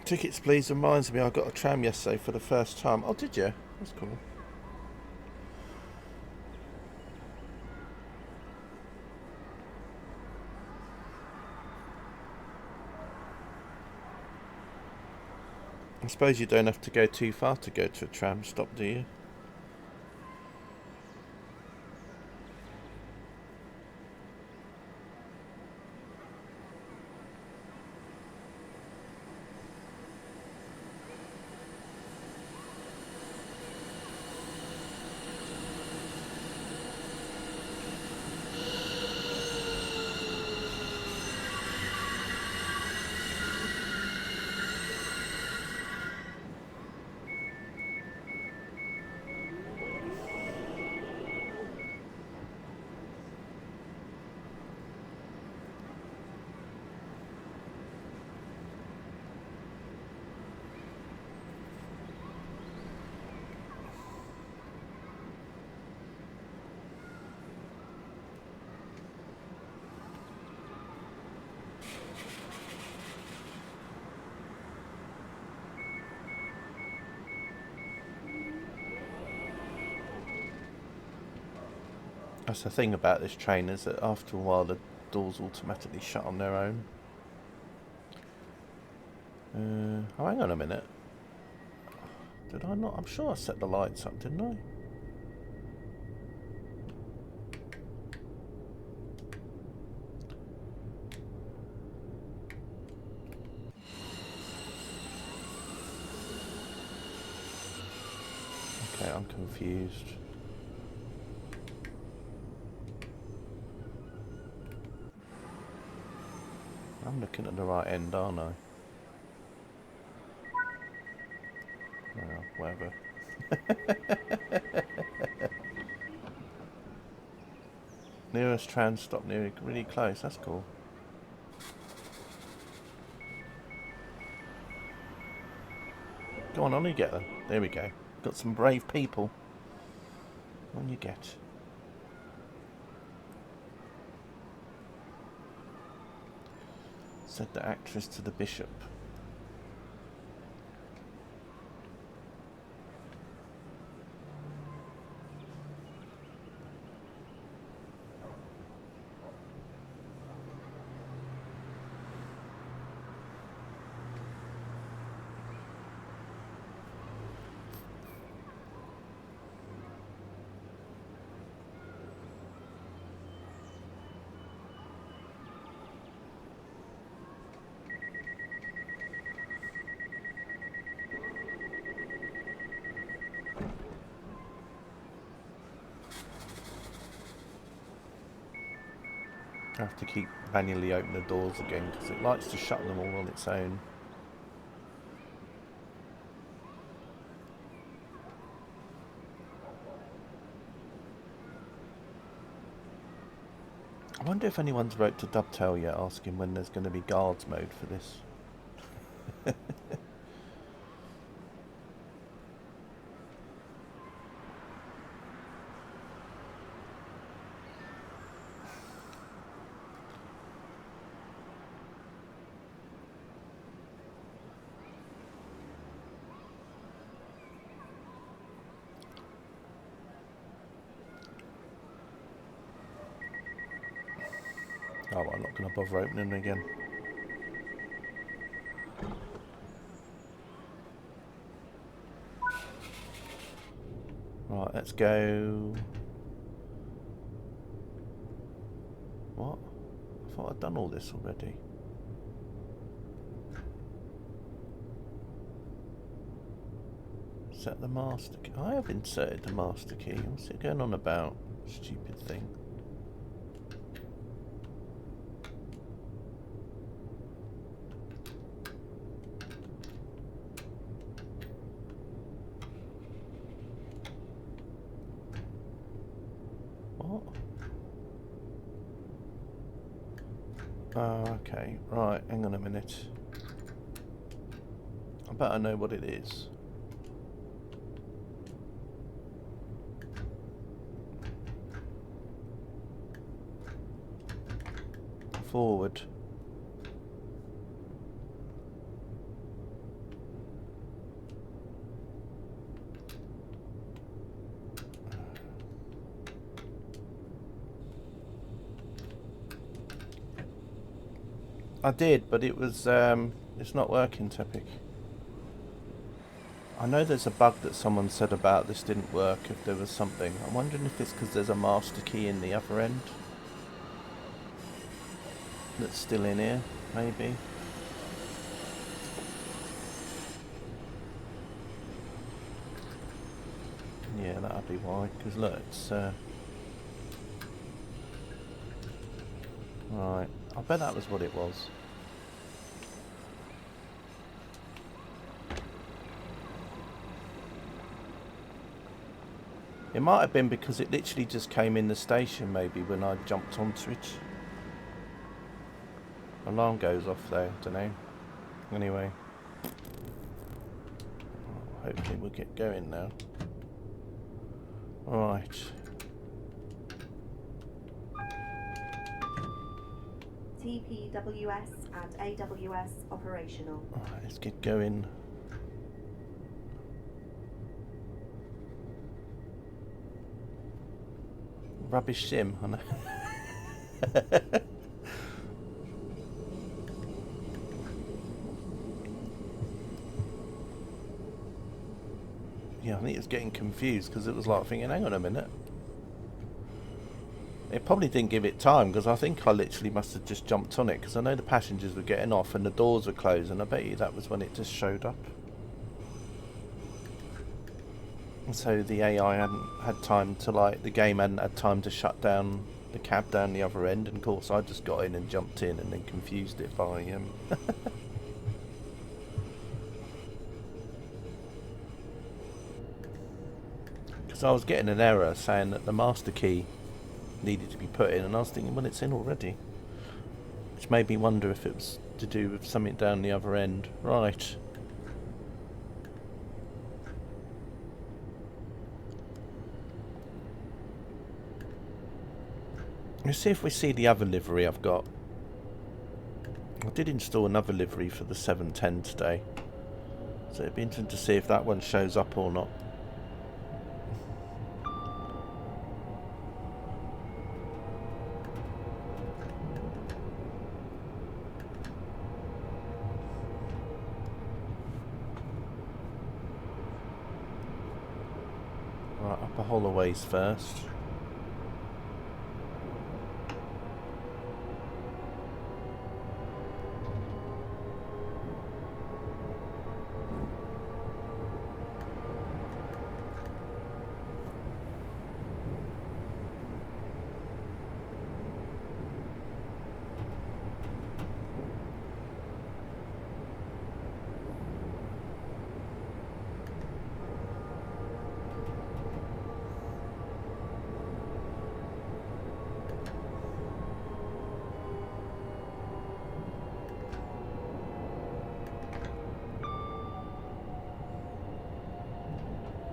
Tickets, please. Reminds me, I got a tram yesterday for the first time. Oh, did you? That's cool. I suppose you don't have to go too far to go to a tram stop, do you? That's the thing about this train, is that after a while the doors automatically shut on their own. Oh, hang on a minute. Did I not? I'm sure I set the lights up, didn't I? Okay, I'm confused. I'm looking at the right end, aren't I? Well, whatever. Nearest tram stop really close, that's cool. Go on you get them. There we go. Got some brave people. On you get. Said the actress to the bishop. I have to keep manually opening the doors again because it likes to shut them all on its own. I wonder if anyone's wrote to Dovetail yet asking when there's going to be guards mode for this. Oh, well, I'm not going to bother opening them again. Right, let's go. What? I thought I'd done all this already. Set the master key. I have inserted the master key. What's it going on about? Stupid thing. What? Oh, okay. Right, hang on a minute. I bet I know what it is. Forward. I did, but it was it's not working, Tepic. I know there's a bug that someone said about this didn't work if there was something. I'm wondering if it's because there's a master key in the other end that's still in here, maybe. Yeah, that'll be why, because look, it's right, I bet that was what it was. It might have been because it literally just came in the station maybe when I jumped onto it. Alarm goes off though, don't know. Anyway. Hopefully we'll get going now. Right. TPWS and AWS operational. Alright, let's get going. Rubbish sim, I know. Yeah, I think it's getting confused because it was like thinking, hang on a minute. It probably didn't give it time because I think I literally must have just jumped on it because I know the passengers were getting off and the doors were closed and I bet you that was when it just showed up. And so the AI hadn't had time to, like, the game hadn't had time to shut down the cab down the other end, and of course I just got in and jumped in and then confused it by because I was getting an error saying that the master key needed to be put in, and I was thinking, well, it's in already, which made me wonder if it was to do with something down the other end. Right. Let's see if we see the other livery I've got. I did install another livery for the 710 today, so it'd be interesting to see if that one shows up or not. Right, up a Holloway's first.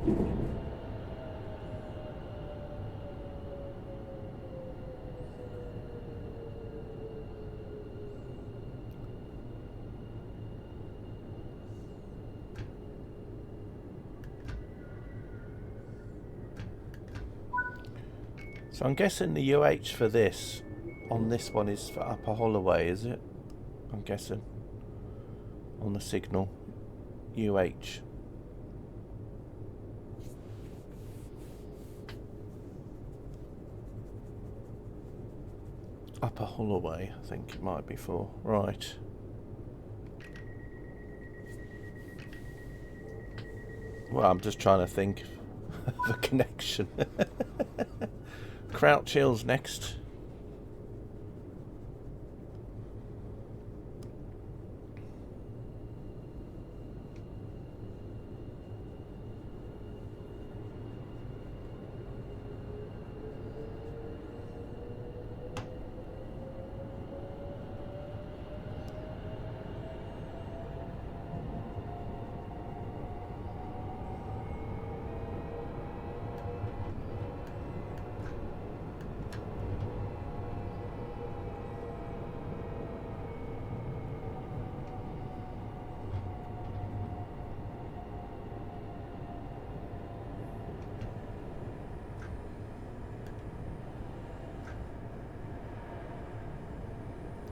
So I'm guessing the UH for this, on this one, is for Upper Holloway, is it? I'm guessing. On the signal. UH. Upper Holloway, I think it might be for. Right. Well, I'm just trying to think of a connection. Crouch Hill's next.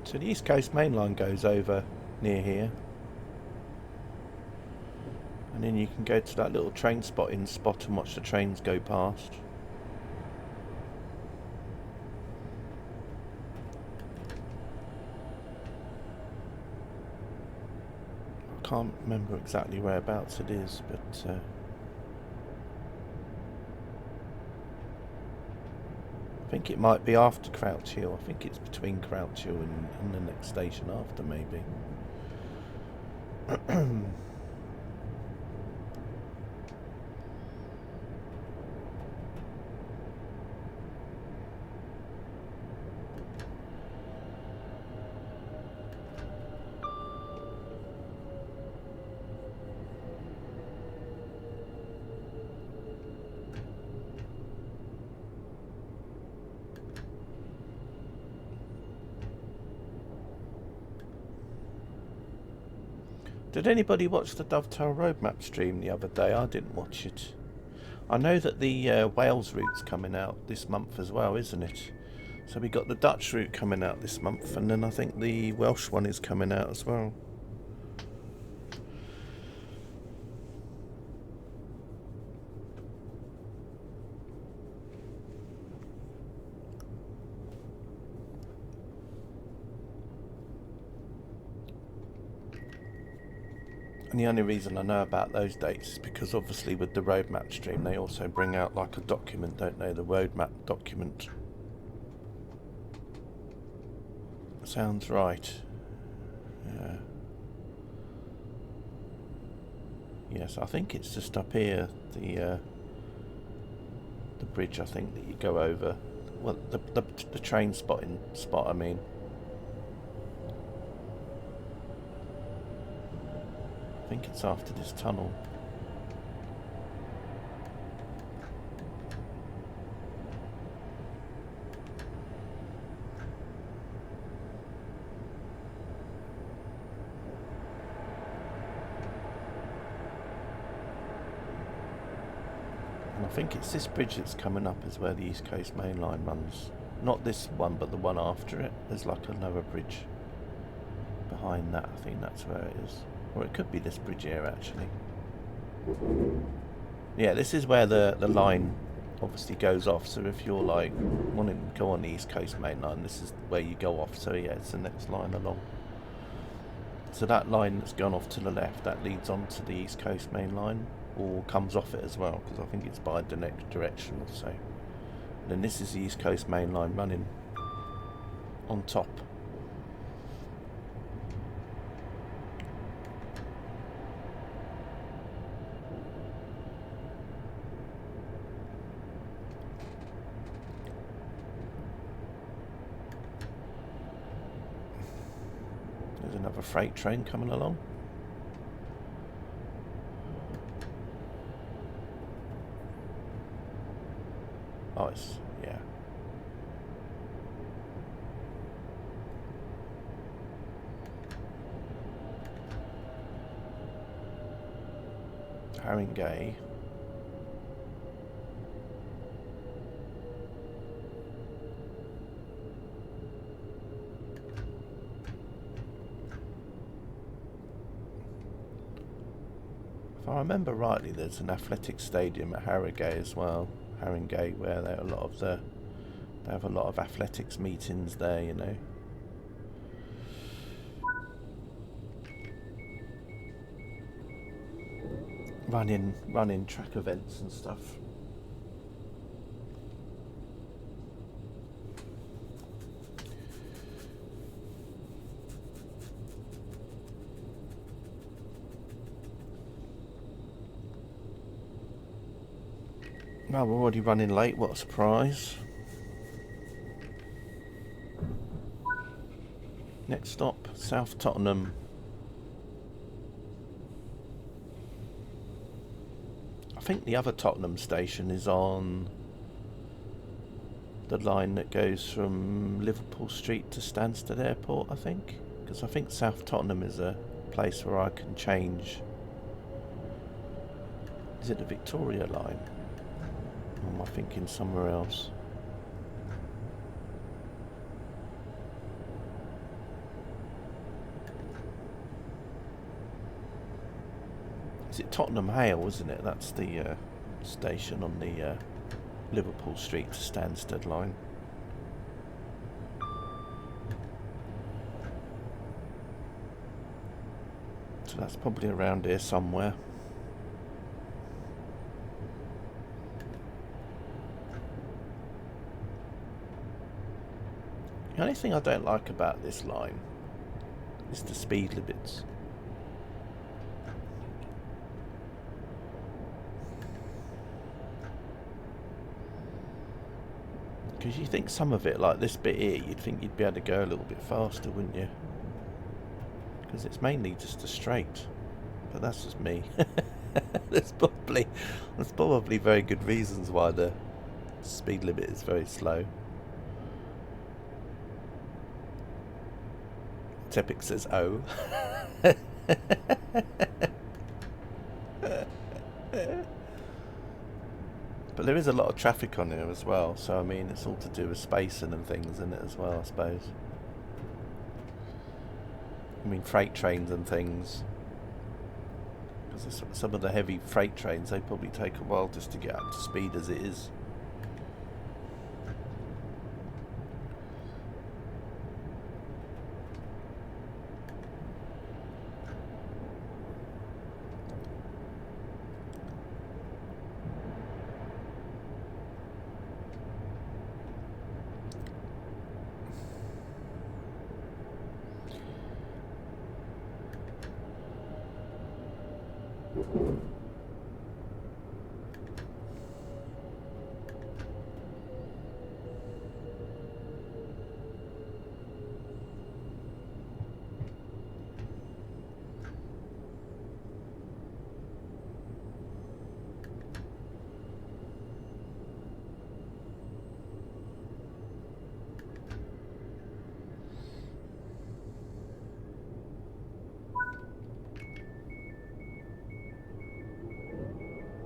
So the East Coast Main Line goes over near here. And then you can go to that little train spotting spot and watch the trains go past. I can't remember exactly whereabouts it is, but I think it might be after Crouch Hill. I think it's between Crouch Hill and the next station after, maybe. Did anybody watch the Dovetail Roadmap stream the other day? I didn't watch it. I know that the Wales route's coming out this month as well, isn't it? So we got the Dutch route coming out this month, and then I think the Welsh one is coming out as well. And the only reason I know about those dates is because obviously with the roadmap stream they also bring out like a document, don't they? The roadmap document. Sounds right. Yeah. Yes, I think it's just up here, the bridge I think that you go over. Well, the train spot, I mean. I think it's after this tunnel. And I think it's this bridge that's coming up is where the East Coast Main Line runs. Not this one, but the one after it. There's like another bridge behind that. I think that's where it is. Or it could be this bridge here, actually. Yeah, this is where the line obviously goes off. So if you're like wanting to go on the East Coast Main Line, this is where you go off. So yeah, it's the next line along. So that line that's gone off to the left, that leads on to the East Coast Main Line, or comes off it as well, because I think it's by the next direction or so. And then this is the East Coast Main Line running on top. Another freight train coming along. Oh, it's, yeah. Haringey. If I remember rightly, there's an athletic stadium at Haringey as well. Haringey, where they have a lot of athletics meetings there, you know. Running track events and stuff. Well, we're already running late, what a surprise. Next stop, South Tottenham. I think the other Tottenham station is on the line that goes from Liverpool Street to Stansted Airport, I think. Because I think South Tottenham is a place where I can change. Is it the Victoria line? Or am I thinking somewhere else? Is it Tottenham Hale, isn't it? That's the station on the Liverpool Street to Stansted line. So that's probably around here somewhere. The only thing I don't like about this line is the speed limits. Because you think some of it, like this bit here, you'd think you'd be able to go a little bit faster, wouldn't you? Because it's mainly just a straight. But that's just me. There's probably very good reasons why the speed limit is very slow. Tepic says, oh. But there is a lot of traffic on here as well, so I mean it's all to do with spacing and things in it as well, I suppose. I mean freight trains and things. Because some of the heavy freight trains, they probably take a while just to get up to speed as it is.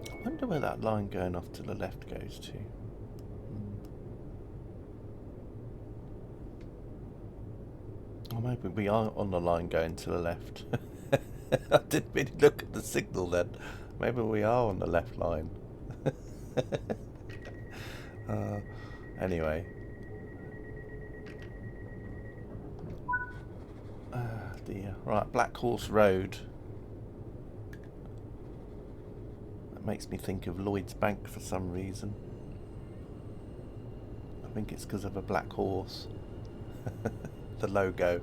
I wonder where that line going off to the left goes to. Or maybe we are on the line going to the left. I didn't really look at the signal then. Maybe we are on the left line. Anyway. Dear. Right, Black Horse Road. Makes me think of Lloyd's Bank for some reason. I think it's because of a black horse. The logo.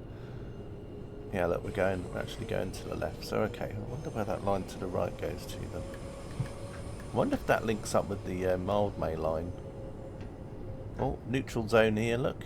Yeah, look, we're actually going to the left. So okay, I wonder where that line to the right goes to then. I wonder if that links up with the Mildmay line. Oh, neutral zone here, look.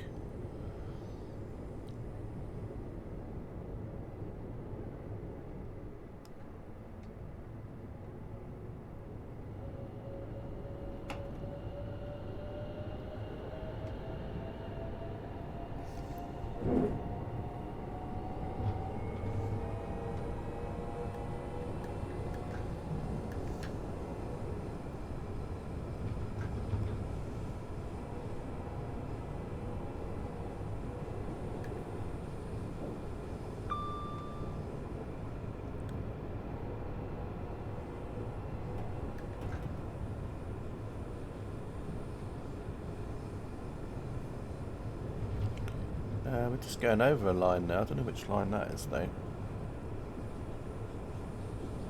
we're just going over a line now. I don't know which line that is though.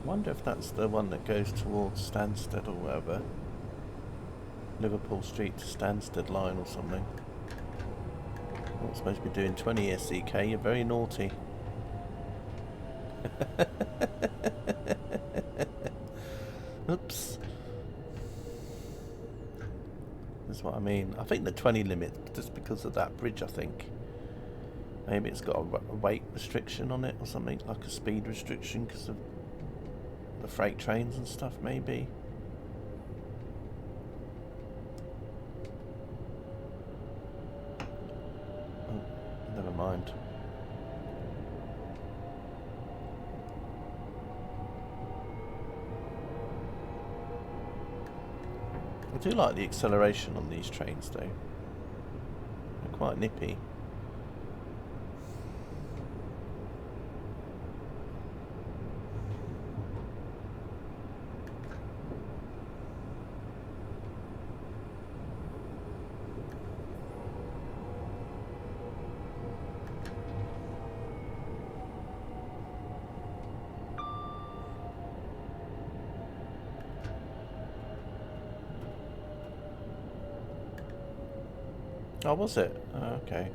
I wonder if that's the one that goes towards Stansted or whatever. Liverpool Street to Stansted line or something. I'm not supposed to be doing 20 SEK, you're very naughty. Oops. That's what I mean. I think the 20 limit, just because of that bridge, I think. Maybe it's got a weight restriction on it or something, like a speed restriction because of the freight trains and stuff, maybe. Oh, never mind. I do like the acceleration on these trains though. They're quite nippy. Oh, was it? Oh, okay.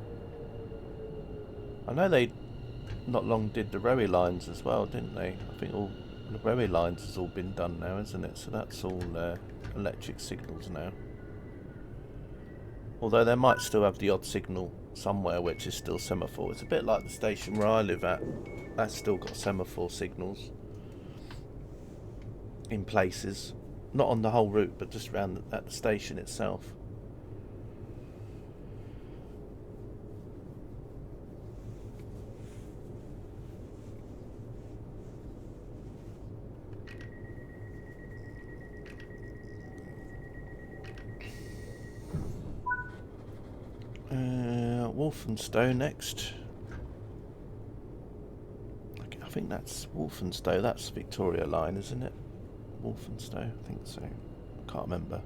I know they not long did the railway lines as well, didn't they? I think all the railway lines has all been done now, isn't it? So that's all electric signals now. Although they might still have the odd signal somewhere which is still semaphore. It's a bit like the station where I live at. That's still got semaphore signals in places. Not on the whole route, but just around at the station itself. Walthamstow next. I think that's Walthamstow. That's Victoria Line, isn't it? Walthamstow, I think so. I can't remember.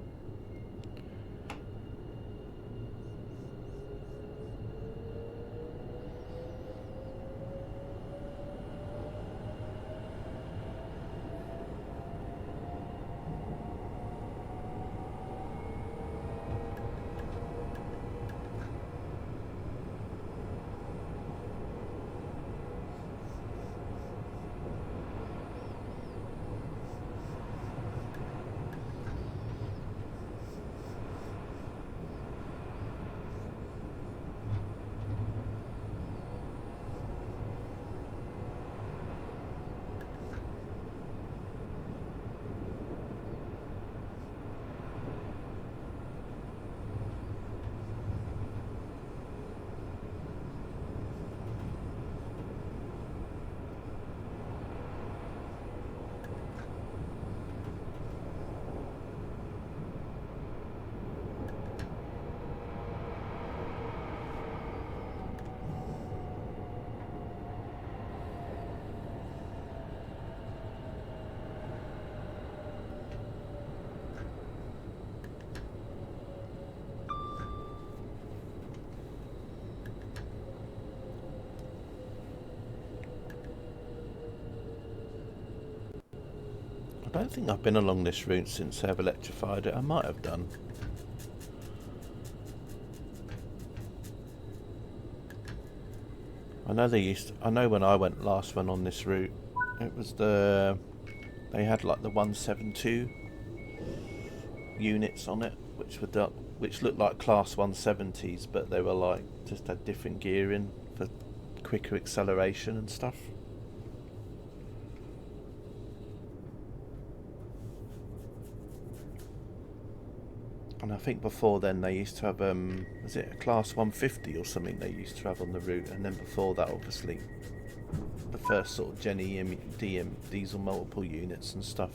I don't think I've been along this route since they've electrified it. I might have done. I know they used to, I know when I went last one on this route, it was they had like the 172 units on it, which looked like class 170s, but they were like just had different gearing for quicker acceleration and stuff. And I think before then they used to have, was it a class 150 or something they used to have on the route, and then before that obviously the first sort of Gen DM diesel multiple units and stuff.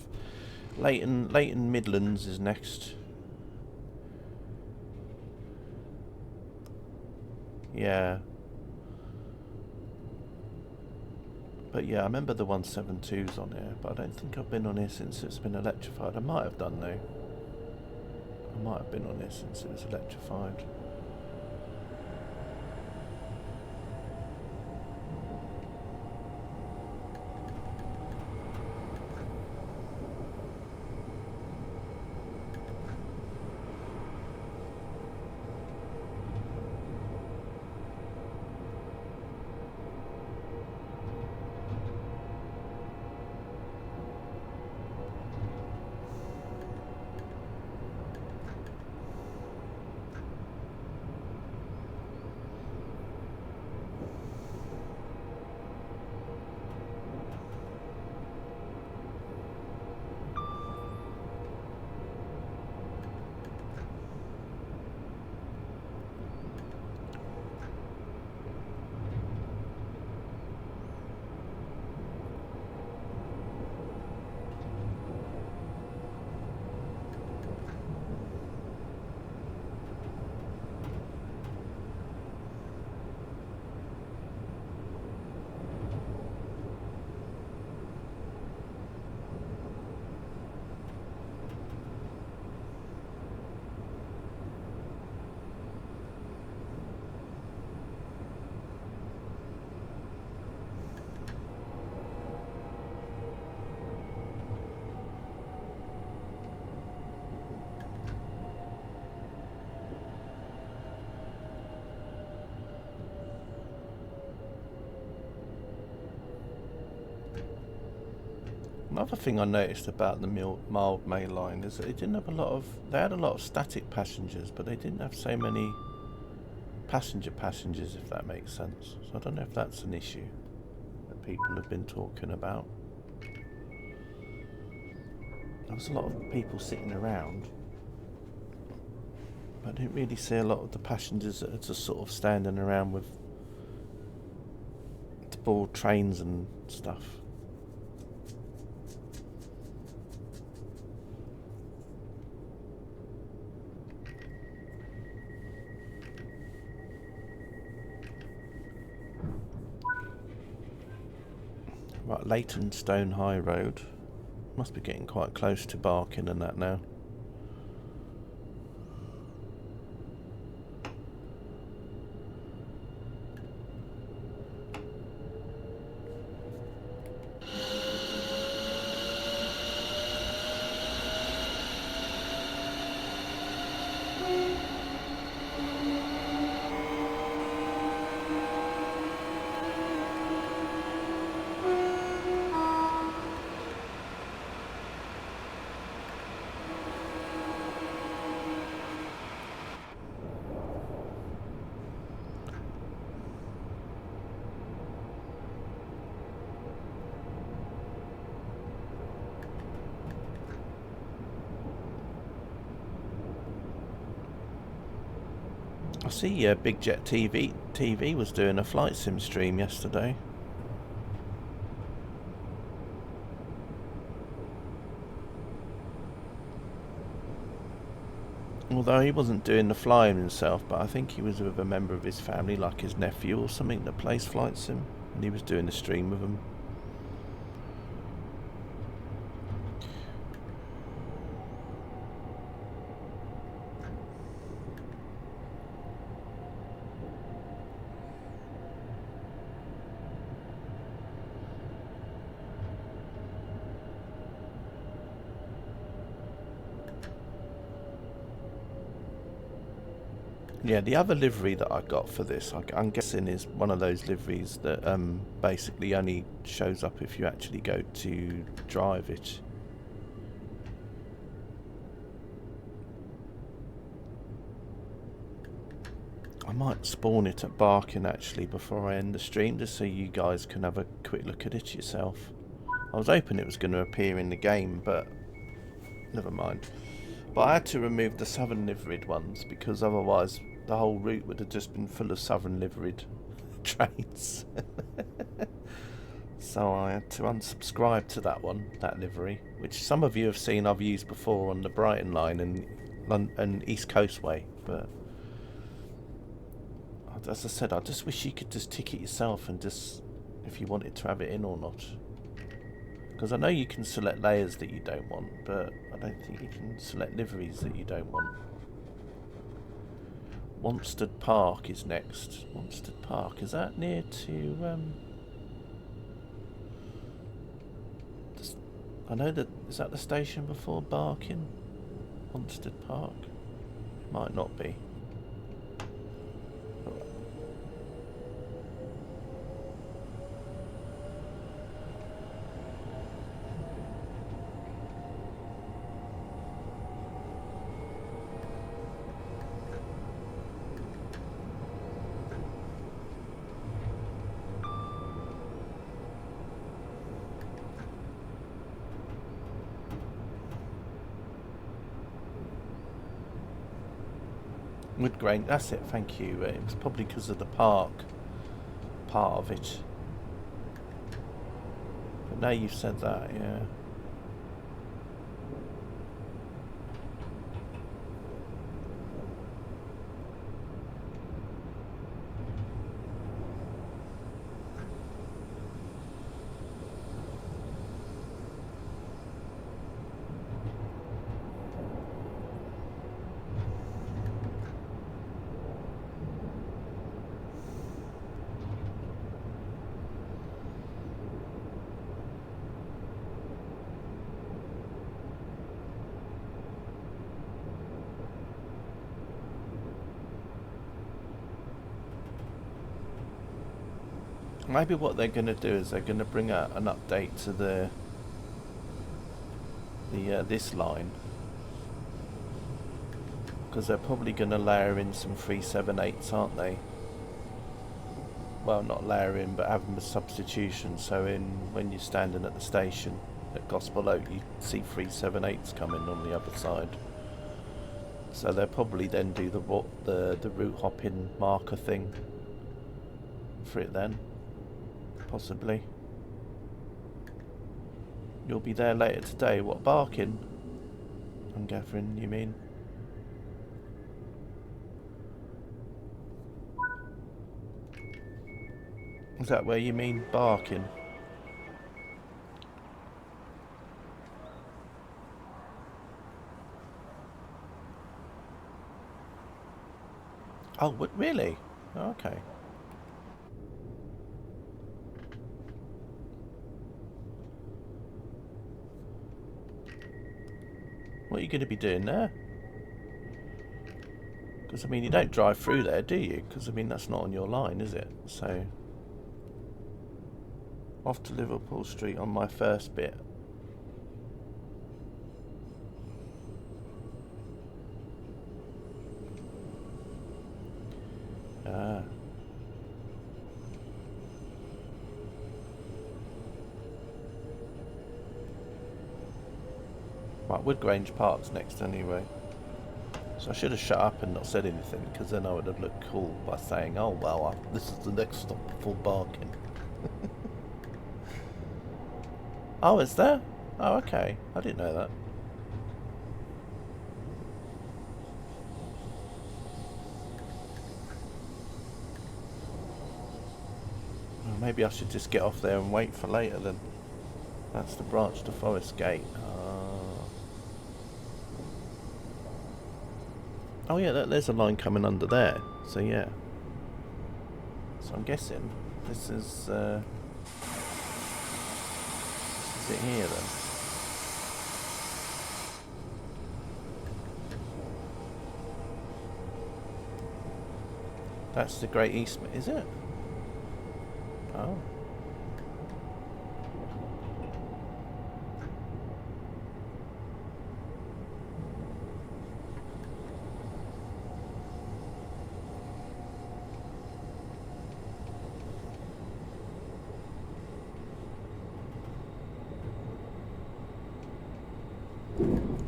Leighton Midlands is next. Yeah. But yeah, I remember the 172s on here, but I don't think I've been on here since it's been electrified. I might have done though. I might have been on this since it was electrified. Another thing I noticed about the mild May line is that it didn't have a lot of. They had a lot of static passengers, but they didn't have so many passengers, if that makes sense. So I don't know if that's an issue that people have been talking about. There was a lot of people sitting around, but I didn't really see a lot of the passengers that are just sort of standing around with the board trains and stuff. Right, Leytonstone High Road. Must be getting quite close to Barking and that now. I see Big Jet TV was doing a flight sim stream yesterday. Although he wasn't doing the flying himself, but I think he was with a member of his family, like his nephew or something, that plays flight sim, and he was doing the stream with them. Yeah, the other livery that I got for this, I'm guessing, is one of those liveries that basically only shows up if you actually go to drive it. I might spawn it at Barking actually before I end the stream, just so you guys can have a quick look at it yourself. I was hoping it was going to appear in the game, but never mind. But I had to remove the southern liveried ones because otherwise the whole route would have just been full of southern liveried trains. So I had to unsubscribe to that one, that livery, which some of you have seen I've used before on the Brighton line and East Coast Way. But as I said, I just wish you could just tick it yourself and just, if you wanted to have it in or not. Because I know you can select layers that you don't want, but I don't think you can select liveries that you don't want. Wanstead Park is next. Wanstead Park, is that near to I know that, is that the station before Barking? Wanstead Park? Might not be. Woodgrain, that's it, thank you. It was probably because of the park part of it. But now you've said that, yeah. Maybe what they're going to do is they're going to bring out an update to the the this line, because they're probably going to layer in some 378s, aren't they? Well, not layer in, but have them as substitution. So when you're standing at the station at Gospel Oak, you see 378s coming on the other side. So they'll probably then do the route hopping marker thing for it then, possibly. You'll be there later today. What, Barking? I'm gathering, you mean? Is that where you mean Barking? Oh, what, really? Oh, okay. What are you going to be doing there? Because, I mean, you don't drive through there, do you? Because, I mean, that's not on your line, is it? So, off to Liverpool Street on my first bit. Ah. Right, Woodgrange Park's next anyway. So I should have shut up and not said anything, because then I would have looked cool by saying, oh well, this is the next stop before Barking. Oh, is there? Oh, okay. I didn't know that. Well, maybe I should just get off there and wait for later then. That's the branch to Forest Gate. Oh yeah, there's a line coming under there. So yeah. So I'm guessing this is it here then? That's the Great Eastman, is it? Oh.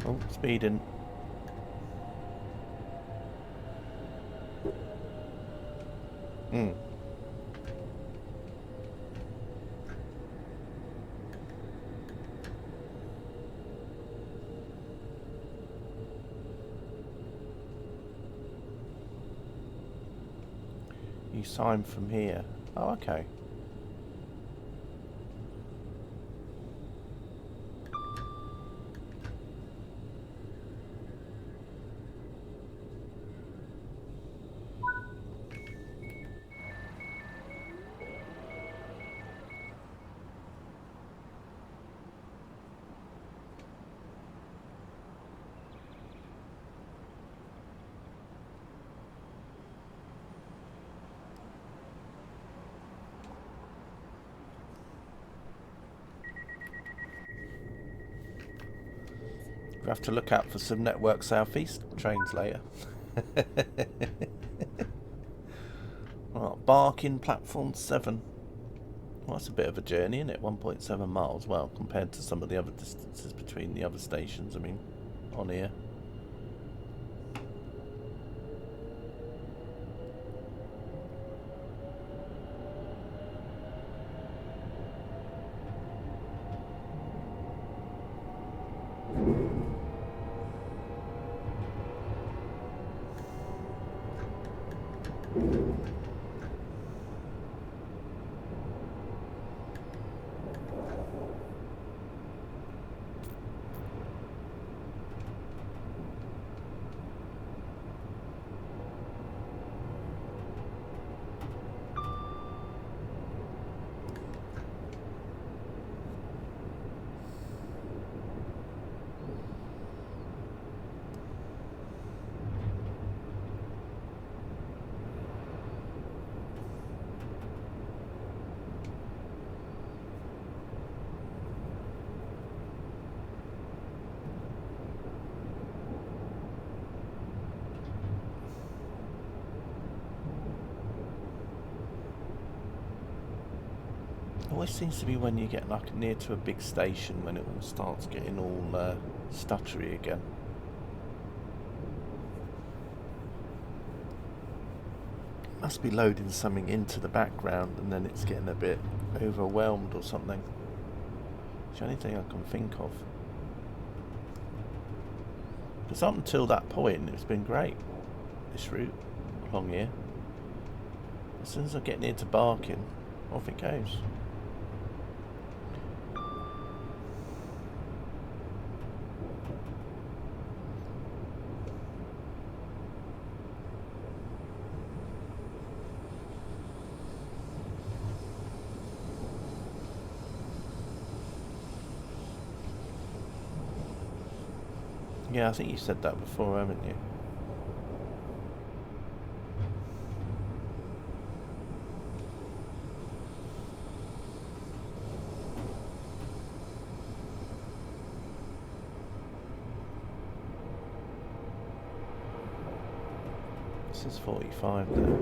Oh, speeding. You sign from here. Oh, okay. We have to look out for some Network Southeast trains later. Right, Barking platform 7. Well, that's a bit of a journey, isn't it? 1.7 miles. Well, compared to some of the other distances between the other stations, I mean, on here. Always seems to be when you get like near to a big station when it all starts getting all stuttery again. Must be loading something into the background and then it's getting a bit overwhelmed or something. It's the only thing I can think of. Because up until that point it's been great, this route along here. As soon as I get near to Barking, off it goes. Yeah, I think you said that before, haven't you? This is 45 there.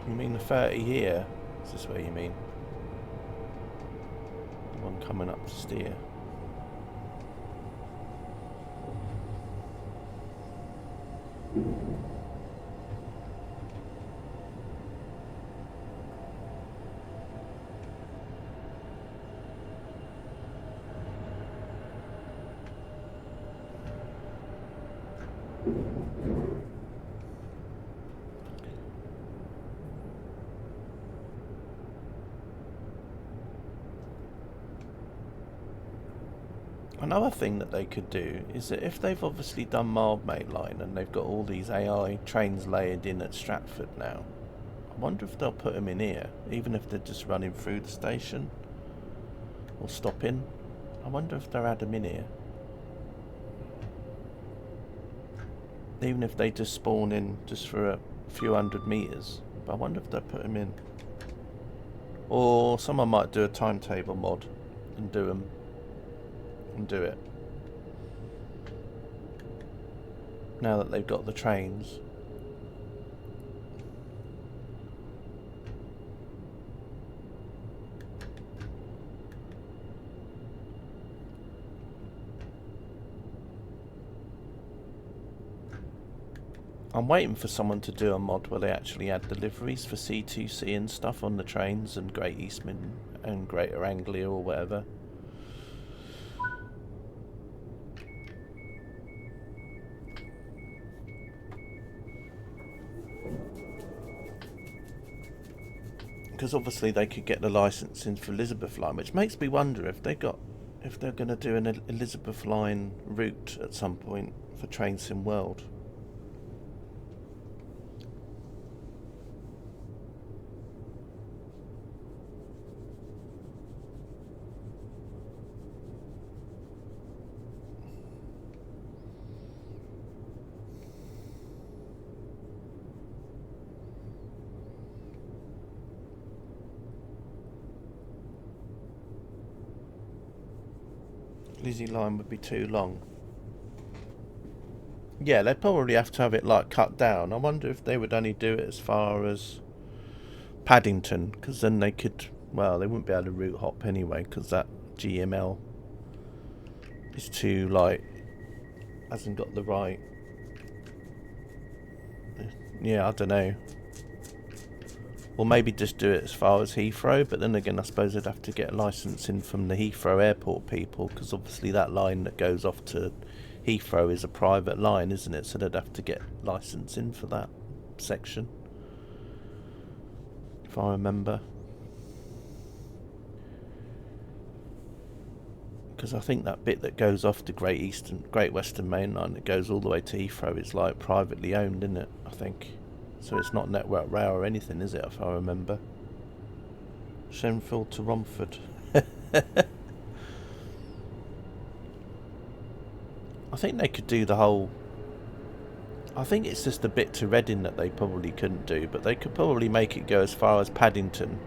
You mean the 30 here? Is this what you mean? The one coming up to steer. Another thing that they could do is that if they've obviously done Mildmay Line and they've got all these AI trains layered in at Stratford now, I wonder if they'll put them in here, even if they're just running through the station or stopping. I wonder if they'll add them in here. Even if they just spawn in just for a few hundred metres. But I wonder if they'll put them in. Or someone might do a timetable mod and do them. And do it now that they've got the trains. I'm waiting for someone to do a mod where they actually add deliveries for C2C and stuff on the trains and Great Eastman and Greater Anglia or whatever. Because obviously they could get the licensing for Elizabeth Line, which makes me wonder if they're going to do an Elizabeth Line route at some point for Trainsim World. Lizzie Line would be too long. Yeah, they'd probably have to have it like cut down. I wonder if they would only do it as far as Paddington, because then they could, well, they wouldn't be able to route hop anyway, because that GML is too, like, hasn't got the right, yeah, I don't know. Or maybe just do it as far as Heathrow, but then again I suppose they'd have to get a licensing from the Heathrow airport people, because obviously that line that goes off to Heathrow is a private line, isn't it? So they'd have to get licensing for that section, if I remember. Because I think that bit that goes off the Great Western Main Line that goes all the way to Heathrow is like privately owned, isn't it? I think. So it's not Network Rail or anything, is it? If I remember. Shenfield to Romford. I think they could do the whole. I think it's just a bit to Reading that they probably couldn't do, but they could probably make it go as far as Paddington.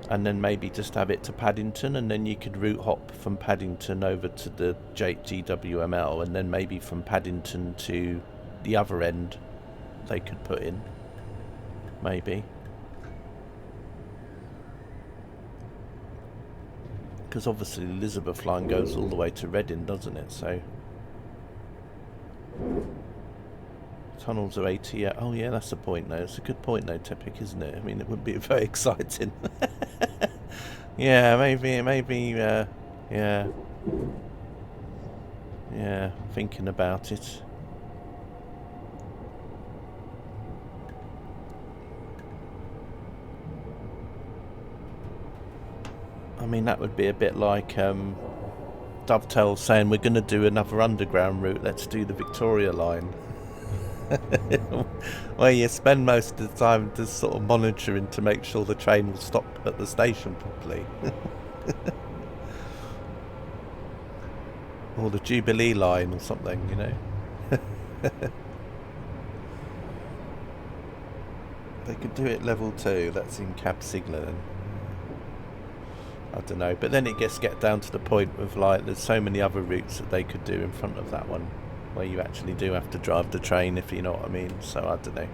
And then maybe just have it to Paddington, and then you could route hop from Paddington over to the GWML, and then maybe from Paddington to the other end they could put in. Maybe. Because obviously the Elizabeth line goes all the way to Reading, doesn't it? So tunnels are 80. Yeah. Oh yeah, that's a point though. It's a good point though, Tepic, isn't it? I mean, it would be very exciting. Yeah, maybe, yeah. Yeah, thinking about it. I mean, that would be a bit like Dovetail saying we're going to do another underground route, let's do the Victoria line. Where you spend most of the time just sort of monitoring to make sure the train will stop at the station properly. Or the Jubilee line or something, you know. They could do it level 2, that's in cab signalling. I don't know, but then it get down to the point of like there's so many other routes that they could do in front of that one, where you actually do have to drive the train, if you know what I mean. So I don't know.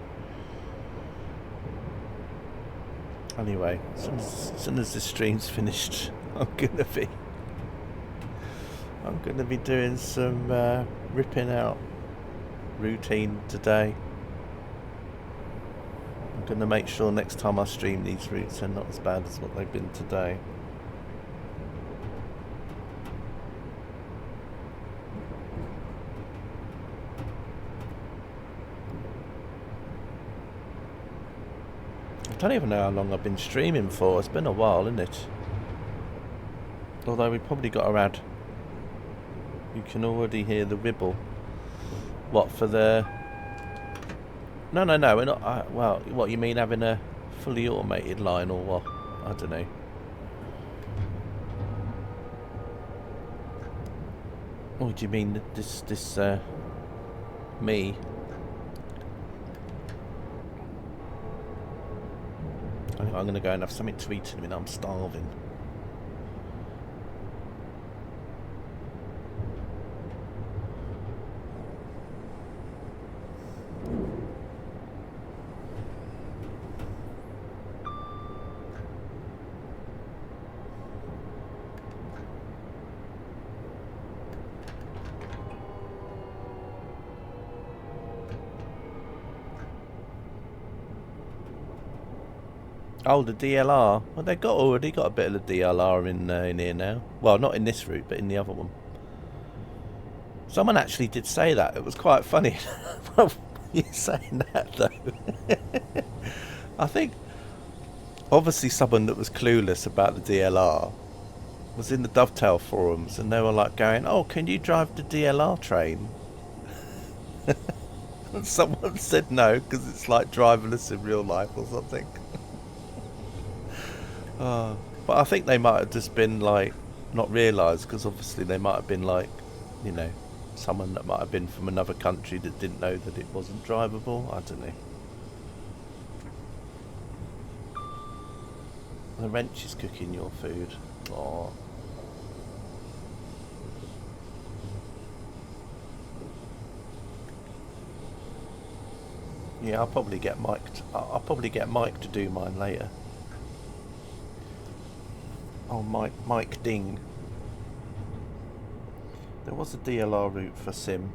Anyway, as soon as this stream's finished, I'm gonna be doing some ripping out routine today. I'm gonna make sure next time I stream these routes are not as bad as what they've been today. I don't even know how long I've been streaming for. It's been a while, isn't it? Although we probably got around. You can already hear the ribble. What, for the... No, we're not... well, what, you mean having a fully automated line or what? I don't know. What do you mean, this me? I'm going to go and have something to eat in a minute. I'm starving. Oh, the DLR. Well, they already got a bit of the DLR in here now. Well, not in this route, but in the other one. Someone actually did say that. It was quite funny. Well, you saying that though? I think obviously someone that was clueless about the DLR was in the Dovetail forums, and they were like going, "Oh, can you drive the DLR train?" And someone said no because it's like driverless in real life or something. But I think they might have just been like not realised, because obviously they might have been like, you know, someone that might have been from another country that didn't know that it wasn't drivable. I don't know. The wrench is cooking your food. Aww. Yeah, I'll probably get Mike to do mine later. Oh, Mike Ding. There was a DLR route for Sim.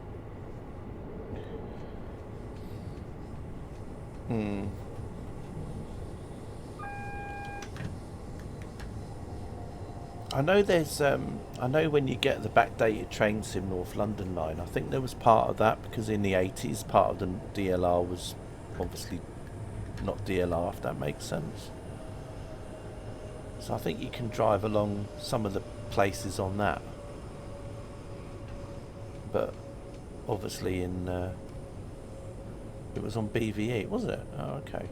I know there's I know when you get the backdated train sim North London line, I think there was part of that because in the 80s part of the DLR was obviously not DLR, if that makes sense. So I think you can drive along some of the places on that, but obviously in it was on BV8, was it? Oh, okay.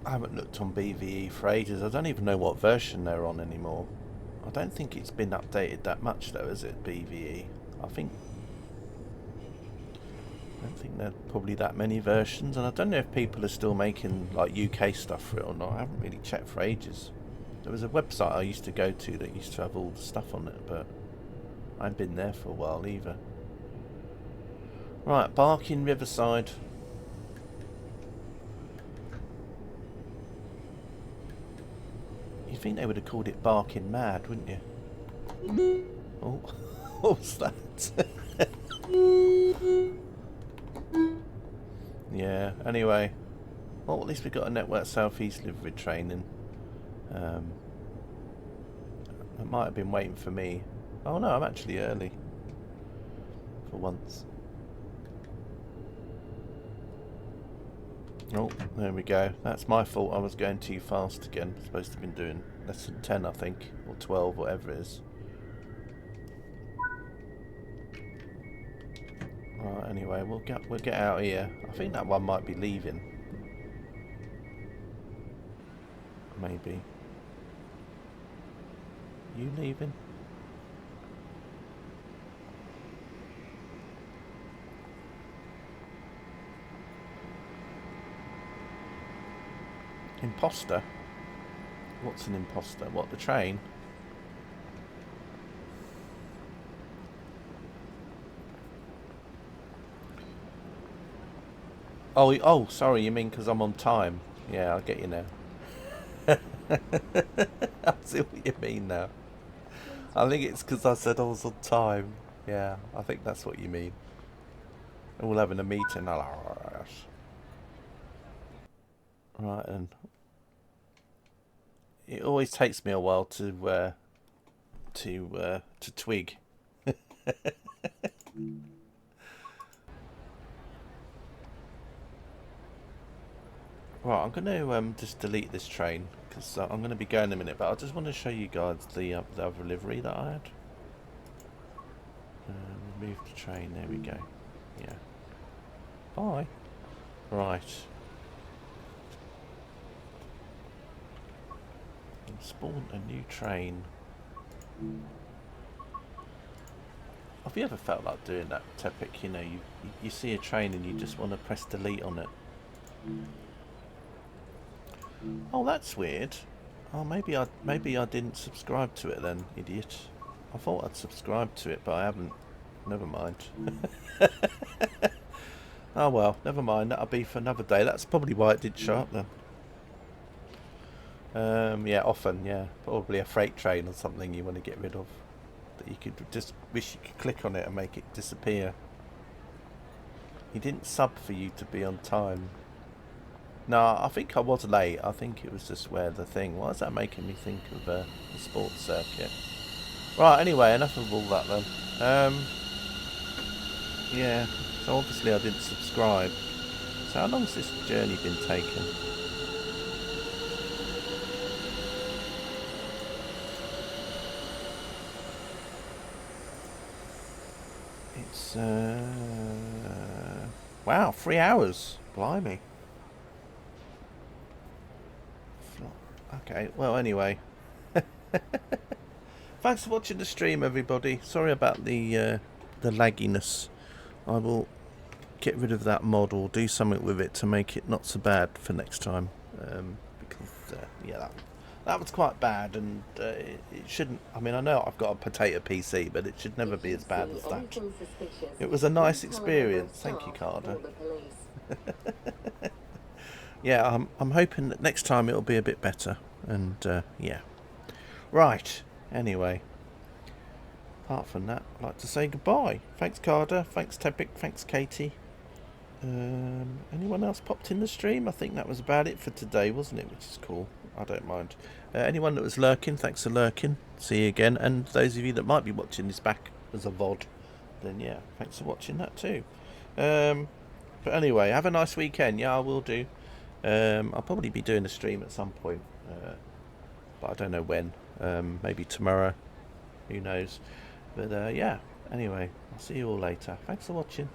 I haven't looked on BVE for ages. I don't even know what version they're on anymore. I don't think it's been updated that much though, is it, BVE? I don't think there are probably that many versions, and I don't know if people are still making like UK stuff for it or not. I haven't really checked for ages. There was a website I used to go to that used to have all the stuff on it, but I haven't been there for a while either. Right, Barking Riverside. You'd think they would have called it Barking Mad, wouldn't you? Oh, what was that? Yeah, anyway. Well, at least we got a Network South East livery training. It might have been waiting for me. Oh no, I'm actually early. For once. Oh, there we go. That's my fault. I was going too fast again. Supposed to have been doing less than 10, I think, or 12, whatever it is. Right. Anyway, we'll get out of here. I think that one might be leaving. Maybe. You leaving? Imposter? What's an imposter? What, the train? Oh, sorry, you mean because I'm on time? Yeah, I get you now. I see what you mean now. I think it's because I said I was on time. Yeah, I think that's what you mean. And we're having a meeting. Right, and it always takes me a while to twig. Right, I'm going to just delete this train because I'm going to be going in a minute, but I just want to show you guys the other livery that I had. Remove the train, there we go. Yeah. Bye. Right. And spawn a new train. Have you ever felt like doing that, Tepic? You know, you see a train and you just want to press delete on it. Oh, that's weird. Oh, maybe I didn't subscribe to it then, idiot. I thought I'd subscribed to it, but I haven't. Never mind. Oh well, never mind. That'll be for another day. That's probably why it did show up then. Yeah, often, yeah. Probably a freight train or something you want to get rid of. That you could just wish you could click on it and make it disappear. He didn't sub for you to be on time. No, I think I was late. I think it was just where the thing. Why is that making me think of the sports circuit? Right, anyway, enough of all that then. Yeah, so obviously I didn't subscribe. So how long's this journey been taking? It's, wow, 3 hours. Blimey. Okay, well anyway. Thanks for watching the stream, everybody. Sorry about the lagginess. I will get rid of that mod or do something with it to make it not so bad for next time. Because yeah, that was quite bad, and it shouldn't. I mean, I know I've got a potato PC, but it should never be as bad as that. It was a nice experience. Thank you, Carter. yeah, I'm hoping that next time it'll be a bit better. And yeah, right. Anyway, apart from that, I'd like to say goodbye. Thanks, Carter. Thanks, Tepic. Thanks, Katie. Anyone else popped in the stream? I think that was about it for today, wasn't it? Which is cool. I don't mind. Anyone that was lurking, thanks for lurking. See you again. And those of you that might be watching this back as a VOD, then yeah, thanks for watching that too. But anyway, have a nice weekend. Yeah, I will do. I'll probably be doing a stream at some point, but I don't know when. Maybe tomorrow. Who knows? But yeah, anyway, I'll see you all later. Thanks for watching.